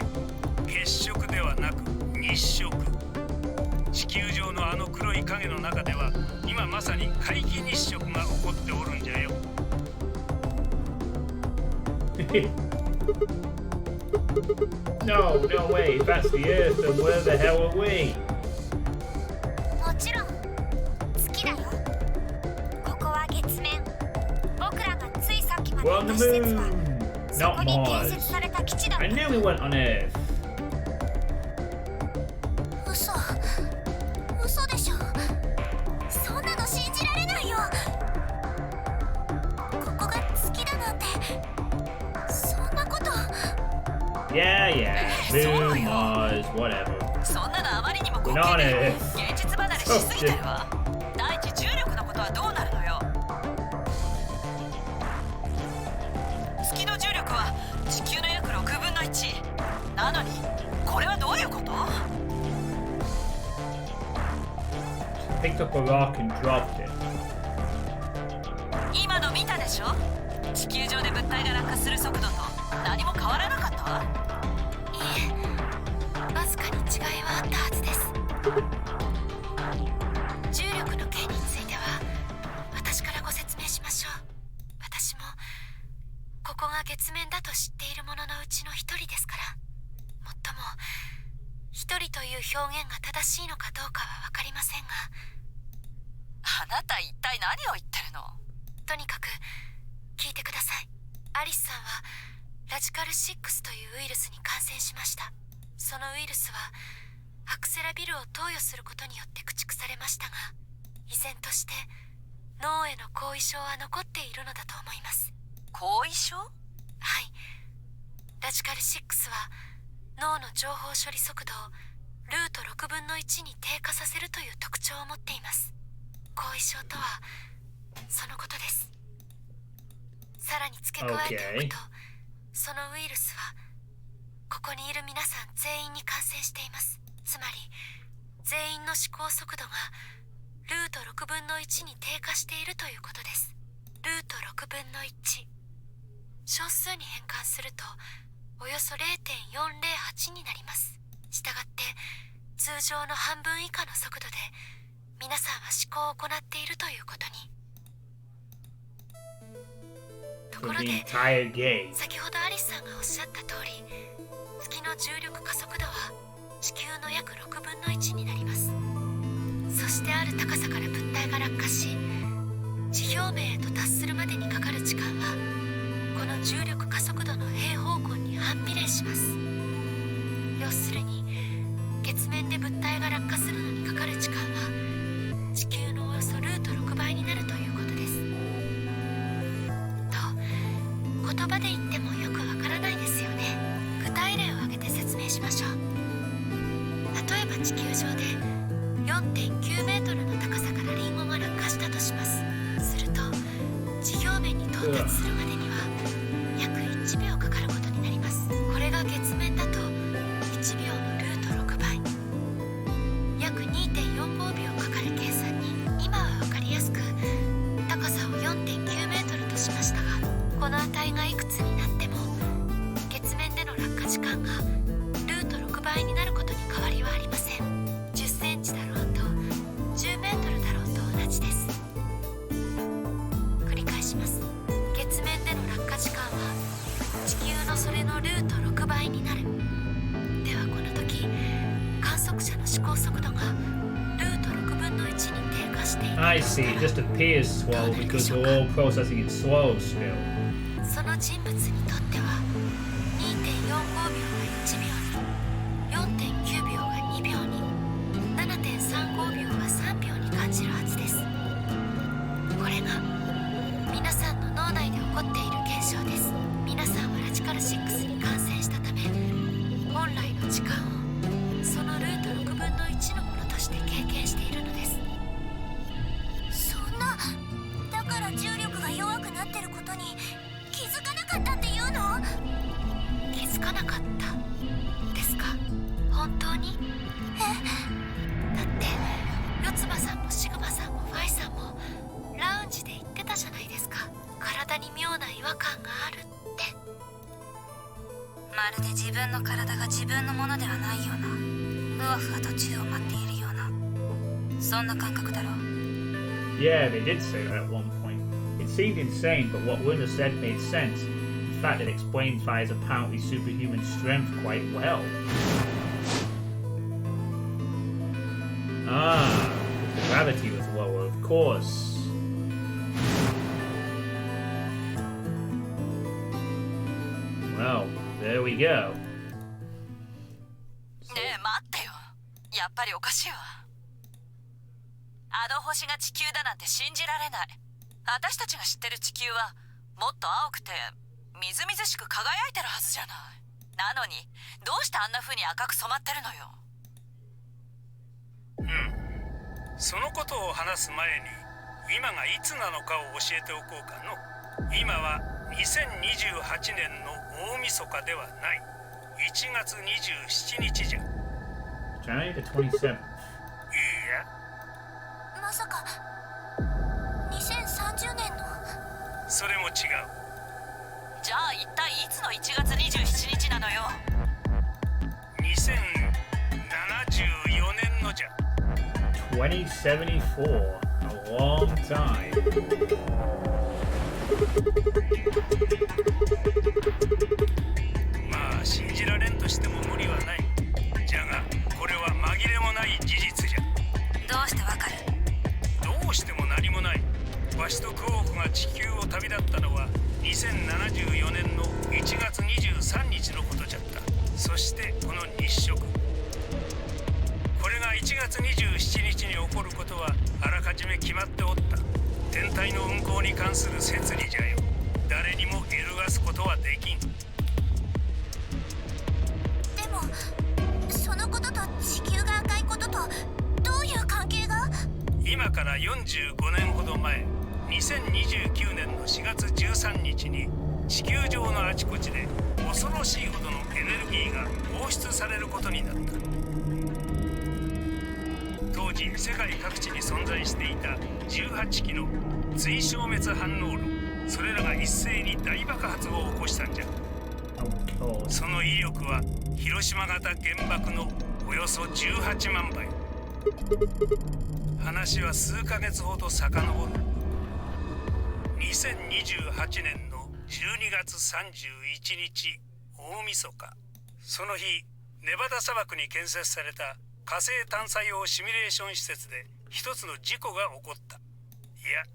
月食ではなく日食。地球上のあの黒い影の中では今まさに皆既日食が起こっておるんじゃよ。No, no way. If that's the Earth, then where the hell are we? もちろん月だよ。ここは月面。僕らがついさっきまで We're い on た the 施設は moon, そこ not に建 Mars. 設された基地だった。 I knew we weren't on Earth. 嘘でしょ。そんなの信じられないよ。ここが月だなんて、そんなこと。Yeah, yeah. Moon, Mars, whatever. そんなのあまりにも滑 We're not 稽 on で Earth. 現実離れしすぎてるわ。大地重力のことはどうなるのよ。月の重力は地球の約6分の1なのに、これはどういうこと？ Picked up a rock and dropped it. 今の見たでしょ。地球上で物体が落下する速度と何も変わらなかったわ。いえ、わずかに違いはあったはずです。重力の件については私からご説明しましょう。私もここが月面だと知っているもののうちの一人ですから。もっとも一人という表現が正しいのかどうかは分かりませんが、あなた一体何を言ってるの？とにかく聞いてください。アリスさんはラジカル6というウイルスに感染しました。そのウイルスはアクセラビルを投与することによって駆逐されましたが、依然として脳への後遺症は残っているのだと思います。後遺症？はい。ラジカル6は脳の情報処理速度をルート6分の1に低下させるという特徴を持っています。後遺症とはそのことです。さらに付け加えておくと、そのウイルスはここにいる皆さん全員に感染しています。つまり全員の思考速度がルート6分の1に低下しているということです。ルート6分の1、小数に変換するとおよそ 0.408 になります。したがって通常の半分以下の速度で皆さんは思考を行っているということに。ところで、先ほどアリスさんがおっしゃった通り、月の重力加速度は地球の約6分の1になります。そしてある高さから物体が落下し、地表面へと達するまでにかかる時間はこの重力加速度の平方根に反比例します。要するに月面で物体が落下するのにかかる時間は地球のおよそルート6倍になるということです。と言葉で言ってもよくわからないですよね。具体例を挙げて説明しましょう。例えば地球上で 4.9 メートルの高さからリンゴが落下したとします。すると地表面に到達するまでには約1秒かかることになります。これが月面だと1秒のルート6倍、約 2.45 秒かかる計算に今は分かりやすく高さを 4.9 メートルとしましたが、この値がいくつになっても月面での落下時間がルート6倍になることに変わりはありません。10センチだろうと10メートルだろうと同じです。繰り返します。月面での落下時間は地球のそれのルート6倍になる。ではこの時観測者の思考速度がルート6分の1に低下している。 I see. It just appears slow because we're all processing it slow still. その人物にとっては 2.45 秒が1秒に、 4.9 秒が2秒に、 7.35 秒が3秒に感じるはずです。時間をそのルート6分の1のものとして経験しているのです。そんな、だから重力が弱くなってることに気づかなかったっていうの？気づかなかったですか？本当に？だって四つ葉さんもシグマさんもファイさんもラウンジで言ってたじゃないですか。体に妙な違和感があるって。まるで自分の体が自分のものではないような、ふわふわと宙を舞っているような、そんな感覚だろう。 Yeah, they did say that at one point. It seemed insane, but what Werner said made sense. In fact, it explains Fire's apparently superhuman strength quite well. Ah, the gravity was lower, of course. Well, there we go. ねえ待ってよ、やっぱりおかしいわ。あの星が地球だなんて信じられない。私たちが知ってる地球はもっと青くてみずみずしく輝いてるはずじゃない。なのにどうしてあんな風に赤く染まってるのよ。そのことを話す前に今がいつなのかを教えておこうかの。今は2028年の大晦日ではない、1月27日じゃ。 January the 27th. いや、まさか2030年の？それも違う。じゃあ一体いつの1月27日なのよ。2074年のじゃ。2074. A long time. まあ信じられんとしても無理はない。じゃがこれは紛れもない事実じゃ。どうしてわかる？どうしても何もない。わしとクオークが地球を旅立ったのは2074年の1月23日のことじゃった。そしてこの日食、これが1月27日に起こることはあらかじめ決まっておった。天体の運行に関する摂理じゃよ。誰にも揺るがすことはできん。でもそのことと地球が赤いこととどういう関係が？今から45年ほど前、2029年の4月13日に地球上のあちこちで恐ろしいほどのエネルギーが放出されることになった。当時世界各地に存在していた18機の追消滅反応炉、それらが一斉に大爆発を起こしたんじゃ。その威力は広島型原爆のおよそ18万倍。話は数ヶ月ほど遡る。2028年の12月31日大晦日、その日ネバダ砂漠に建設された火星探査用シミュレーション施設で一つの事故が起こった。いや、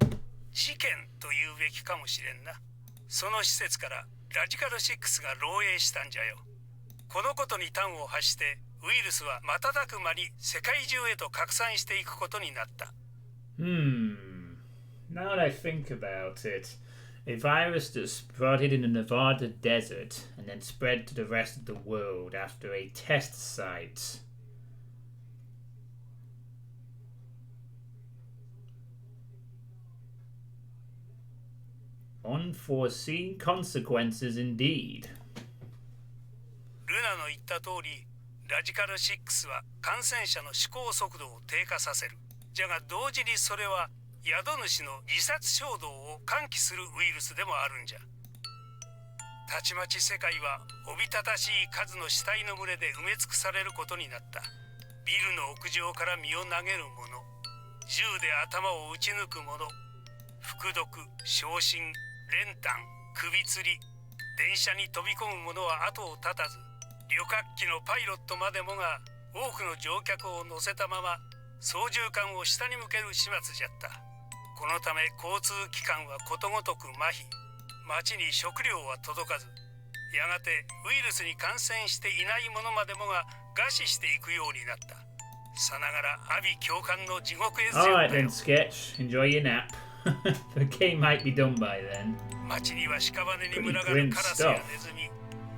事件と言うべきかもしれんな。その施設からラジカル6が漏洩したんじゃよ。このことに端を発してウイルスは瞬く間に世界中へと拡散していくことになった。Now that I think about it, a virus that sprouted in the Nevada desert and then spread to the rest of the world after a test site. Unforeseen consequences indeed. ルナの言った通り、ラジカル6は感染者の思考速度を低下させる。じゃが同時にそれは宿主の自殺衝動を喚起するウイルスでもあるんじゃ。たちまち世界はおびただしい数の死体の群れで埋め尽くされることになった。ビルの屋上から身を投げる者、銃で頭を撃ち抜く者、服毒、焼身、練炭、首吊り、電車に飛び込む者は後を絶たず、旅客機のパイロットまでもが多くの乗客を乗せたまま操縦桿を下に向ける始末じゃった。このため交通機関はことごとく麻痺、街に食料は届かず、やがてウイルスに感染していない者までもが餓死していくようになった。さながら阿鼻教官の地獄絵図じゃったよ。 Alright then, Sketch. Enjoy your nap. The game might be done by then. 街には屍に群がるカラスやネズミ、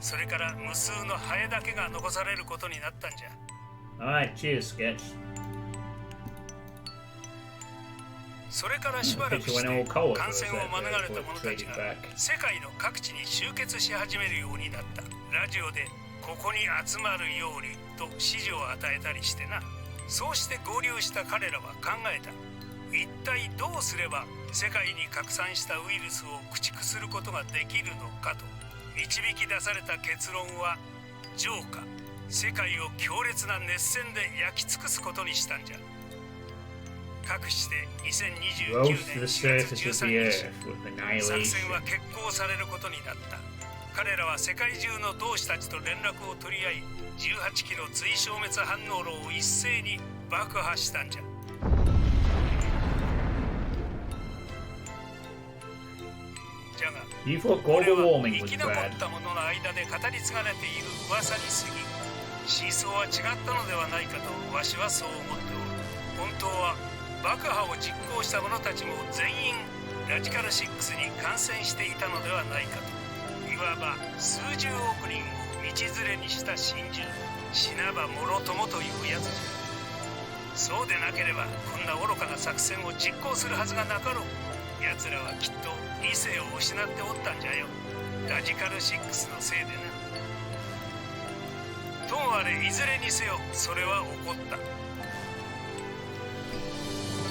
それから無数のハエだけが残されることになったんじゃ。Alright, cheers, Sketch. それからしばらくして感染を免れた者たちが世界の各地に集結し始めるようになった。ラジオでここに集まるようにと指示を与えたりしてな。そうして合流した彼らは考えた。一体どうすれば世界に拡散したウイルスを駆逐することができるのかと。導き出された結論は浄化。世界を強烈な熱戦で焼き尽くすことにしたんじゃ。かくして2029年4月13日、作戦は決行されることになった。彼らは世界中の同志たちと連絡を取り合い、18キロ追消滅反応炉を一斉に爆破したんじゃ。じゃが、俺は生き残った者の間で語り継がれている噂に過ぎ、真相は違ったのではないかとわしはそう思っておる。本当は爆破を実行した者たちも全員ラジカル6に感染していたのではないかと。いわば数十億人を道連れにした真珠、死なばもろともというやつじゃ。そうでなければこんな愚かな作戦を実行するはずがなかろう。奴らはきっと理性を失っておったんじゃよ。ラジカル6のせいでな。ともあれいずれにせよそれは起こった。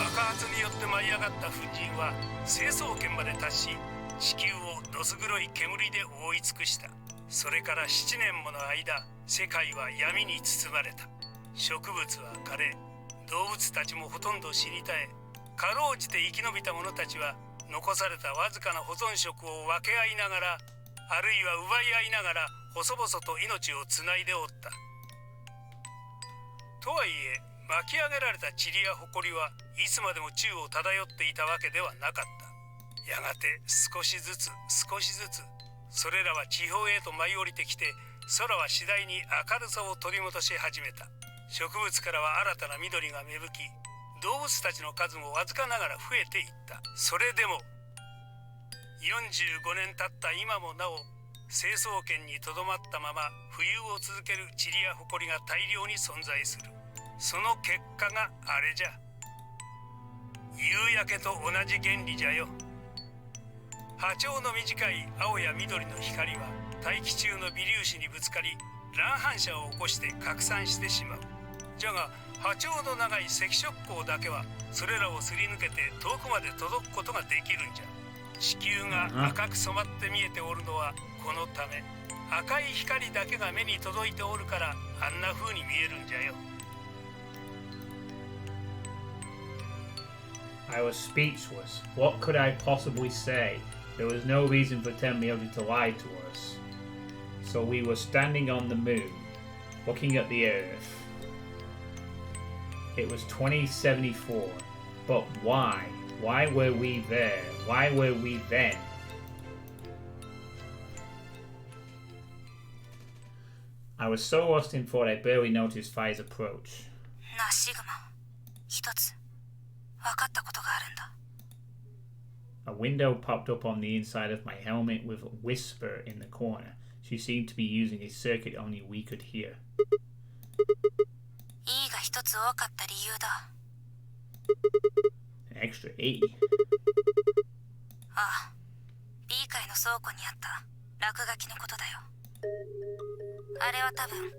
爆発によって舞い上がった粉塵は成層圏まで達し、地球をどす黒い煙で覆い尽くした。それから7年もの間、世界は闇に包まれた。植物は枯れ、動物たちもほとんど死に絶え、かろうじて生き延びた者たちは残されたわずかな保存食を分け合いながら、あるいは奪い合いながら細々と命をつないでおった。とはいえ巻き上げられた塵や埃はいつまでも宙を漂っていたわけではなかった。やがて少しずつそれらは地表へと舞い降りてきて、空は次第に明るさを取り戻し始めた。植物からは新たな緑が芽吹き、動物たちの数もわずかながら増えていった。それでも45年経った今もなお、成層圏にとどまったまま浮遊を続ける塵や埃が大量に存在する。その結果があれじゃ。夕焼けと同じ原理じゃよ。波長の短い青や緑の光は大気中の微粒子にぶつかり、乱反射を起こして拡散してしまう。じゃが波長の長い赤色光だけはそれらをすり抜けて遠くまで届くことができるんじゃ。地球が赤く染まって見えておるのはこのため。赤い光だけが目に届いておるからあんな風に見えるんじゃよ。I was speechless. What could I possibly say? There was no reason for Tenmyoji to lie to us. So we were standing on the moon, looking at the Earth. It was 2074. But why? Why were we there? Why were we then? I was so lost in thought I barely noticed Fire's approach. なあシグマ、一つ分かったことがあるんだ。A window popped up on the inside of my helmet with a whisper in the corner. She seemed to be using a circuit only we could hear. E が一つ多かった理由だ。An extra E? ああ、B 階の倉庫にあった落書きのことだよ。あれは多分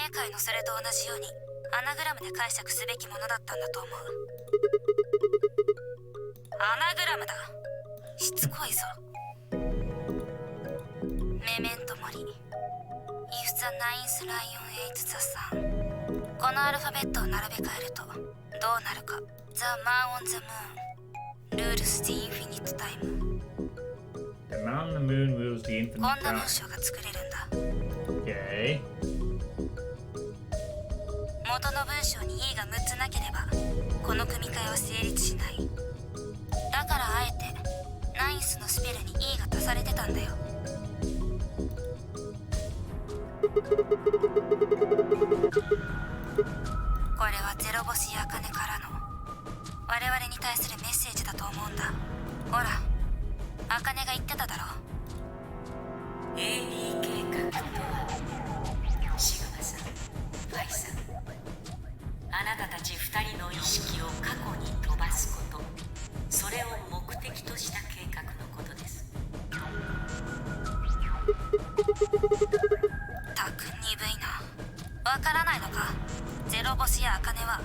A 階のそれと同じようにアナグラムで解釈すべきものだったんだと思う。アナグラムだ。しつこいぞ。メメントモリ If the ninth lion ate the sun。 このアルファベットを並べ替えるとどうなるか。 The man on the moon rules the infinite time。 The man on the moon rules the infinite time。 こんな文章が作れるんだ。 Okay。 元の文章に E が6つなければこの組み替えは成立しない。だからあえてナインスのスペルに E が足されてたんだよ。これはゼロ星やカネからの我々に対するメッセージだと思うんだ。ほら、アカネが言ってただろ。 AB 計画あなたたち2人の意識を過去に飛ばすこと、それを目的とした計画のことです。たく鈍いな。わからないのか。ゼロボスやアカネは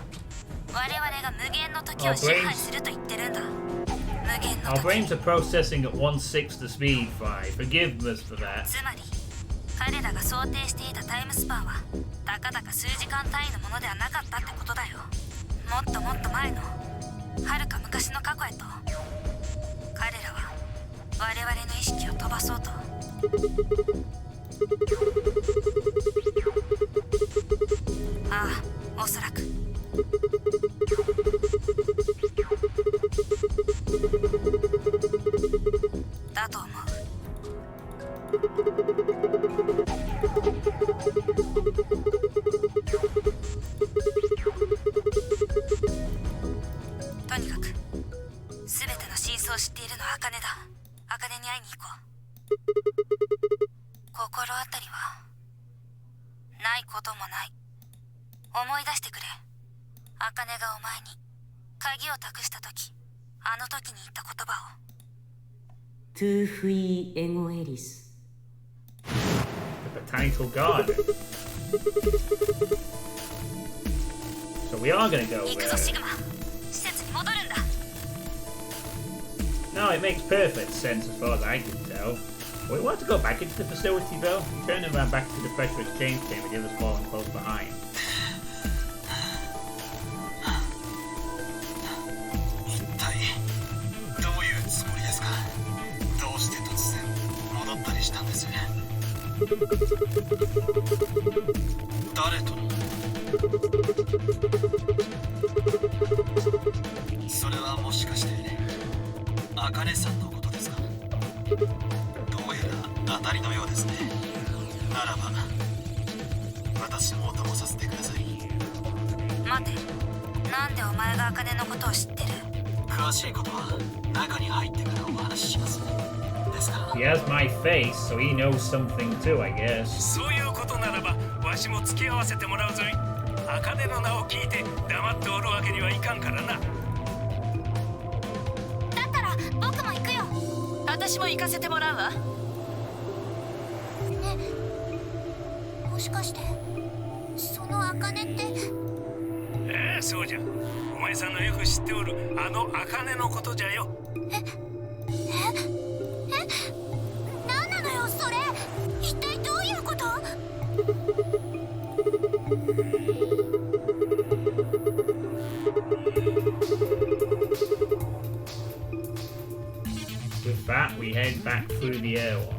我々が無限の時を支配すると言ってるんだ。無限の Our 時。 brains are processing at 1/6 the speed, Fi. Forgive us for that. つまり彼らが想定していたタイムスパンはたかだか数時間単位のものではなかったってことだよ。もっともっと前のはるか昔の過去へと彼らは我々の意識を飛ばそうと。ああ、おそらく。だと思う。とにかく全ての真相を知っているのは茜だ。茜に会いに行こう。心当たりはないこともない。思い出してくれ。茜がお前に鍵を託した時、あの時に言った言葉を。トゥフイエゴエリス。 The botanical garden. So we are going to go 行くぞシグマ。施設に戻るんだ。 No, it makes perfect sense as far as I can tell. We want to go back into the facility though. Turning around back to the pressure exchange chamber, the others following close behind. 一体どういうつもりですか。どうして突然戻ったりしたんです。誰との。それはもしかして茜さんのことですか。どうやら当たりのようですね。ならば私もお供させてください。待て、なんでお前が茜のことを知ってる。詳しいことは中に入ってからお話しします。ですから He has my face, so he knows something too, I guess. そういうことならばわしも付き合わせてもらうぞい。茜の名を聞いて黙っておるわけにはいかんからな。だったら僕も行くよ。私も行かせてもらうわ。ね、もしかしてその茜って。ええ、そうじゃ。お前さんのよく知っておるあの茜のことじゃよ。何なのよそれ。一体どういうこと。With that, we head back through the airlock.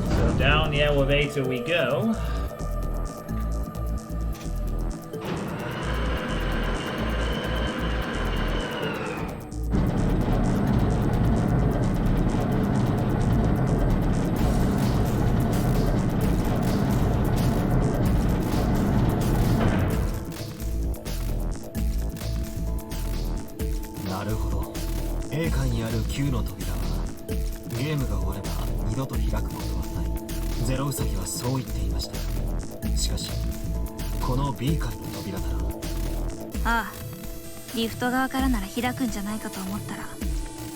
So down the elevator we go. A 階にある9の扉はゲームが終われば二度と開くことはない。ゼロウサギはそう言っていました。しかしこの B 階の扉なら。ああ、リフト側からなら開くんじゃないかと思ったら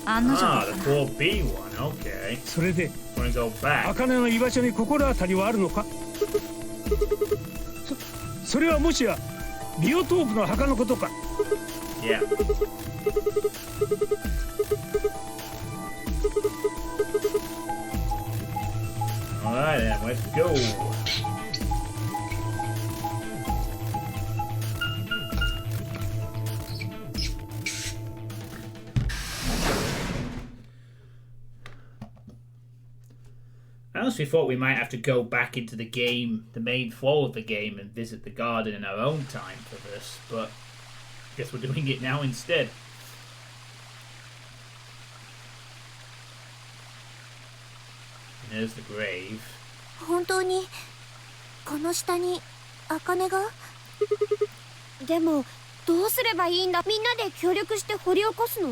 案の定だったな。 the 4B one, okay. それで Wanna go back? 茜の居場所に心当たりはあるのか。それはもしやビオトープの墓のことか。Yeah. Alright then, let's go. I honestly thought we might have to go back into the game, the main flow of the game, and visit the garden in our own time for this, but I guess we're doing it now instead. And there's the grave. 本当にこの下に茜が。でもどうすればいいんだ。みんなで協力して掘り起こすの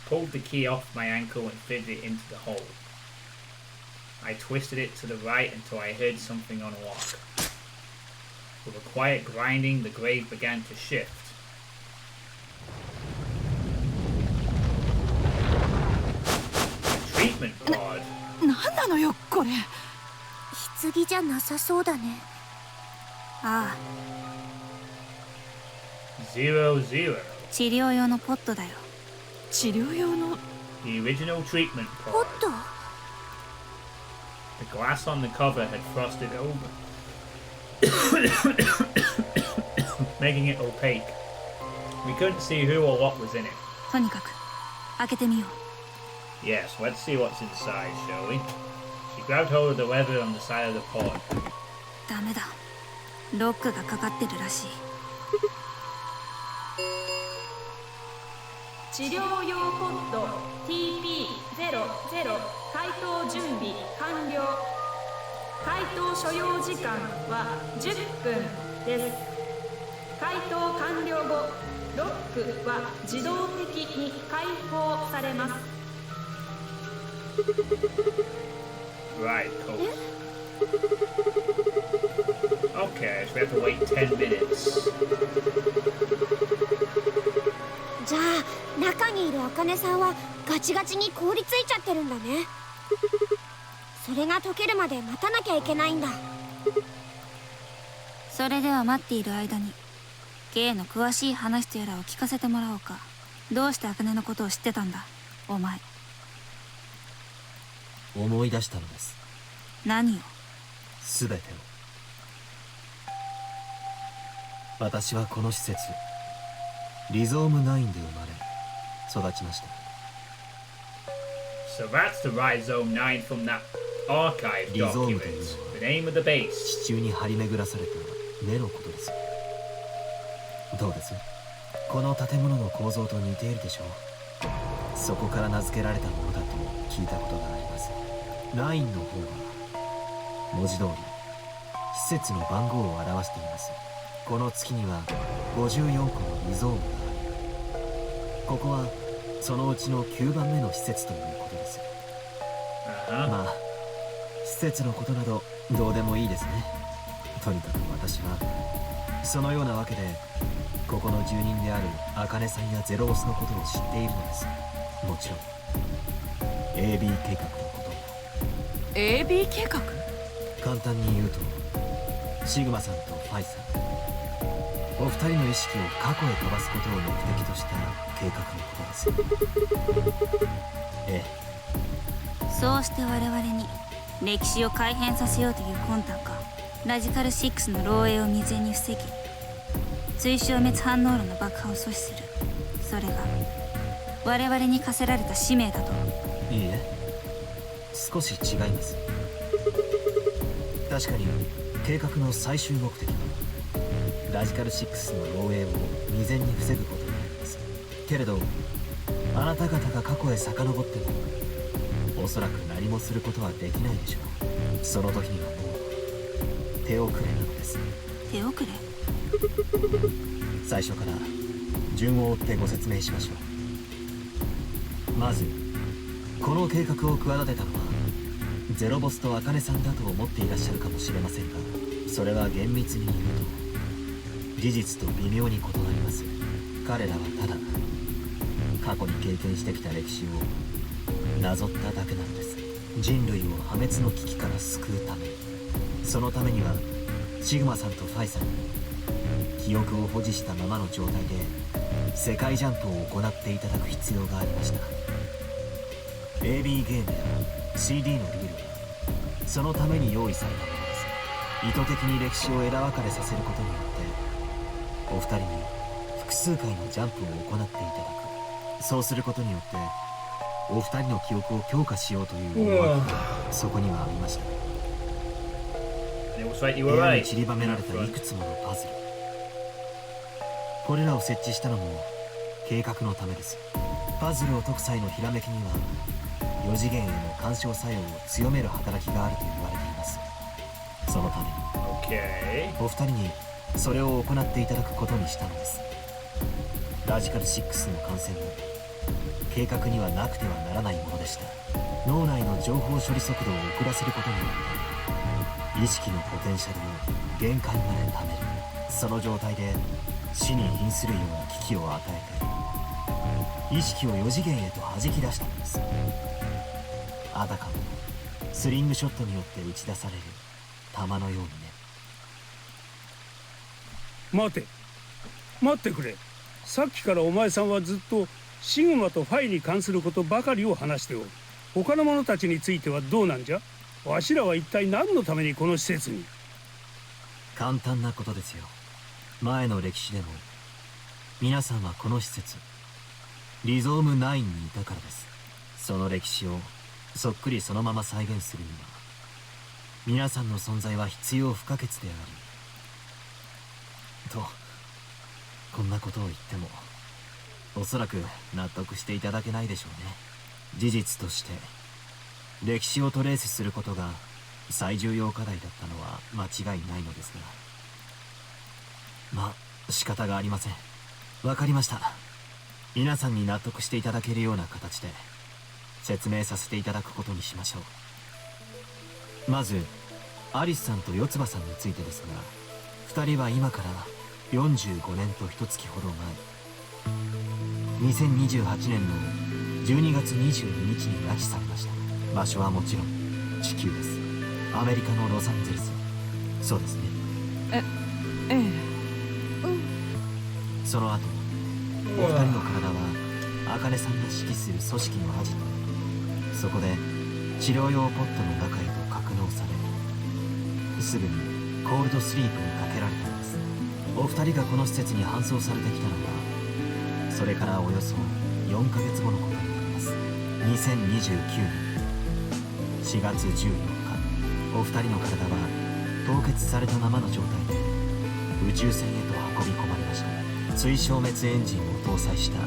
？Pulled the key off my ankle and fitted it into the hole. I twisted it to the right until I heard something on a rock. With a quiet grinding, the grave began to shift. A treatment pod. なんなのよこれ。棺じゃなさそうだね。ああ、 00. 治療用のポットだよ。治療用の。 The original treatment ポ pod. ット？ The glass on the cover had frosted over, making it opaque. We couldn't see who or what was in it. とにかく開けてみよう。 Yes, let's see what's inside, shall we? She grabbed hold of the lever on the side of the pod. ダメだ。ロックがかかってるらしい。治療用ポット TP00 解凍準備完了。解凍所要時間は10分です。解凍完了後、ロックは自動的に解放されます。Right, cool. Okay, so we have to wait 10 minutes. じゃあ中にいる茜さんはガチガチに凍りついちゃってるんだね。それが溶けるまで待たなきゃいけないんだ。それでは待っている間に K の詳しい話とやらを聞かせてもらおうか。どうして茜のことを知ってたんだお前。思い出したのです。何を？すべてを。私はこの施設リゾーム9で生まれ育ちました。 So that's the Rhizome 9 from that archive document. The name of the base. 地中に張り巡らされた根のことです。どうです？この建物の構造と似ているでしょう。そこから名付けられたものだと聞いたことがあります。9の方は文字通り施設の番号を表しています。この月には54個のリゾームがあり、ここはそのうちの9番目の施設ということです。まあ施設のことなどどうでもいいですね。とにかく私はそのようなわけでここの住人である茜さんやゼロオスのことを知っているのです。もちろん AB 計画のことも。 AB 計画？簡単に言うとシグマさんとファイさんお二人の意識を過去へ飛ばすことを目的とした計画のことです。ええ。そうして我々に歴史を改変させようという魂胆か。ラジカル6の漏洩を未然に防ぎ追消滅反応炉の爆破を阻止する。それが我々に課せられた使命だと。いいえ、少し違います。確かに計画の最終目的はラジカル6の漏洩を未然に防ぐことになります。けれどあなた方が過去へ遡ってもおそらく何もすることはできないでしょう。その時にはもう手遅れなのです。手遅れ？最初から順を追ってご説明しましょう。まずこの計画を企てたのはゼロボスと茜さんだと思っていらっしゃるかもしれませんが、それは厳密に言うと事実と微妙に異なります。彼らはただ過去に経験してきた歴史をなぞっただけなのです。人類を破滅の危機から救うために。そのためにはシグマさんとファイさんに記憶を保持したままの状態で世界ジャンプを行っていただく必要がありました。 AB ゲームや CD のルールはそのために用意されたものです。意図的に歴史を枝分かれさせることによってお二人に複数回のジャンプを行っていただく。そうすることによってお二人の記憶を強化しようという思いがそこにはありました。部屋に散りばめられたいくつものパズル、これらを設置したのも計画のためです。パズルを解く際のひらめきには4次元への干渉作用を強める働きがあると言われています。そのために、お二人にそれを行っていただくことにしたのです。ラジカル6の感染も計画にはなくてはならないものでした。脳内の情報処理速度を遅らせることによって意識のポテンシャルを限界まで貯める。その状態で死に瀕するような危機を与えて意識を4次元へと弾き出したのです。あたかもスリングショットによって打ち出される弾のようにね。待ってくれ。さっきからお前さんはずっとシグマとファイに関することばかりを話しておる。他の者たちについてはどうなんじゃ。わしらは一体何のためにこの施設に。簡単なことですよ。前の歴史でも皆さんはこの施設リゾーム9にいたからです。その歴史をそっくりそのまま再現するには皆さんの存在は必要不可欠でありと、こんなことを言ってもおそらく納得していただけないでしょうね。事実として歴史をトレースすることが最重要課題だったのは間違いないのですが、まあ仕方がありません。わかりました。皆さんに納得していただけるような形で説明させていただくことにしましょう。まずアリスさんと四葉さんについてですが、2人は今から45年と1月ほど前、2028年の12月22日に拉致されました。場所はもちろん地球です。アメリカのロサンゼルス。そうですね。ええ。その後お二人の体は茜さんが指揮する組織のアジト、そこで治療用ポットの中へと格納され、すぐにコールドスリープにかけられたのです。お二人がこの施設に搬送されてきたのはそれからおよそ4ヶ月後のことになります。2029年4月14日、お二人の体は凍結されたままの状態で宇宙船へと運び込まれました。追消滅エンジンを搭載した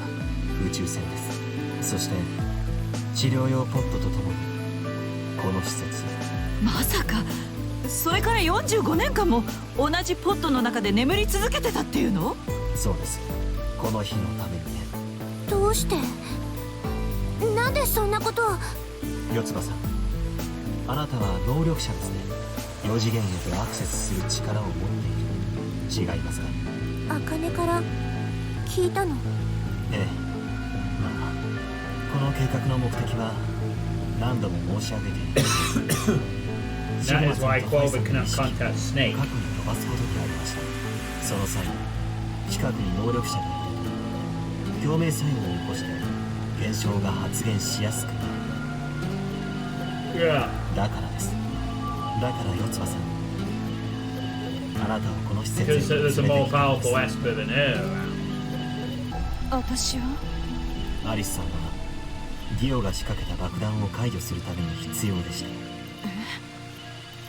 宇宙船です。そして治療用ポットとともにこの施設、まさかそれから45年間も同じポットの中で眠り続けてたっていうの？そうです。この日のためにね。どうして？なんでそんなことを？四葉さん、あなたは能力者ですね。4次元へとアクセスする力を持っている。違いますか？茜から聞いたの？ええ。まあこの計画の目的は何度も申し上げている。That is why Clover cannot contact Snake. 過去に飛ばすことにありました。その際近くに能力者がいると共鳴作用を起こして現象が発現しやすくなる。だからです。だから四葉さん、あなたをこの施設へ連れて行きたいんです。私は？アリスさんはディオが仕掛けた爆弾を解除するために必要でした。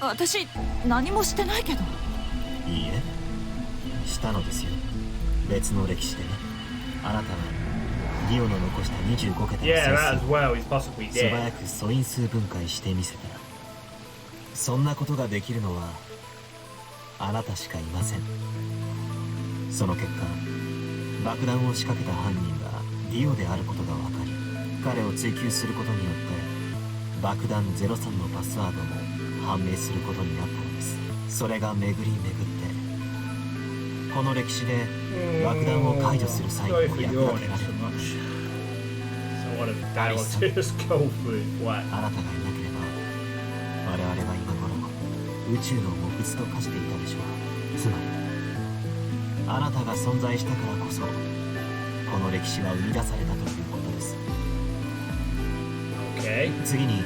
私何もしてないけど。いいえ、したのですよ。別の歴史でね。あなたはディオの残した25桁の整数を素早く素因数分解してみせた。そんなことができるのはあなたしかいません。その結果爆弾を仕掛けた犯人がディオであることが分かり、彼を追及することによって爆弾03のパスワードも判明することになったのです。それが巡り巡ってこの歴史で爆弾を解除する際にも役立てられる。アリスさん、あなたがいなければ我々は今頃宇宙の木図と化していたでしょう。つまりあなたが存在したからこそこの歴史は生み出されたということです。次に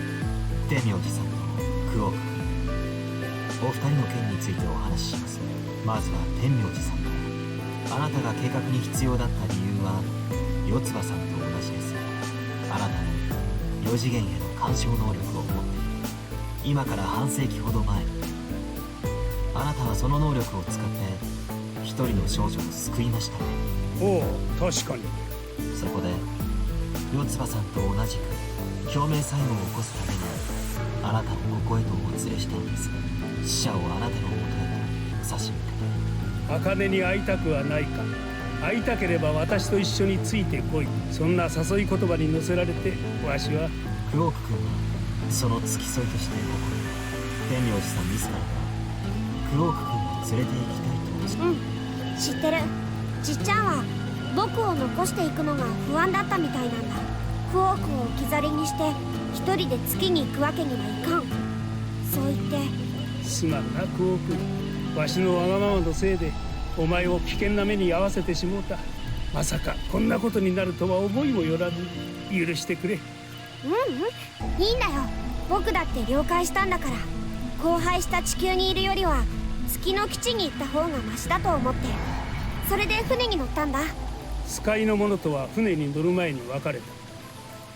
天明寺さんとクオーク君、お二人の件についてお話しします。まずは天明寺さんから。あなたが計画に必要だった理由は四葉さんと同じです。あなたも4次元への干渉能力を持っている。今から半世紀ほど前、あなたはその能力を使って一人の少女を救いましたね。おお、確かに。そこで四葉さんと同じく共鳴細胞を起こすためにあなたをここへとお連れしたんです。死者をあなたの元へと差し向けて。茜に会いたくはないか。会いたければ私と一緒についてこい。そんな誘い言葉に乗せられてわしは。クオーク君はその付き添いとしてここに天明寺さん自らがクオーク君を連れて行きたいと。うん、知ってる。じっちゃんは僕を残していくのが不安だったみたいなんだ。クオークを置き去りにして一人で月に行くわけにはいかん。そう言って。すまんなクオーク。わしのわがままのせいでお前を危険な目に遭わせてしもうた。まさかこんなことになるとは思いもよらず。許してくれ。いいんだよ。僕だって了解したんだから。荒廃した地球にいるよりは月の基地に行った方がマシだと思って、それで船に乗ったんだ。使いの者とは船に乗る前に別れた。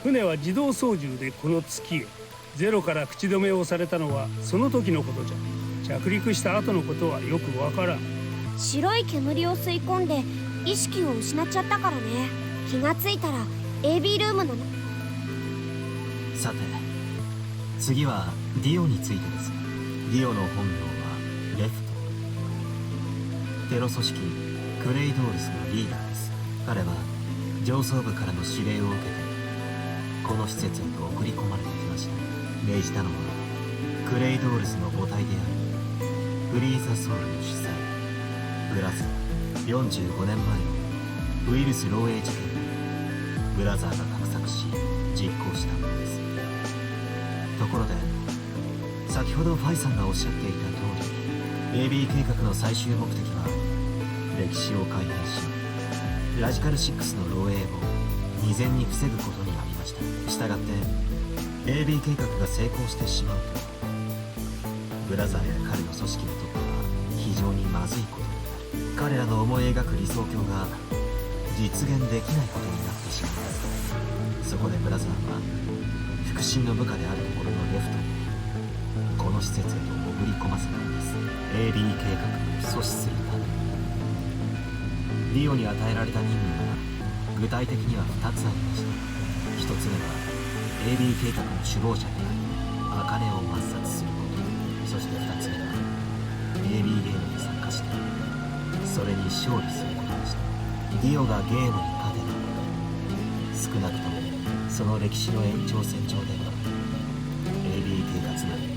船は自動操縦でこの月へ。ゼロから口止めをされたのはその時のことじゃ。着陸した後のことはよくわからん。白い煙を吸い込んで意識を失っちゃったからね。気がついたら AB ルームの。さて次はディオについてです。ディオの本名はレフト。テロ組織クレイドールスのリーダーです。彼は上層部からの指令を受けてこの施設へと送り込まれてきました。命じたのはクレイドールスの母体であるフリーザソウルの主催ブラザー。45年前のウイルス漏洩事件でブラザーが画策し実行したものです。ところで先ほどファイさんがおっしゃっていた通り AB 計画の最終目的は歴史を改変しラジカル6の漏洩を未然に防ぐことにありました。したがって AB 計画が成功してしまうとブラザーや彼の組織にとっては非常にまずいことになる。彼らの思い描く理想郷が実現できないことになってしまいます。そこでブラザーは腹心の部下であるところのレフトをこの施設へと潜り込ませたのです。 AB 計画を阻止するために。リオに与えられた任務は具体的には2つありました。1つ目は AB 計画の首謀者である茜を抹殺すること。そして2つ目は AB ゲームに参加してそれに勝利することでした。ディオがゲームに勝てば少なくともその歴史の延長線上では AB 計画つまり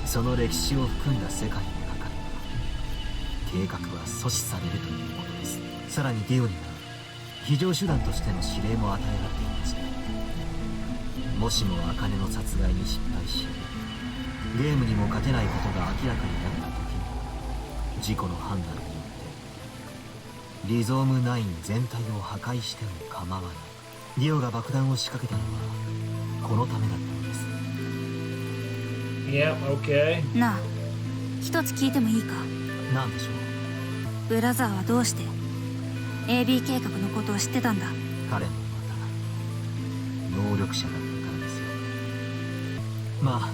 その歴史を含んだ世界の中では計画は阻止されるということです。さらにディオには非常手段としての指令も与えられていました。もしも茜の殺害に失敗しゲームにも勝てないことが明らかになった時に自己の判断によってリゾーム9全体を破壊しても構わない。ディオが爆弾を仕掛けたのはこのためだったのです。Yeah, okay. なあ、一つ聞いてもいいか。何でしょう。ブラザーはどうして AB 計画のことを知ってたんだ。彼もまた能力者だったからですよ。まあ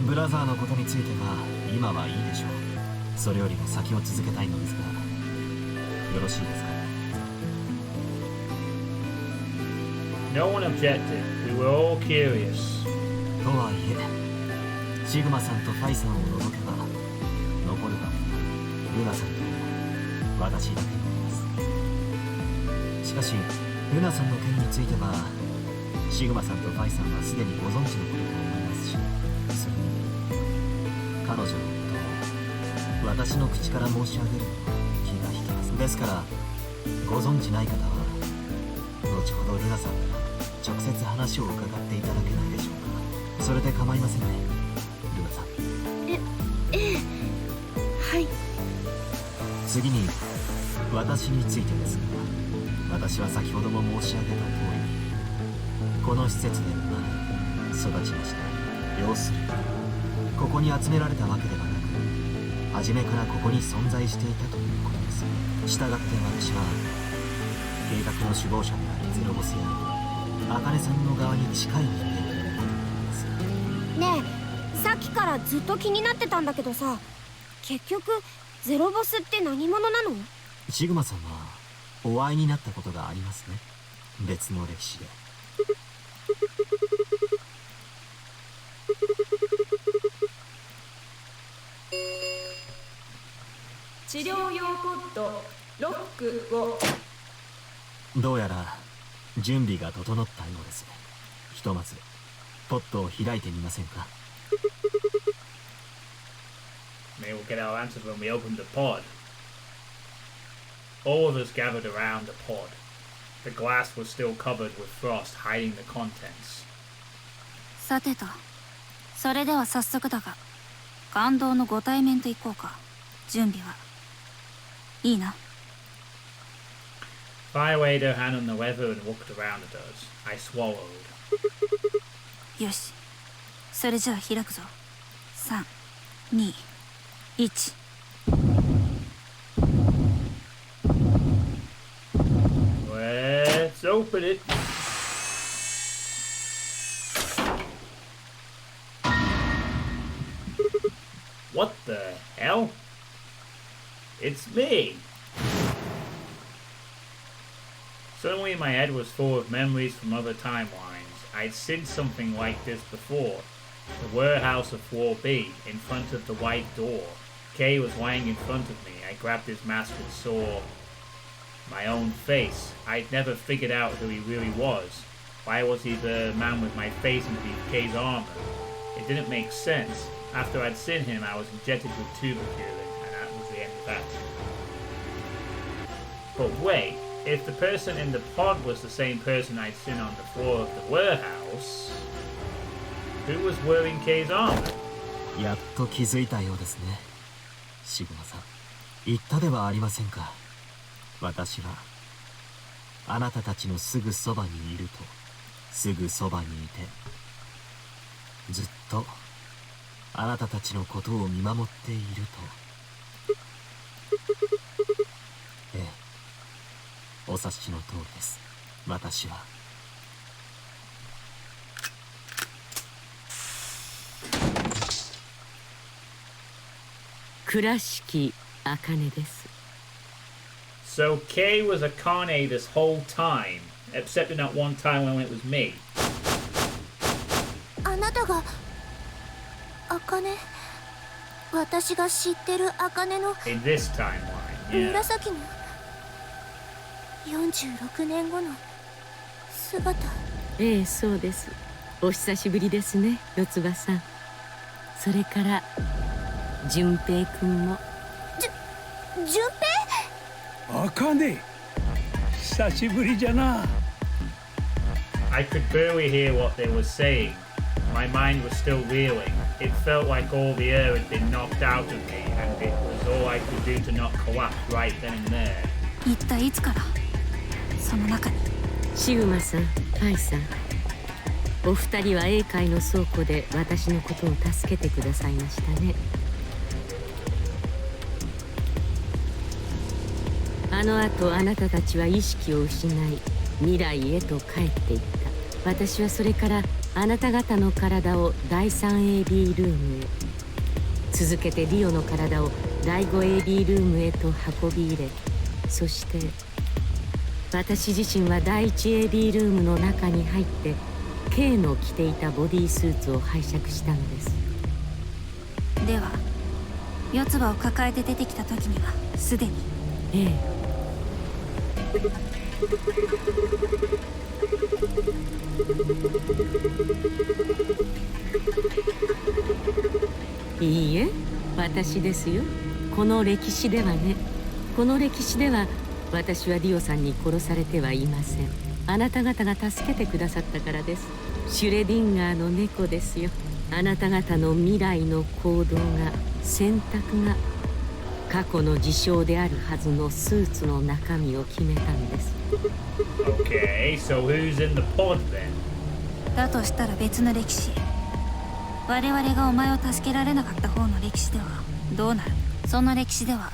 ブラザーのことについては今はいいでしょう。それよりも先を続けたいのですがよろしいですか。 No one objected. We were all curious. とはいえシグマさんとファイさんを除けば残るはルナさんと私だけになります。しかしルナさんの件についてはシグマさんとファイさんはすでにご存知のことと思いますし、それに彼女のことを私の口から申し上げるのは気が引けます。ですからご存知ない方は後ほどルナさんから直接話を伺っていただけないでしょうか。それで構いませんね、ルナさん。ええ、はい。次に私についてですが、私は先ほども申し上げた通りこの施設で生まれ育ちました。要するにここに集められたわけではなく初めからここに存在していたということです。したがって私は計画の首謀者であるゼロボスや茜さんの側に近い人間ということになります。ねえ、さっきからずっと気になってたんだけどさ、結局ゼロボスって何者なの？シグマさんはお会いになったことがありますね。別の歴史で。治療用ポッドロックを。どうやら準備が整ったようです。ひとまずポッドを開いてみませんか。 Maybe we'll get our answers when we open the pod. All of us gathered around the pod. The glass was still covered with frost, hiding the contents. さてと、それでは早速だが、感動のご対面といこうか。準備はいいな。I laid her hand on the leather and looked around at us. I swallowed. よし、それじゃあ開くぞ。3、2、1。Let's open it. What the hell? It's me! Suddenly my head was full of memories from other timelines. I'd seen something like this before. The warehouse of Floor B, in front of the white door. Kay was lying in front of me. I grabbed his mask and saw my own face. I'd never figured out who he really was. Why was he the man with my face underneath Kay's armor? It didn't make sense. After I'd seen him, I was injected with tuberculin, and that was the end of that. But wait, if the person in the pod was the same person I'd seen on the floor of the warehouse, who was wearing Kay's armor? やっと気づいたようですね。シグマさん、言ったではありませんか。私はあなたたちのすぐそばにいると、すぐそばにいて、ずっとあなたたちのことを見守っていると。ええ、お察しの通りです。私は。倉敷茜です。So Kay was Akane this whole time, except in that one time when it was me. あなたが茜、私が知ってる茜の In this timeline, yeah. 紫の46年後の姿。ええ、そうです。お久しぶりですね、四つ葉さん。それから純平くんも。純平？茜、久しぶりじゃな。I could barely hear what they were saying. My mind was still reeling. It felt like all the air had been knocked out of me, and it was all I could do to not collapse right then and there. 一体いつからその中に。シグマさん、カイさん、お二人は英会の倉庫で私のことを助けてくださいましたね。あの後あなたたちは意識を失い未来へと帰っていった。私はそれからあなた方の体を第 3AB ルームへ、続けてリオの体を第 5AB ルームへと運び入れ、そして私自身は第 1AB ルームの中に入って K の着ていたボディースーツを拝借したのです。では四つ葉を抱えて出てきた時にはすでに。ええ。いいえ、私ですよ。この歴史ではね。この歴史では私はディオさんに殺されてはいません。あなた方が助けてくださったからです。シュレディンガーの猫ですよ。あなた方の未来の行動が、選択が過去の事象であるはずのスーツの中身を決めたのです。Okay, so who's in the pod then? だとしたら別の歴史。我々がお前を助けられなかった方の歴史ではどうなる？その歴史では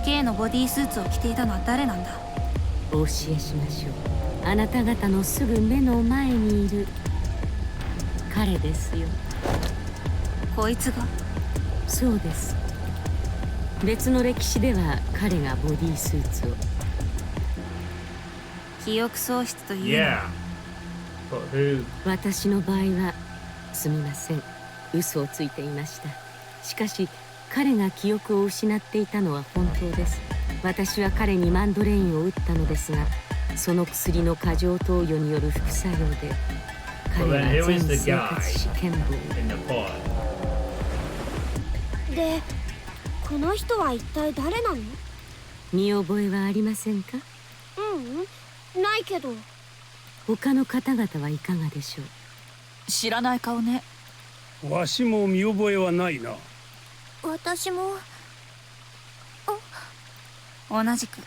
K のボディースーツを着ていたのは誰なんだ？お教えしましょう。あなた方のすぐ目の前にいる彼ですよ。こいつが？そうです。別の歴史では彼がボディースーツを。記憶喪失というのは。 But who? 私の場合はすみません、嘘をついていました。しかし彼が記憶を失っていたのは本当です。私は彼にマンドレインを打ったのですが、その薬の過剰投与による副作用で彼は全生活試験棒。でこの人は一体誰なの？見覚えはありませんか？ないけど。他の方々はいかがでしょう？知らない顔ね。わしも見覚えはないな。私も。同じく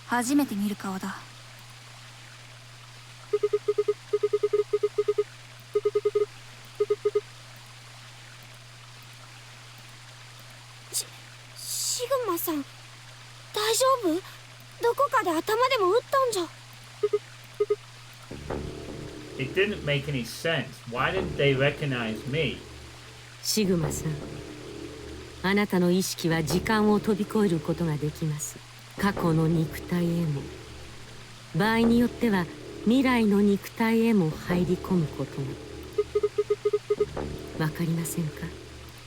初めて見る顔だ。シグマさん、大丈夫？どこかで頭でも打ったんじゃ。It didn't make any sense. Why didn't they recognize me? シグマさん、あなたの意識は時間を飛び越えることができます。過去の肉体へも、場合によっては未来の肉体へも入り込むことが。わかりませんか？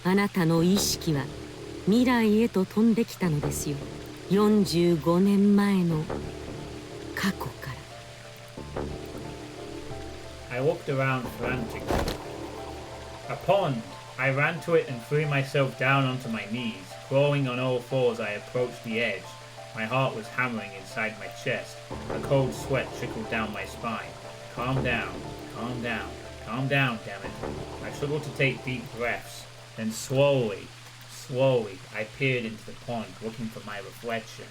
あなたの意識は未来へと飛んできたのですよ。45年前の過去から。I walked around frantically. A pond. I ran to it and threw myself down onto my knees. Crawling on all fours, I approached the edge. My heart was hammering inside my chest. A cold sweat trickled down my spine. Calm down, calm down, calm down, damn it. I struggled to take deep breaths. Then slowly, I peered into the pond, looking for my reflection.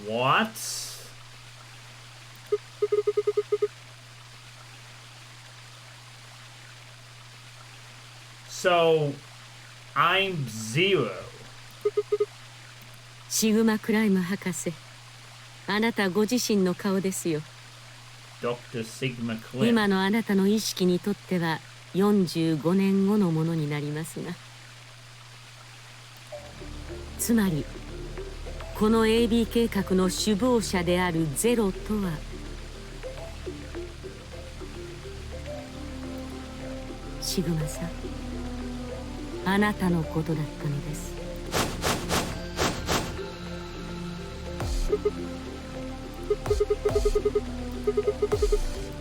What? So, I'm Zero. シグマクライム博士、あなたご自身の顔ですよ。Dr. Sigma Clem. 今のあなたの意識にとっては45年後のものになりますが、つまりこの AB 計画の首謀者であるゼロとは、シグマさん、あなたのことだったのです。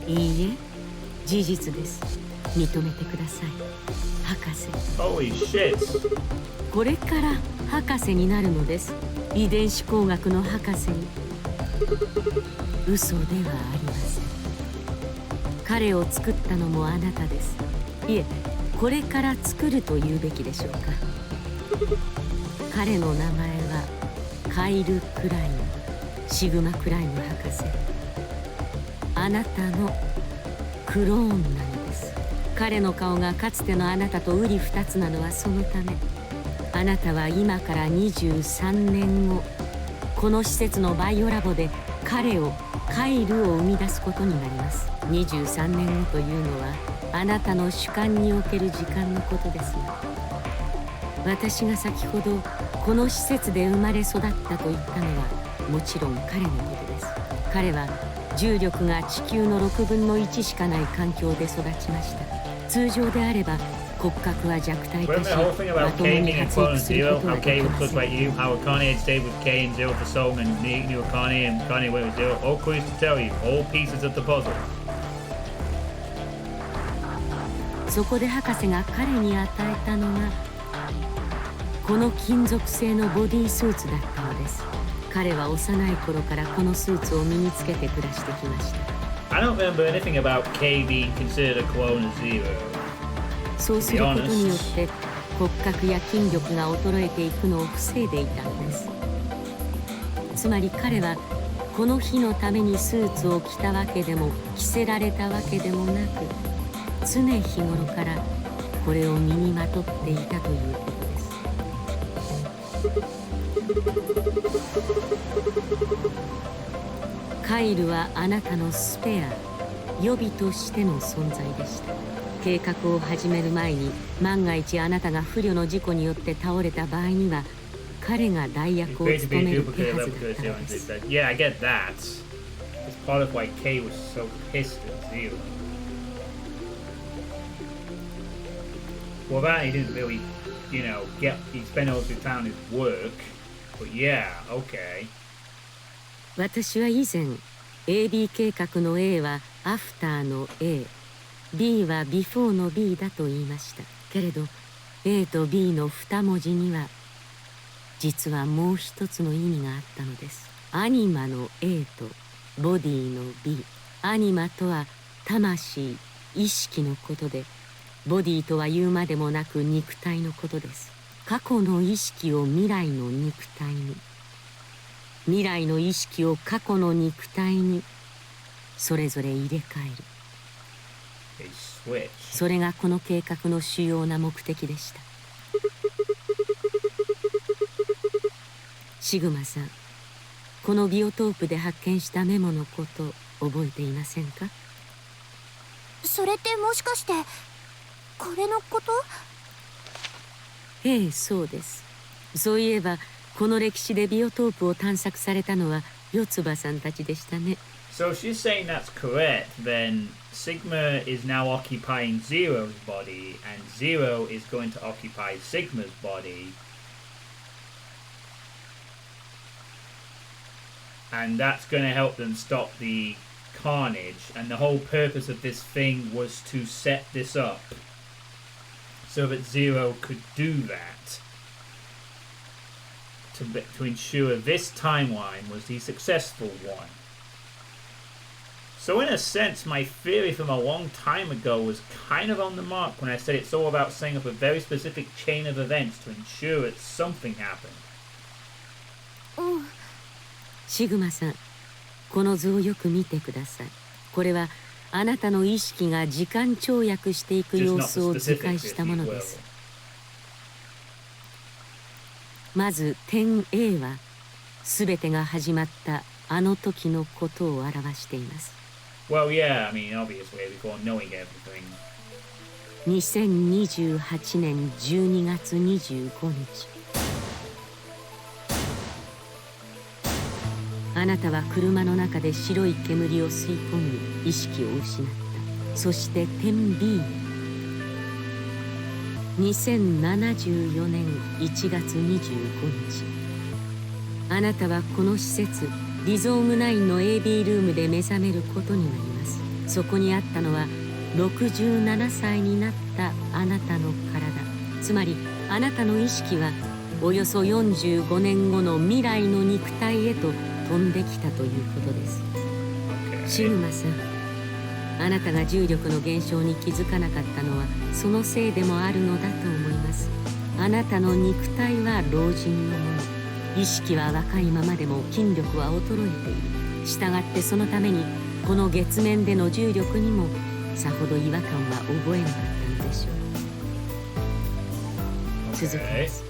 いいえ、事実です。認めてください、博士。Holy shit. これから博士になるのです。遺伝子工学の博士に。嘘ではありません。彼を作ったのもあなたです。いえ、これから作ると言うべきでしょうか。彼の名前はカイル・クライム、シグマ・クライム博士。あなたのクローンなのです。彼の顔がかつてのあなたと瓜二つなのはそのため。あなたは今から23年後、この施設のバイオラボで彼を、カイルを生み出すことになります。23年後というのはあなたの主観における時間のことですが、私が先ほどこの施設で生まれ育ったと言ったのはもちろん彼のことです。彼は重力が地球の6分の1しかない環境で育ちました。通常であれば骨格は弱体化し、まともに発育することができません。そこで博士が彼に与えたのがこの金属製のボディースーツだったのです。彼は幼い頃からこのスーツを身につけて暮らしてきました。I don't remember anything about K being considered a clone of Zero. そうすることによって骨格や筋力が衰えていくのを防いでいたのです。つまり彼はこの日のためにスーツを着たわけでも着せられたわけでもなく、常日頃からこれを身にまとっていたということです。カイルはあなたのスペア、予備としての存在でした。計画を始める前に万が一あなたが不慮の事故によって倒れた場合には、彼が代役を務める手はずだったのです。Yeah, I get that. It's part of why K was so pissed at Zero. Well, that he didn't really, you know, he spent all his time on his work. But yeah, okay. 私は以前 AB 計画の A は After の A、B は Before の B だと言いました。けれど A と B の2文字には実はもう一つの意味があったのです。アニマの A とボディの B。アニマとは魂、意識のことで、ボディとは言うまでもなく肉体のことです。過去の意識を未来の肉体に、未来の意識を過去の肉体にそれぞれ入れ替える。それがこの計画の主要な目的でした。シグマさん、このビオトープで発見したメモのこと覚えていませんか？それってもしかしてこれのこと？ええ、そうです。そういえばこの歴史でビオトープを探索されたのは四つ葉さんたちでしたね。So she's saying that's correct, then Sigma is now occupying Zero's body, and Zero is going to occupy Sigma's body. And that's going to help them stop the carnage. And the whole purpose of this thing was to set this up so that Zero could do that. To ensure this timeline was the successful one. So in a sense, my theory from a long time ago was kind of on the mark when I said it's all about setting up a very specific chain of events to ensure that something happened. シグマさん、この図をよく見てください。これはあなたの意識が時間跳躍していく様子を図解したものです。まず点 A は全てが始まったあの時のことを表しています。Well, yeah, I mean, obviously, before knowing everything. 2028年12月25日。あなたは車の中で白い煙を吸い込み意識を失った。そして点 B。2074年1月25日。あなたはこの施設リゾーム9の AB ルームで目覚めることになります。そこにあったのは67歳になったあなたの体、つまりあなたの意識はおよそ45年後の未来の肉体へと飛んできたということです。シグマさん、あなたが重力の現象に気づかなかったのはそのせいでもあるのだと思います。あなたの肉体は老人のもの、意識は若いままでも筋力は衰えている。したがってそのためにこの月面での重力にもさほど違和感は覚えなかったのでしょう。続きます。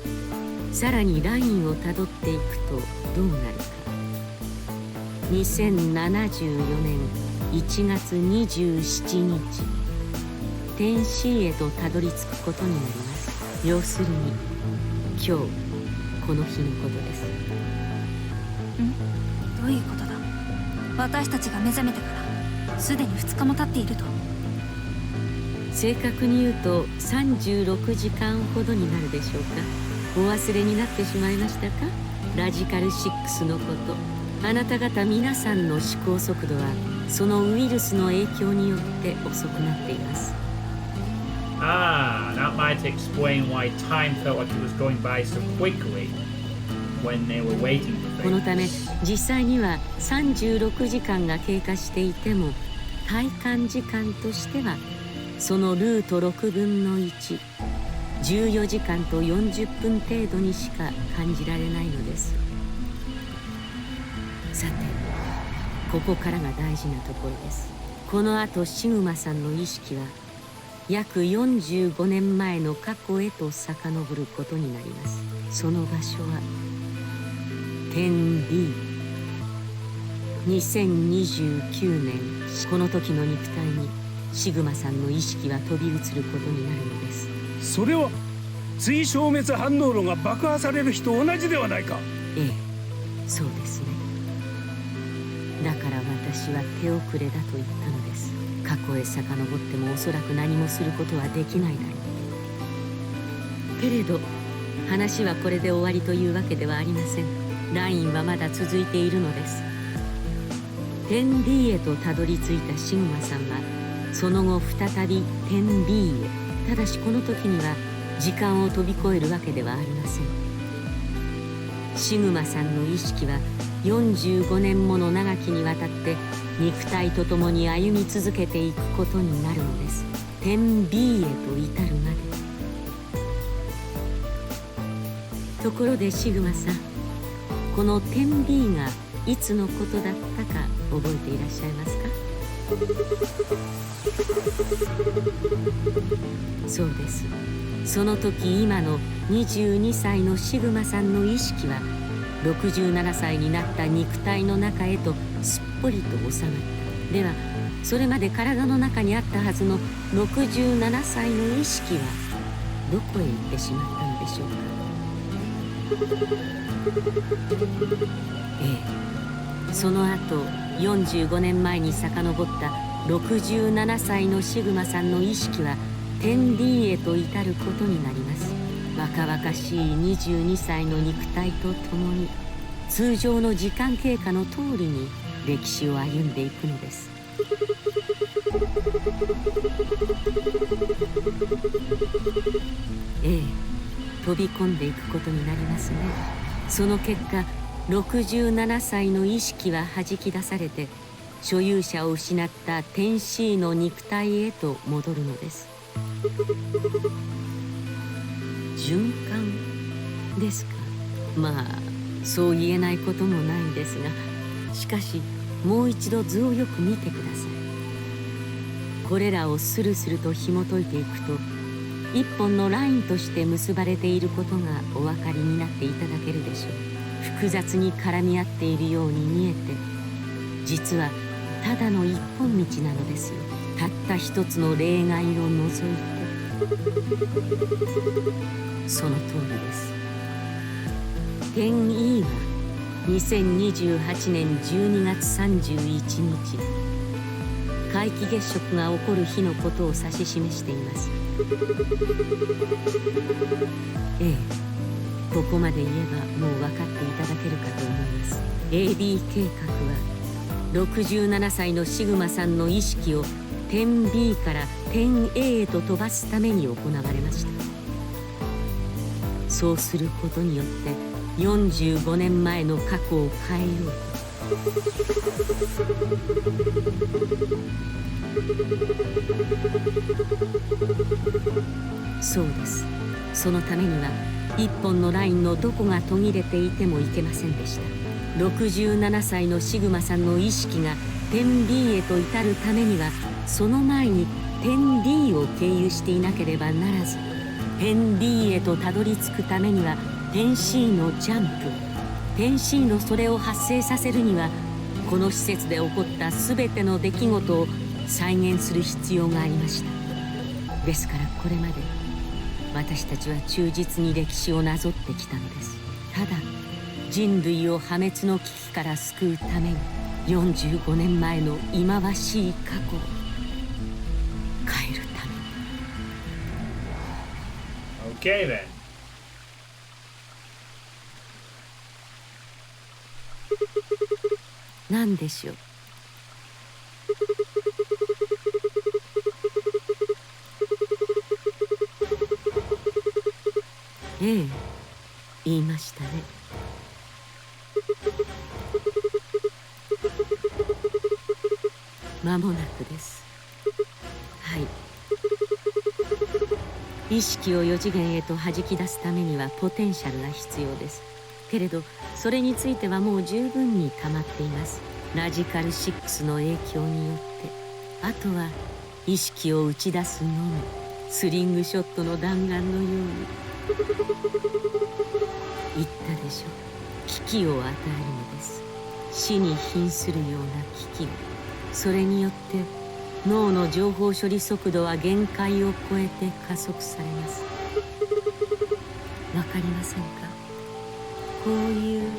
さらにラインをたどっていくとどうなるか。2074年1月27日、点 C へとたどり着くことになります。要するに今日この日のことです。どういうことだ？私たちが目覚めてからすでに2日も経っていると。正確に言うと36時間ほどになるでしょうか。お忘れになってしまいましたか？ラジカル6のこと。あなた方皆さんの思考速度はそのウイルスの影響によって遅くなっています。Ah, that might explain why time felt like it was going by so quickly when they were waiting for things. このため実際には36時間が経過していても体感時間としてはそのルート6分の1、14時間と40分程度にしか感じられないのです。さて、ここからが大事なところです。この後シグマさんの意識は約45年前の過去へと遡ることになります。その場所は点 B。 2029年この時の肉体にシグマさんの意識は飛び移ることになるのです。それは追消滅反応炉が爆破される日と同じではないか。ええ、そうですね。だから私は手遅れだと言ったのです。過去へ遡ってもおそらく何もすることはできないだろう。けれど話はこれで終わりというわけではありません。ラインはまだ続いているのです。点 D へとたどり着いたシグマさんはその後再び点 B へ。ただしこの時には時間を飛び越えるわけではありません。シグマさんの意識は45年もの長きにわたって肉体とともに歩み続けていくことになるのです。点 B へと至るまで。ところでシグマさん、この点 B がいつのことだったか覚えていらっしゃいますか？そうです。その時今の22歳のシグマさんの意識は67歳になった肉体の中へとすっぽりと収まった。ではそれまで体の中にあったはずの67歳の意識はどこへ行ってしまったのでしょうか。ええ、その後45年前に遡った67歳のシグマさんの意識は点 D へと至ることになります。若々しい22歳の肉体とともに通常の時間経過の通りに歴史を歩んでいくのです。ええ、飛び込んでいくことになりますね。その結果67歳の意識は弾き出されて所有者を失った点 C の肉体へと戻るのです。循環ですか。まあそう言えないこともないんですが、しかしもう一度図をよく見てください。これらをスルスルと紐解いていくと一本のラインとして結ばれていることがお分かりになっていただけるでしょう。複雑に絡み合っているように見えて実はただの一本道なのですよ。たった一つの例外を除いて。その通りです。点 E は2028年12月31日皆既月食が起こる日のことを指し示しています。ええ、ここまで言えばもう分かっていただけるかと思います。 AB 計画は67歳のシグマさんの意識を点 B から点 A へと飛ばすために行われました。そうすることによって45年前の過去を変えようとそうです。そのためには一本のラインのどこが途切れていてもいけませんでした。67歳のシグマさんの意識が点 B へと至るためにはその前に点 D を経由していなければならず、点 D へとたどり着くためには点 C のジャンプ、点 C のそれを発生させるにはこの施設で起こった全ての出来事を再現する必要がありました。ですからこれまで私たちは忠実に歴史をなぞってきたのです。ただ人類を破滅の危機から救うために45年前の忌まわしい過去を変えるために。 Okay then. 何でしょう。ええ、言いましたね。間もなくです。はい。意識を4次元へと弾き出すためにはポテンシャルが必要です。けれどそれについてはもう十分に溜まっています。ラジカル6の影響によって。あとは意識を打ち出すのみ。スリングショットの弾丸のように。言ったでしょう。危機を与えるのです。死に瀕するような危機を。それによって脳の情報処理速度は限界を超えて加速されます。わかりませんか？こういう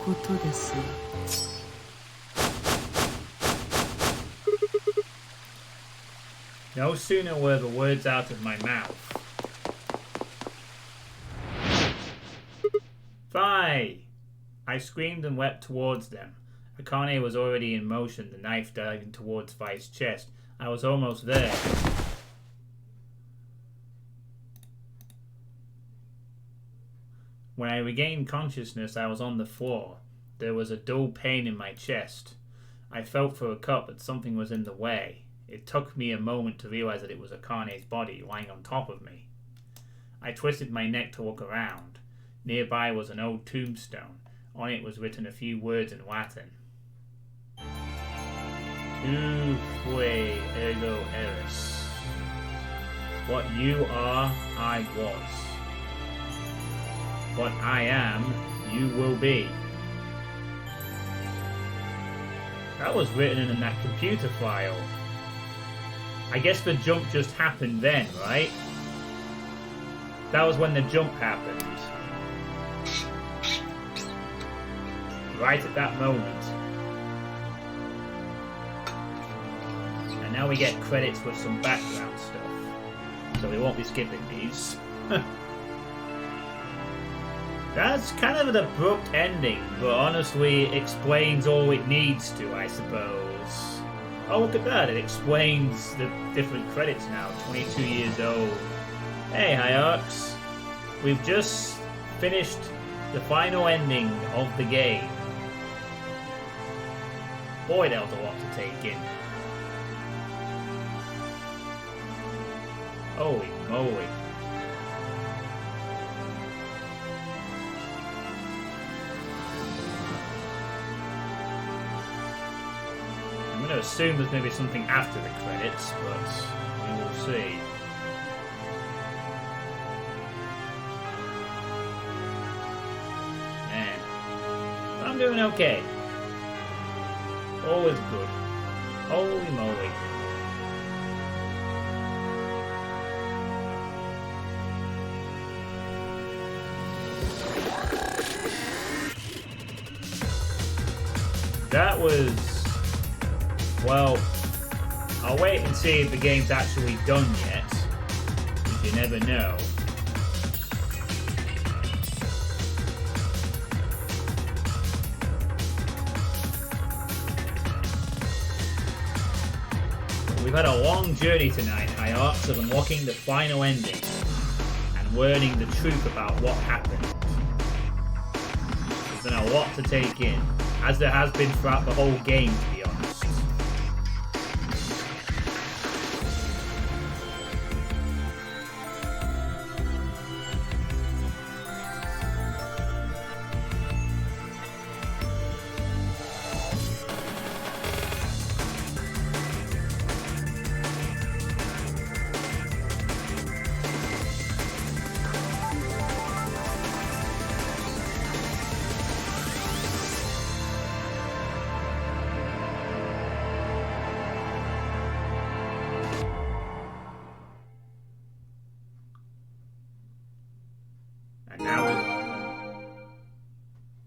ことですよ。No sooner were the words out of my mouth. Fie! I screamed and wept towards them. Akane was already in motion, the knife diving towards Vi's chest. I was almost there. When I regained consciousness, I was on the floor. There was a dull pain in my chest. I felt for a cup, but something was in the way. It took me a moment to realize that it was Akane's body lying on top of me. I twisted my neck to look around. Nearby was an old tombstone. On it was written a few words in Latin. Tu fue ergo eris. What you are, I was. What I am, you will be. That was written in that computer file. I guess the jump just happened then, right? That was when the jump happened. Right at that moment. And now we get credits with some background stuff. So we won't be skipping these. That's kind of an abrupt ending, but honestly it explains all it needs to, I suppose. Oh, look at that, it explains the different credits now, 22 years old. Hey, Hierarchs, we've just finished the final ending of the game. Boy, that was a lot to take in. Holy moly. I'm going to assume there's maybe something after the credits, but we will see. Man, but I'm doing okay. All is good. Holy moly. That was... well, I'll wait and see if the game's actually done yet. Because you never know. We've had a long journey tonight, Hierarchs, of unlocking the final ending and learning the truth about what happened. There's been a lot to take in, as there has been throughout the whole game, to be honest.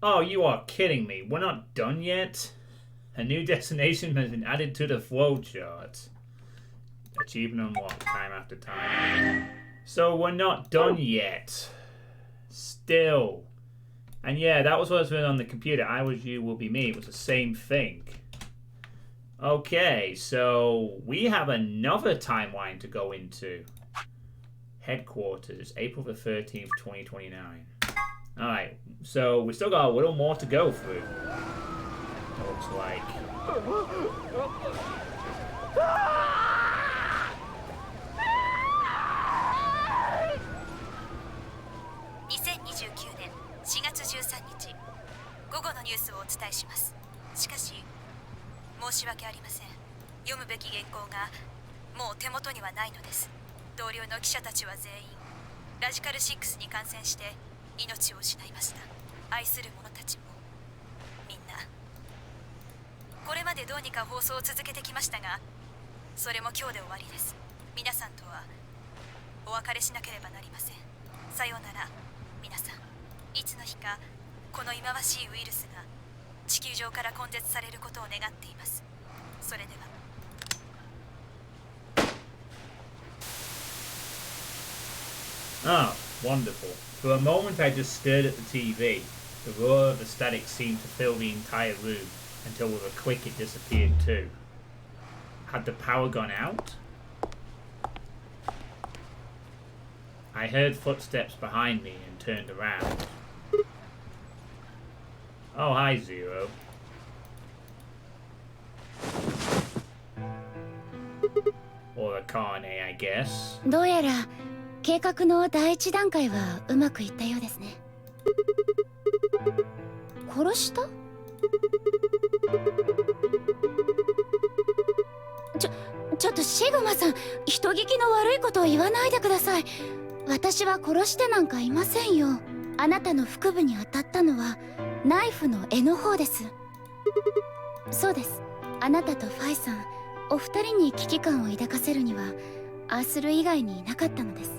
Oh, you are kidding me. We're not done yet? A new destination has been added to the flowchart. Achievement unlocked time after time. So we're not done yet. Still. And yeah, that was what was written on the computer. I was you, will be me. It was the same thing. Okay, so we have another timeline to go into. Headquarters, April the 13th, 2029. Alright, so we still got a little more to go through. It looks like. 2029年4月13日午後のニュースをお伝えします。しかし申し訳ありません。読むべき原稿がもう手元にはないのです。同僚の記者たちは全員ラジカル6に感染して命を失いました。愛する者たちもみんな。これまでどうにか放送を続けてきましたが、それも今日で終わりです。皆さんとはお別れしなければなりません。さようなら皆さん。いつの日かこの忌まわしいウイルスが地球上から根絶されることを願っています。それでは。Ah, wonderful. For a moment I just stared at the TV. The roar of the static seemed to fill the entire room, until with a click it disappeared too. Had the power gone out? I heard footsteps behind me and turned around. Oh, hi, Zero. Or a Carne, I guess. どうやら計画の第一段階はうまくいったようですね。殺した？ちょっとシグマさん、人聞きの悪いことを言わないでください。私は殺してなんかいませんよ。あなたの腹部に当たったのはナイフの柄の方です。そうです。あなたとファイさん、お二人に危機感を抱かせるにはああする以外になかったのです。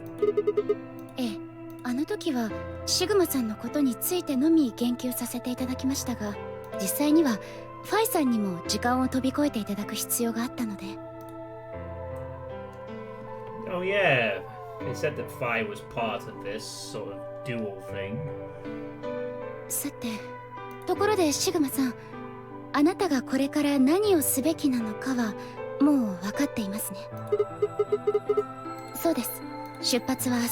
ええ、あの時はシグマさんのことについてのみ言及させていただきましたが、実際にはファイさんにも時間を飛び越えていただく必要があったので。Oh yeah, they said that Phi was part of this sort of dual thing. さて、ところでシグマさん、あなたがこれから何をすべきなのかはもう分かっていますね。そうです。出発は明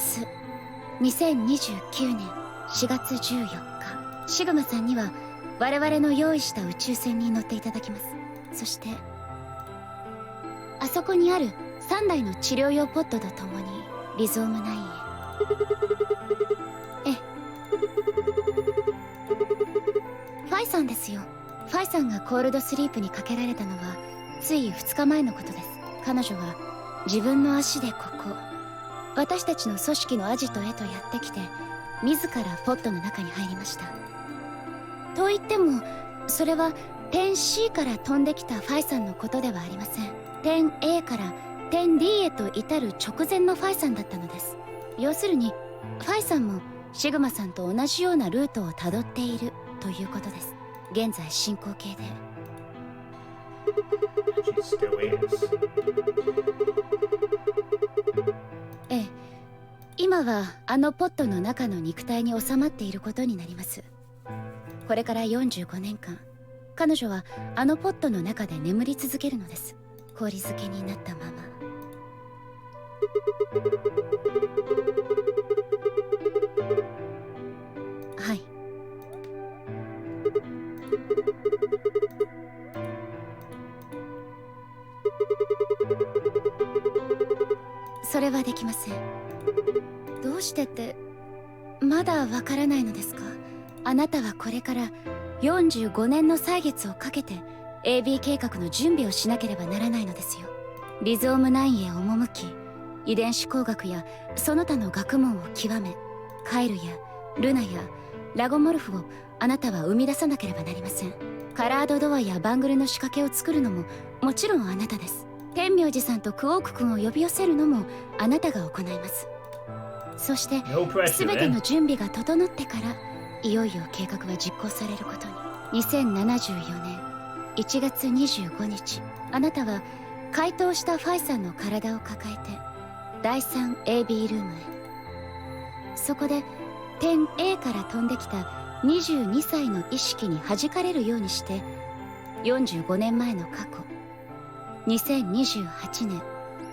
日、2029年4月14日。シグマさんには我々の用意した宇宙船に乗っていただきます。そしてあそこにある3台の治療用ポットとともにリゾーム9へ。ええ。ファイさんですよ。ファイさんがコールドスリープにかけられたのはつい2日前のことです。彼女は自分の足でここ、私たちの組織のアジトへとやってきて、自らポットの中に入りました。と言ってもそれは点 C から飛んできたファイさんのことではありません。点 A から点 D へと至る直前のファイさんだったのです。要するにファイさんもシグマさんと同じようなルートをたどっているということです。現在進行形で。ええ、今はあのポットの中の肉体に収まっていることになります。これから45年間、彼女はあのポットの中で眠り続けるのです。氷漬けになったまま。はい。それはできません。どうしてってまだわからないのですか？あなたはこれから45年の歳月をかけて AB 計画の準備をしなければならないのですよ。リゾーム9へ赴き、遺伝子工学やその他の学問を極め、カイルやルナやラゴモルフをあなたは生み出さなければなりません。カラードドアやバングルの仕掛けを作るのももちろんあなたです。天明寺さんとクオーク君を呼び寄せるのもあなたが行います。そして全ての準備が整ってからいよいよ計画は実行されることに。2074年1月25日、あなたは解凍したファイさんの体を抱えて第 3AB ルームへ。そこで点 A から飛んできた22歳の意識に弾かれるようにして45年前の過去、2028年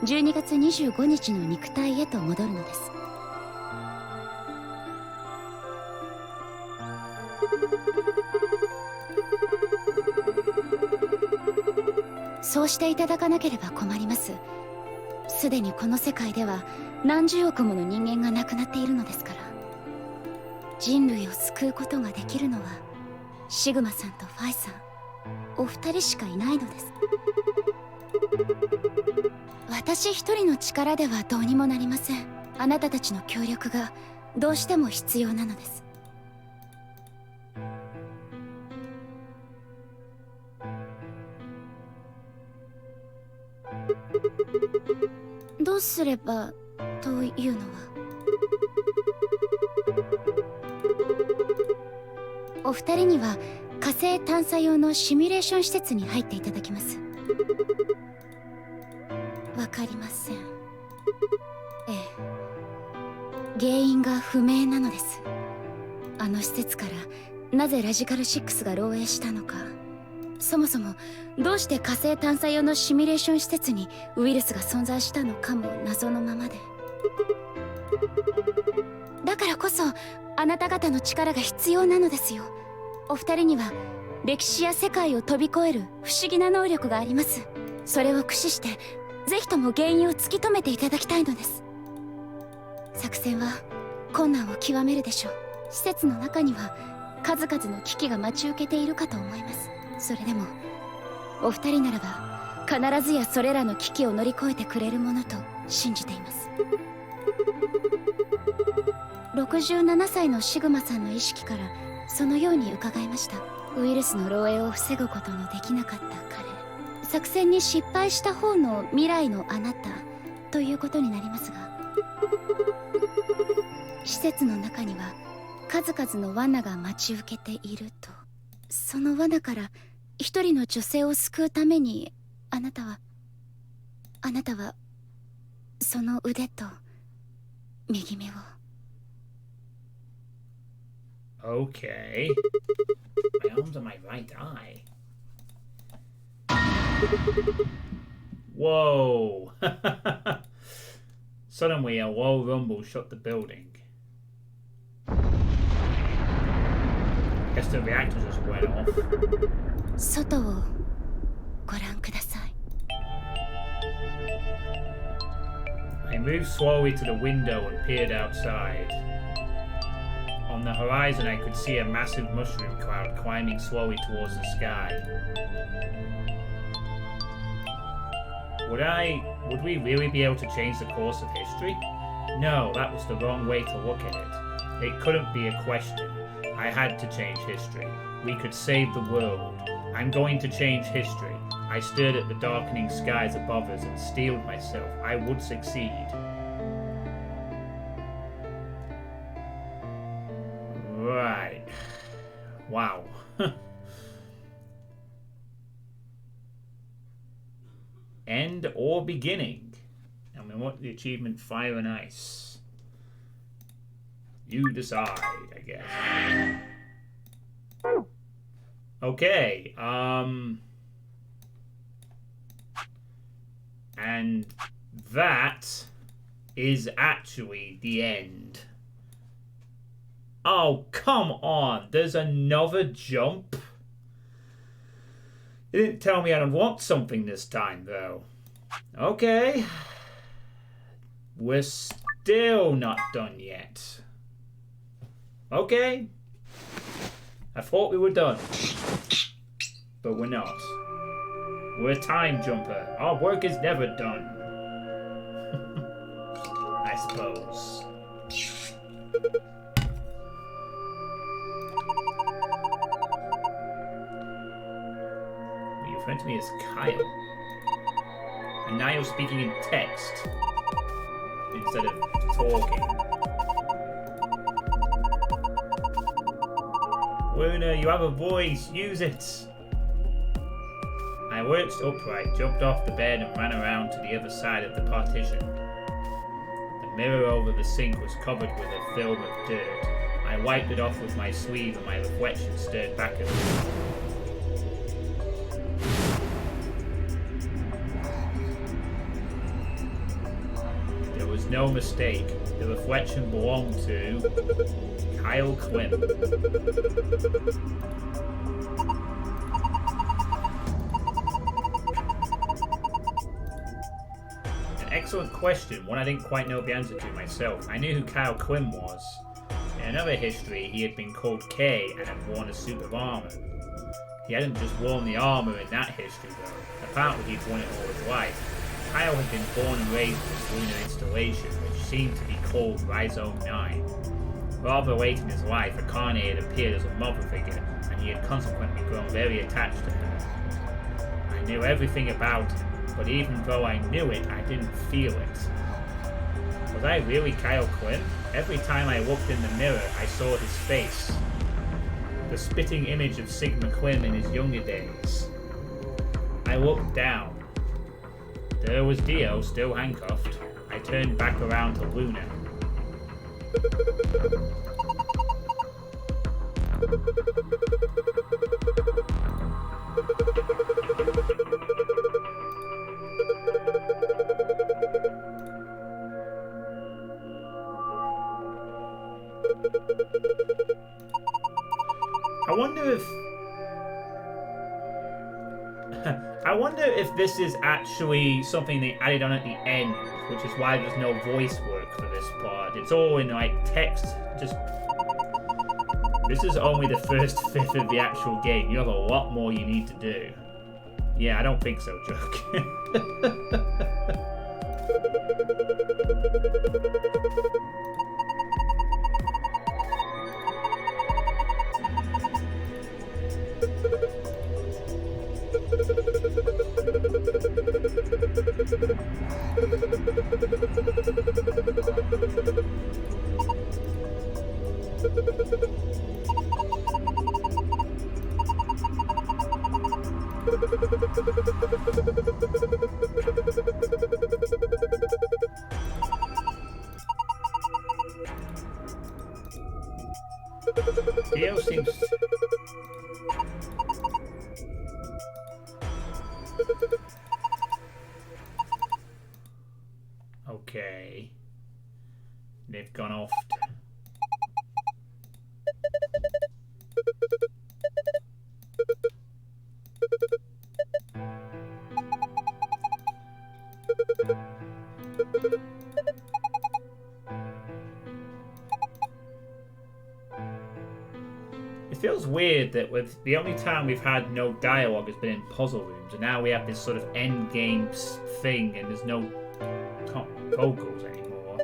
12月25日の肉体へと戻るのです。そうしていただかなければ困ります。すでにこの世界では何十億もの人間が亡くなっているのですから。人類を救うことができるのはシグマさんとファイさんお二人しかいないのです。私一人の力ではどうにもなりません。あなたたちの協力がどうしても必要なのです。どうすればというのは、お二人には火星探査用のシミュレーション施設に入っていただきます。わかりません。ええ、原因が不明なのです。あの施設からなぜラジカル6が漏洩したのか、そもそもどうして火星探査用のシミュレーション施設にウイルスが存在したのかも謎のままで、だからこそあなた方の力が必要なのですよ。お二人には歴史や世界を飛び越える不思議な能力があります。それを駆使してぜひとも原因を突き止めていただきたいのです。作戦は困難を極めるでしょう。施設の中には数々の危機が待ち受けているかと思います。それでもお二人ならば必ずやそれらの危機を乗り越えてくれるものと信じています。67歳のシグマさんの意識からそのように伺いました。ウイルスの漏洩を防ぐことのできなかった彼、作戦に失敗した方の未来のあなたということになりますが、施設の中には数々の罠が待ち受けていると。その罠から一人の女性を救うためにあなたはその腕と右目を。Okay. My arm's on my right eye. Whoa. Suddenly a low rumble shook the building. Guess the reactor just went off. 外をご覧ください。I moved slowly to the window and peered outside. On the horizon, I could see a massive mushroom cloud climbing slowly towards the sky. Would we really be able to change the course of history? No, that was the wrong way to look at it. It couldn't be a question. I had to change history. We could save the world. I'm going to change history. I stared at the darkening skies above us and steeled myself. I would succeed. Right. Wow. End or beginning? And we want the achievement Fire and Ice. You decide, I guess. Okay, and that is actually the end. Oh, come on. There's another jump? You didn't tell me I'd want something this time, though. Okay. We're still not done yet. Okay. I thought we were done. But we're not. We're a time jumper. Our work is never done. I suppose. You referred to me as Kyle. And now you're speaking in text instead of talking. Luna, you have a voice. Use it. I lurched upright, jumped off the bed and ran around to the other side of the partition. The mirror over the sink was covered with a film of dirt. I wiped it off with my sleeve and my reflection stared back at me. There was no mistake. The reflection belonged to Kyle Quinn. Excellent question, one I didn't quite know the answer to myself. I knew who Kyle Quinn was. In another history, he had been called K and had worn a suit of armor. He hadn't just worn the armor in that history though. Apparently he'd worn it all his life. Kyle had been born and raised in this lunar installation, which seemed to be called Rhizome 9. Rather late in his life, Akane had appeared as a mother figure, and he had consequently grown very attached to her. I knew everything about him, but even though I knew it, I didn't feel it. Was I really Kyle Quinn? Every time I looked in the mirror, I saw his face. The spitting image of Sigma Quinn in his younger days. I looked down. There was Dio, still handcuffed. I turned back around to Luna. I wonder if this is actually something they added on at the end, which is why there's no voice work for this part. It's all in like text. Just this is only the first fifth of the actual game. You have a lot more you need to do. Yeah, I don't think so, Joke. Dio seems... Okay. They've gone off. It feels weird that with the only time we've had no dialogue has been in puzzle rooms, and now we have this sort of end game thing, and there's no vocals anymore.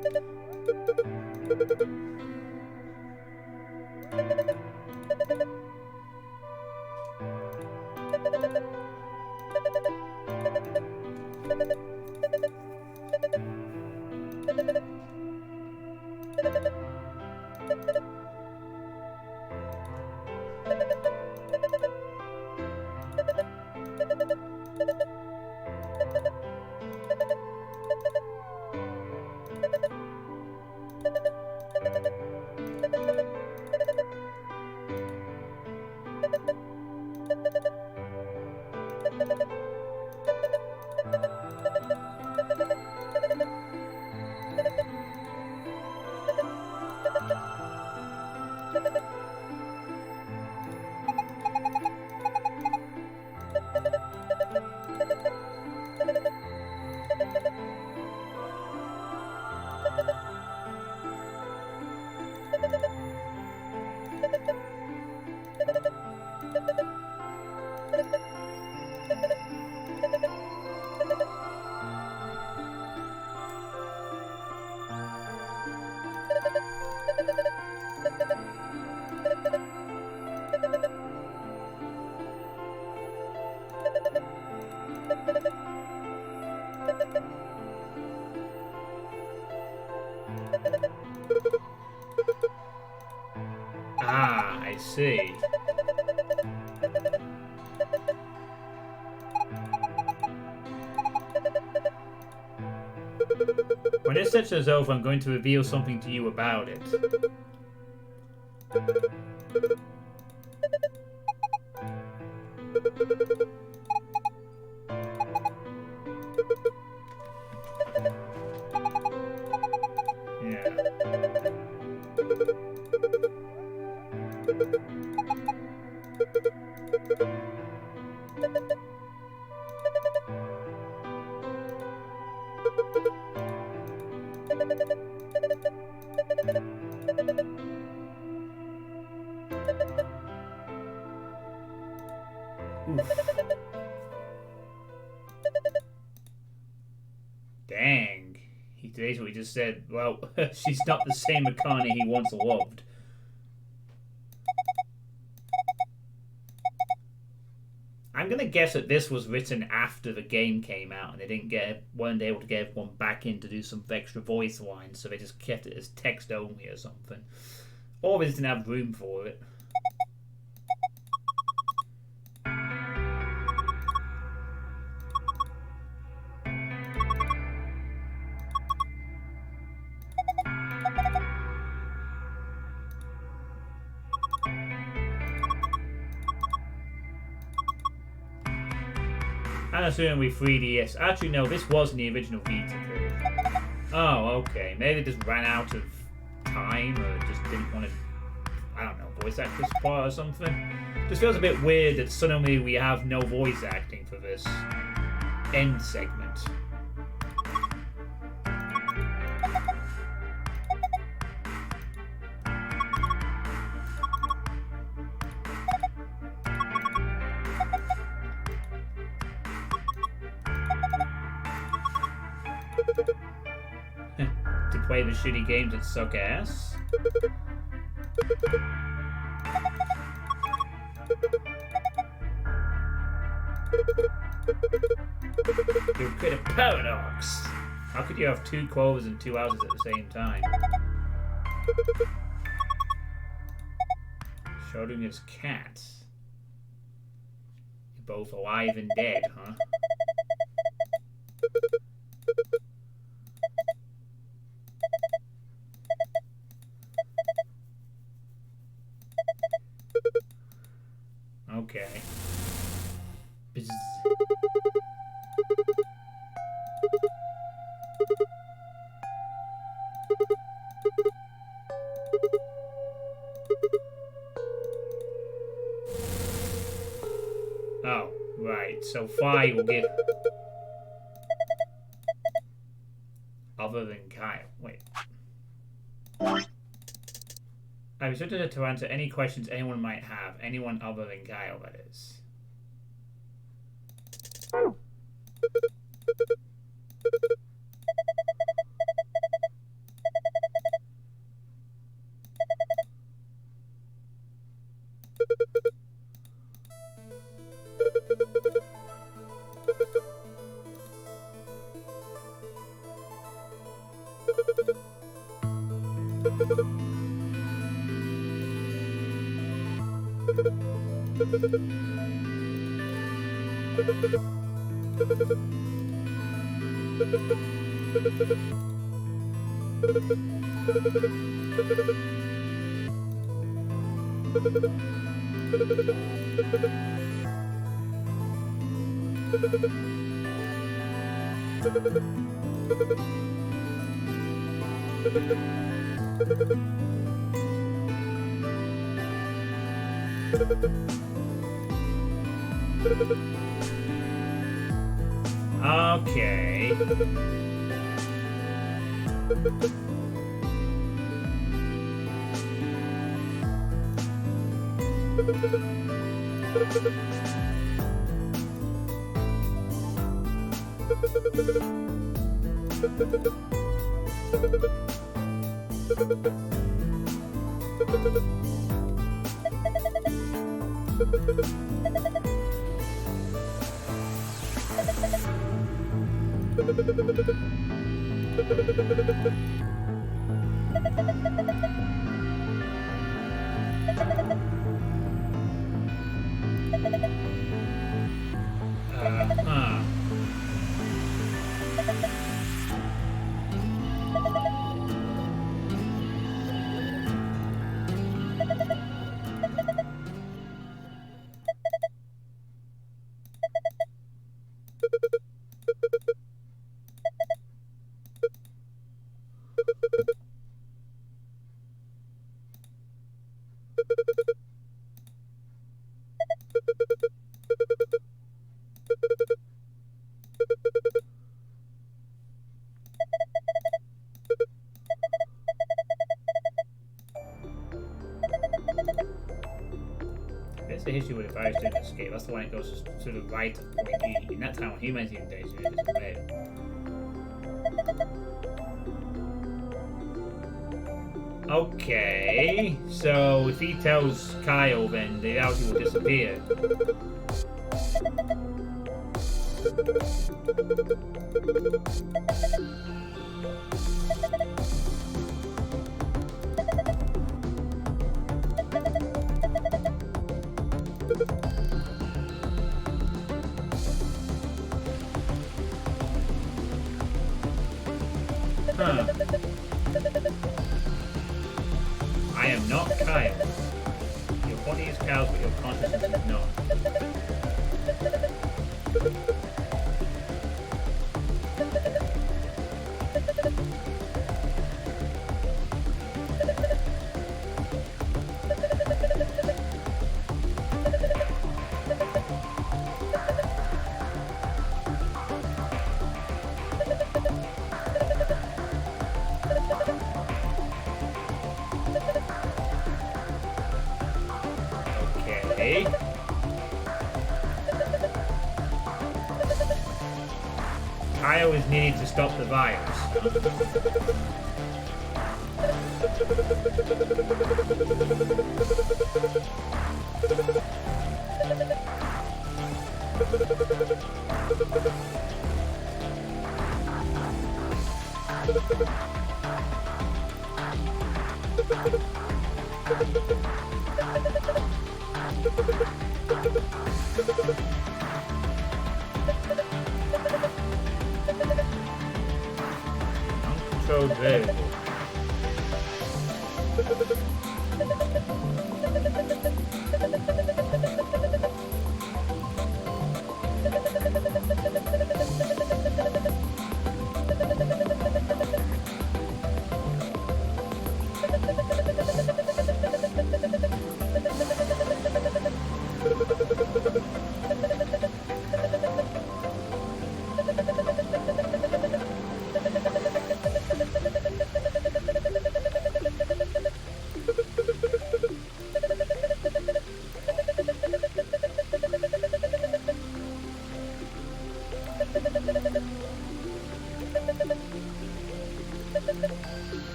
Ah, I see. When this session is over, I'm going to reveal something to you about it. Dang. He basically just said, well, she's not the same Akane he once loved. I'm gonna gonna guess that this was written after the game came out, and weren't able to get everyone back in to do some extra voice lines, so they just kept it as text only or something. Or they just didn't have room for it. I'm assuming we 3DS. Actually, no, this wasn't the original Vita version. Oh, okay. Maybe they just ran out of time or just didn't want to, I don't know, voice act this part or something. Just feels a bit weird that suddenly we have no voice acting for this end segment. To play the shitty games that suck ass. You create a paradox. How could you have 2 clovers and 2 houses at the same time? Schrödinger's cat. You're both alive and dead, huh? Okay. Bzz. Oh, right. So Fi will get other than Kyle. Wait. I was interested to answer any questions anyone might have. Anyone other than Kyle, that is. Okay. There's the history with the fire student escape. That's the one that goes to the right of point E. In that time when humanity invades, it is red. Okay, so if he tells Kyle, then the reality will disappear. Huh. I am not Kyle. Your body is Kyle's, but your consciousness is not. Okay. Kyle is needed to stop the virus. Uncontrolled variable.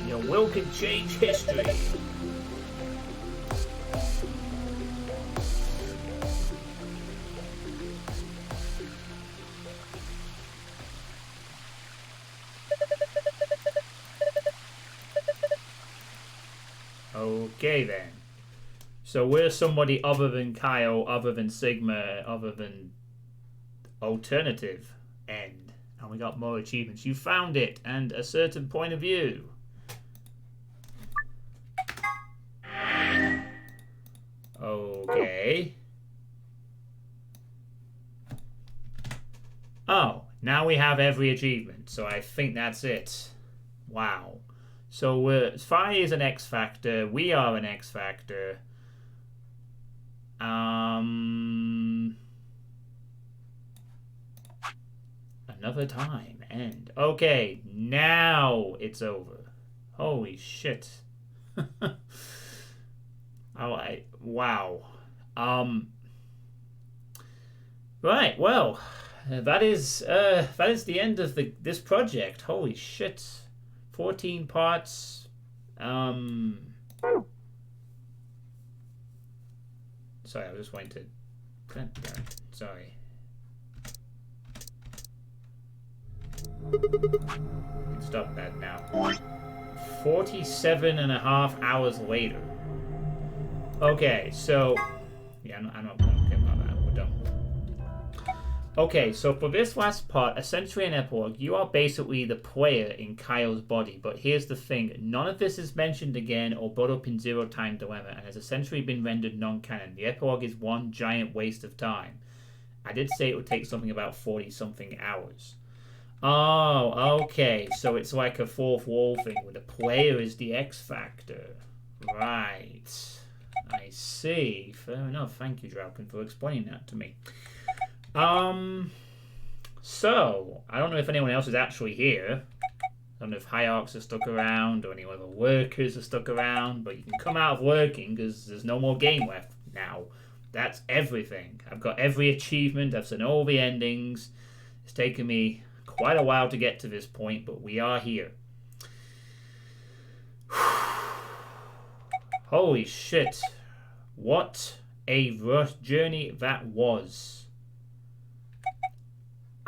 Your will can change history. Okay then. So we're somebody other than Kyle, other than Sigma, other than Alternative End. And we got more achievements. You found it, and a certain point of view. Okay. Oh, now we have every achievement, so I think that's it. Wow. So Fi is an X Factor, we are an X Factor. Another time, end. Okay, now it's over. Holy shit. Wow. Right, well, that is the end of this project. Holy shit. 14 parts. Sorry, I was just waiting to... God damn it. Sorry. Stop that now. 47.5 hours later. Okay, so... Yeah, I'm not going to care about that. We're done. Okay, so for this last part, a century and epilogue, you are basically the player in Kyle's body. But here's the thing. None of this is mentioned again or brought up in Zero Time Dilemma and has essentially been rendered non-canon. The epilogue is one giant waste of time. I did say it would take something about 40-something hours. Oh, okay. So it's like a fourth wall thing where the player is the X Factor. Right. I see. Fair enough. Thank you, Draukin, for explaining that to me. So, I don't know if anyone else is actually here. I don't know if Hierarchs are stuck around or any other workers are stuck around, but you can come out of working because there's no more game left now. That's everything. I've got every achievement. I've seen all the endings. It's taken me quite a while to get to this point, but we are here. Holy shit. What a rough journey that was.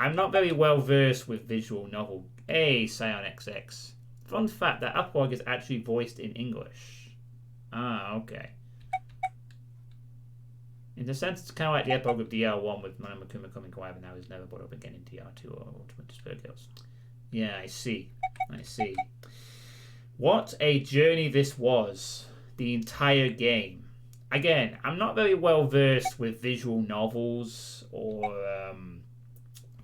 I'm not very well versed with visual novel. Hey, Scion XX. Fun fact, that epilogue is actually voiced in English. Ah, okay. In a sense, it's kind of like the epilogue of DR1 with Monomakuma coming quiet, but now he's never brought up again in DR2 or Ultimate Despair Girls. Yeah, I see. I see. What a journey this was. The entire game. Again, I'm not very well versed with visual novels or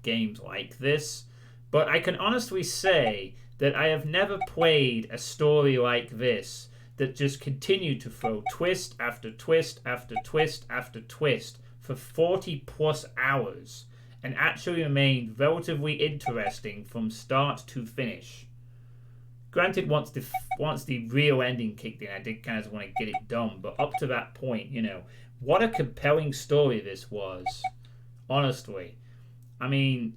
games like this, but I can honestly say that I have never played a story like this that just continued to throw twist after twist after twist after twist for 40 plus hours and actually remained relatively interesting from start to finish. Granted, once the real ending kicked in, I did kind of want to get it done, but up to that point, you know, what a compelling story this was. Honestly. I mean,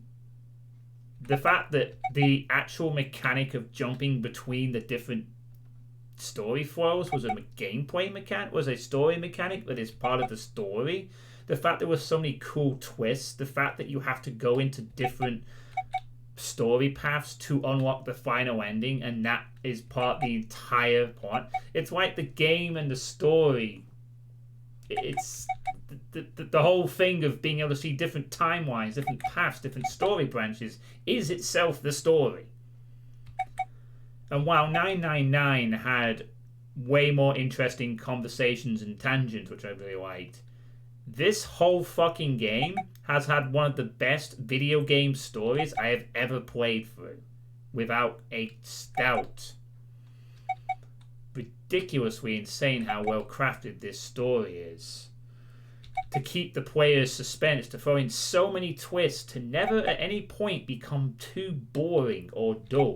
the fact that the actual mechanic of jumping between the different story flows was a gameplay mechanic, was a story mechanic that is part of the story. The fact there were so many cool twists, the fact that you have to go into different story paths to unlock the final ending, and that is part of the entire plot. It's like the game and the story, it's the whole thing of being able to see different timelines, different paths, different story branches is itself the story. And while 999 had way more interesting conversations and tangents, which I really liked, this whole fucking game has had one of the best video game stories I have ever played through. Without a doubt. Ridiculously insane how well crafted this story is. To keep the player's suspense, to throw in so many twists, to never at any point become too boring or dull.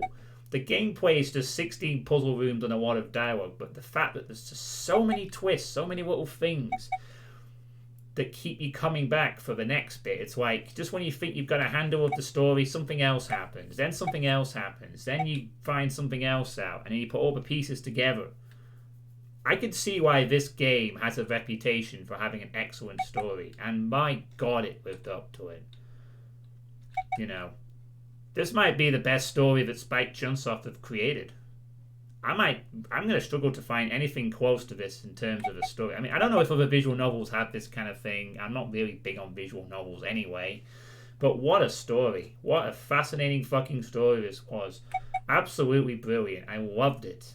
The gameplay is just 16 puzzle rooms and a lot of dialogue, but the fact that there's just so many twists, so many little things that keep you coming back for the next bit. It's like, just when you think you've got a handle of the story, something else happens. Then something else happens. Then you find something else out, and then you put all the pieces together. I could see why this game has a reputation for having an excellent story, and my god, it lived up to it. You know, this might be the best story that Spike Chunsoft have created. I'm going to struggle to find anything close to this in terms of a story. I mean, I don't know if other visual novels have this kind of thing. I'm not really big on visual novels anyway. But what a story. What a fascinating fucking story this was. Absolutely brilliant. I loved it.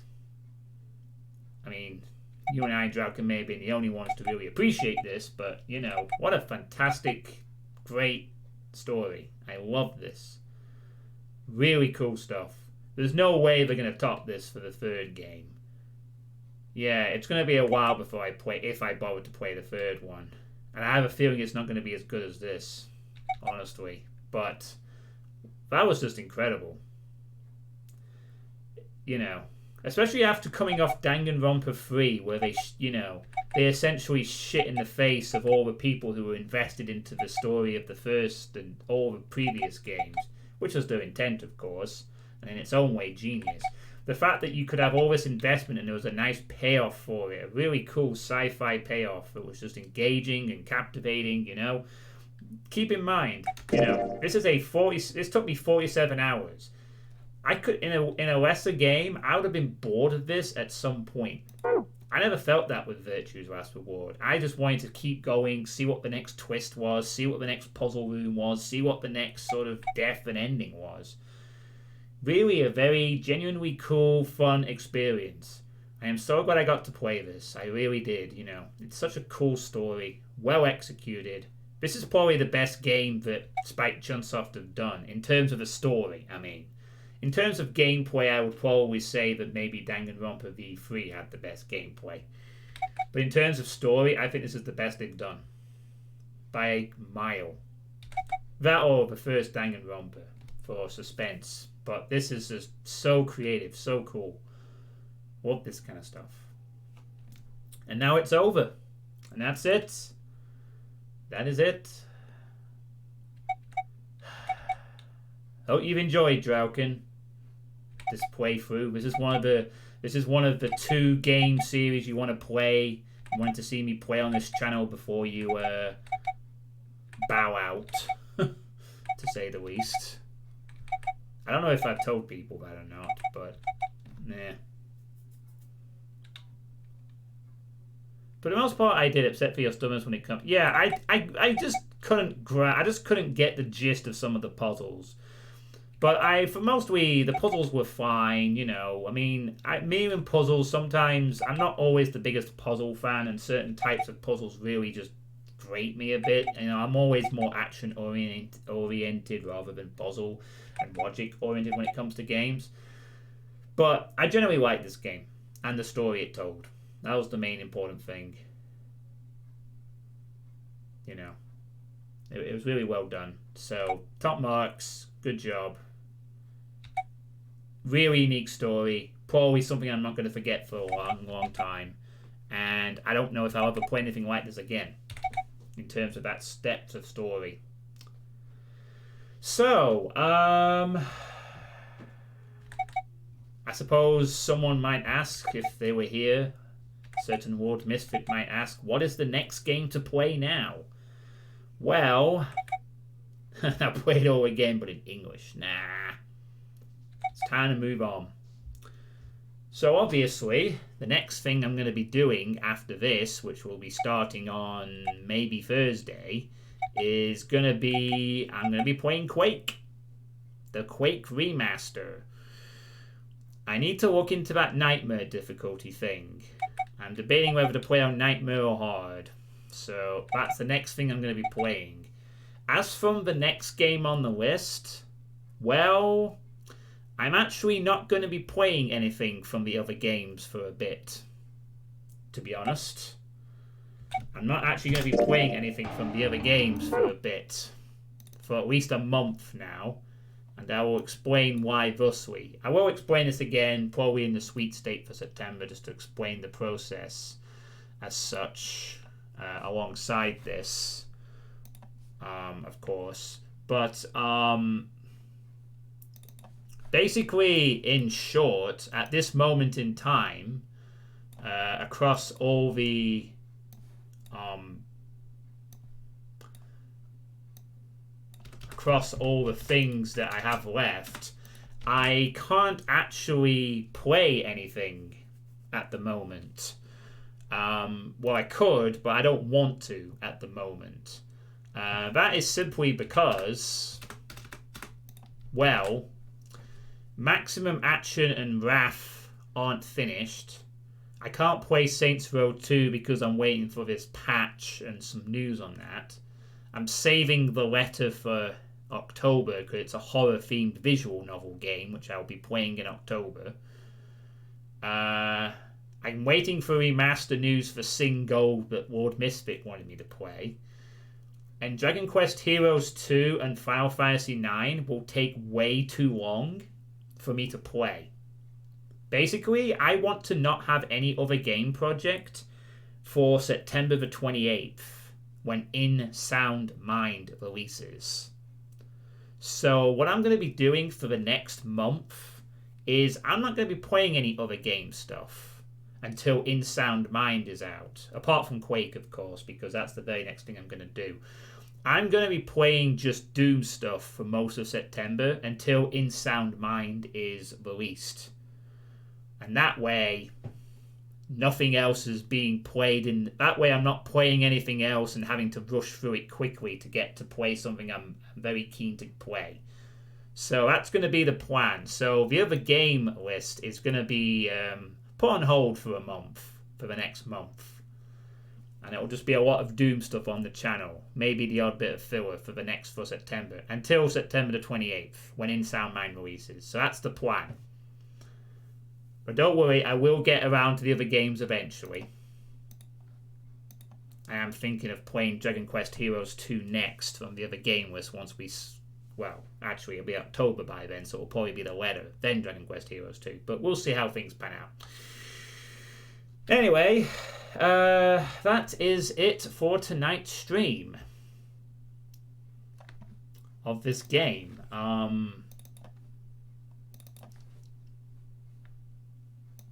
I mean, you and I, Drauken, may have been the only ones to really appreciate this, but, you know, what a fantastic, great story. I love this. Really cool stuff. There's no way they're going to top this for the third game. Yeah, it's going to be a while before I play, if I bother to play the third one. And I have a feeling it's not going to be as good as this, honestly. But that was just incredible. You know, especially after coming off Danganronpa 3, where they, they essentially shit in the face of all the people who were invested into the story of the first and all the previous games, which was their intent, of course. And in its own way, genius. The fact that you could have all this investment and there was a nice payoff for it, a really cool sci-fi payoff that was just engaging and captivating, you know. Keep in mind, you know, this took me 47 hours. I could, in a lesser game, I would have been bored of this at some point. I never felt that with Virtue's Last Reward. I just wanted to keep going, see what the next twist was, see what the next puzzle room was, see what the next sort of death and ending was. Really a very genuinely cool, fun experience. I am so glad I got to play this. I really did, you know. It's such a cool story, well executed. This is probably the best game that Spike Chunsoft have done, in terms of the story, I mean. In terms of gameplay, I would probably say that maybe Danganronpa V3 had the best gameplay. But in terms of story, I think this is the best they've done. By a mile. That or the first Danganronpa for suspense. But this is just so creative, so cool. Love this kind of stuff. And now it's over. And that's it. That is it. Hope you've enjoyed, Drauken. This playthrough. This is one of the 2 game series you want to play. You want to see me play on this channel before you bow out to say the least. I don't know if I've told people that or not, but nah. For the most part, I did, except for your stomachs when it comes. Yeah, I just couldn't get the gist of some of the puzzles. But for mostly, the puzzles were fine, you know. I mean, me and puzzles, sometimes, I'm not always the biggest puzzle fan, and certain types of puzzles really just grate me a bit. You know, I'm always more action-oriented rather than puzzle and logic-oriented when it comes to games. But I generally like this game, and the story it told. That was the main important thing. You know, it was really well done. So, top marks, good job. Really unique story. Probably something I'm not going to forget for a long, long time. And I don't know if I'll ever play anything like this again, in terms of that depth of story. So, I suppose someone might ask if they were here. A certain World Misfit might ask, what is the next game to play now? Well, I'll play it all again, but in English. Nah. It's time to move on. So obviously, the next thing I'm going to be doing after this, which will be starting on maybe Thursday, is going to be, I'm going to be playing Quake. The Quake Remaster. I need to look into that Nightmare difficulty thing. I'm debating whether to play on Nightmare or Hard. So that's the next thing I'm going to be playing. As from the next game on the list, well, I'm actually not going to be playing anything from the other games for a bit. To be honest. I'm not actually going to be playing anything from the other games for a bit. For at least a month now. And I will explain why thusly. I will explain this again, probably in the Sweet State for September, just to explain the process as such, alongside this, of course. But, basically, in short, at this moment in time, across all the things that I have left, I can't actually play anything at the moment. Well, I could, but I don't want to at the moment. That is simply because, well, Maximum Action and Wrath aren't finished. I can't play Saints Row 2 because I'm waiting for this patch and some news on that. I'm saving the letter for October because it's a horror-themed visual novel game, which I'll be playing in October. I'm waiting for remaster news for Sing Gold that Lord Misfit wanted me to play. And Dragon Quest Heroes 2 and Final Fantasy 9 will take way too long for me to play. Basically, I want to not have any other game project for September the 28th, when In Sound Mind releases. So what I'm going to be doing for the next month is I'm not going to be playing any other game stuff until In Sound Mind is out. Apart from Quake, of course, because that's the very next thing I'm going to do. I'm going to be playing just Doom stuff for most of September until In Sound Mind is released. And that way, nothing else is being played in. That way, I'm not playing anything else and having to rush through it quickly to get to play something I'm very keen to play. So that's going to be the plan. So the other game list is going to be put on hold for a month, for the next month. And it'll just be a lot of Doom stuff on the channel. Maybe the odd bit of filler for September. Until September the 28th, when In Sound Mind releases. So that's the plan. But don't worry, I will get around to the other games eventually. I am thinking of playing Dragon Quest Heroes 2 next from the other game list once we... Well, actually, it'll be October by then, so it'll probably be the letter. Then Dragon Quest Heroes 2. But we'll see how things pan out. Anyway, that is it for tonight's stream of this game.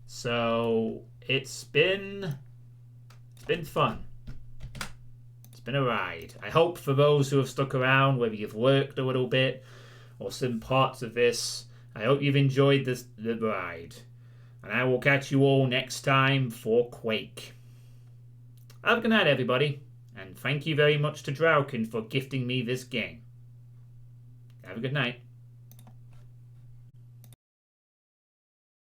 So it's been fun. It's been a ride. I hope for those who have stuck around, whether you've worked a little bit or some parts of this, I hope you've enjoyed the ride. And I will catch you all next time for Quake. Have a good night, everybody. And thank you very much to Draukin for gifting me this game. Have a good night.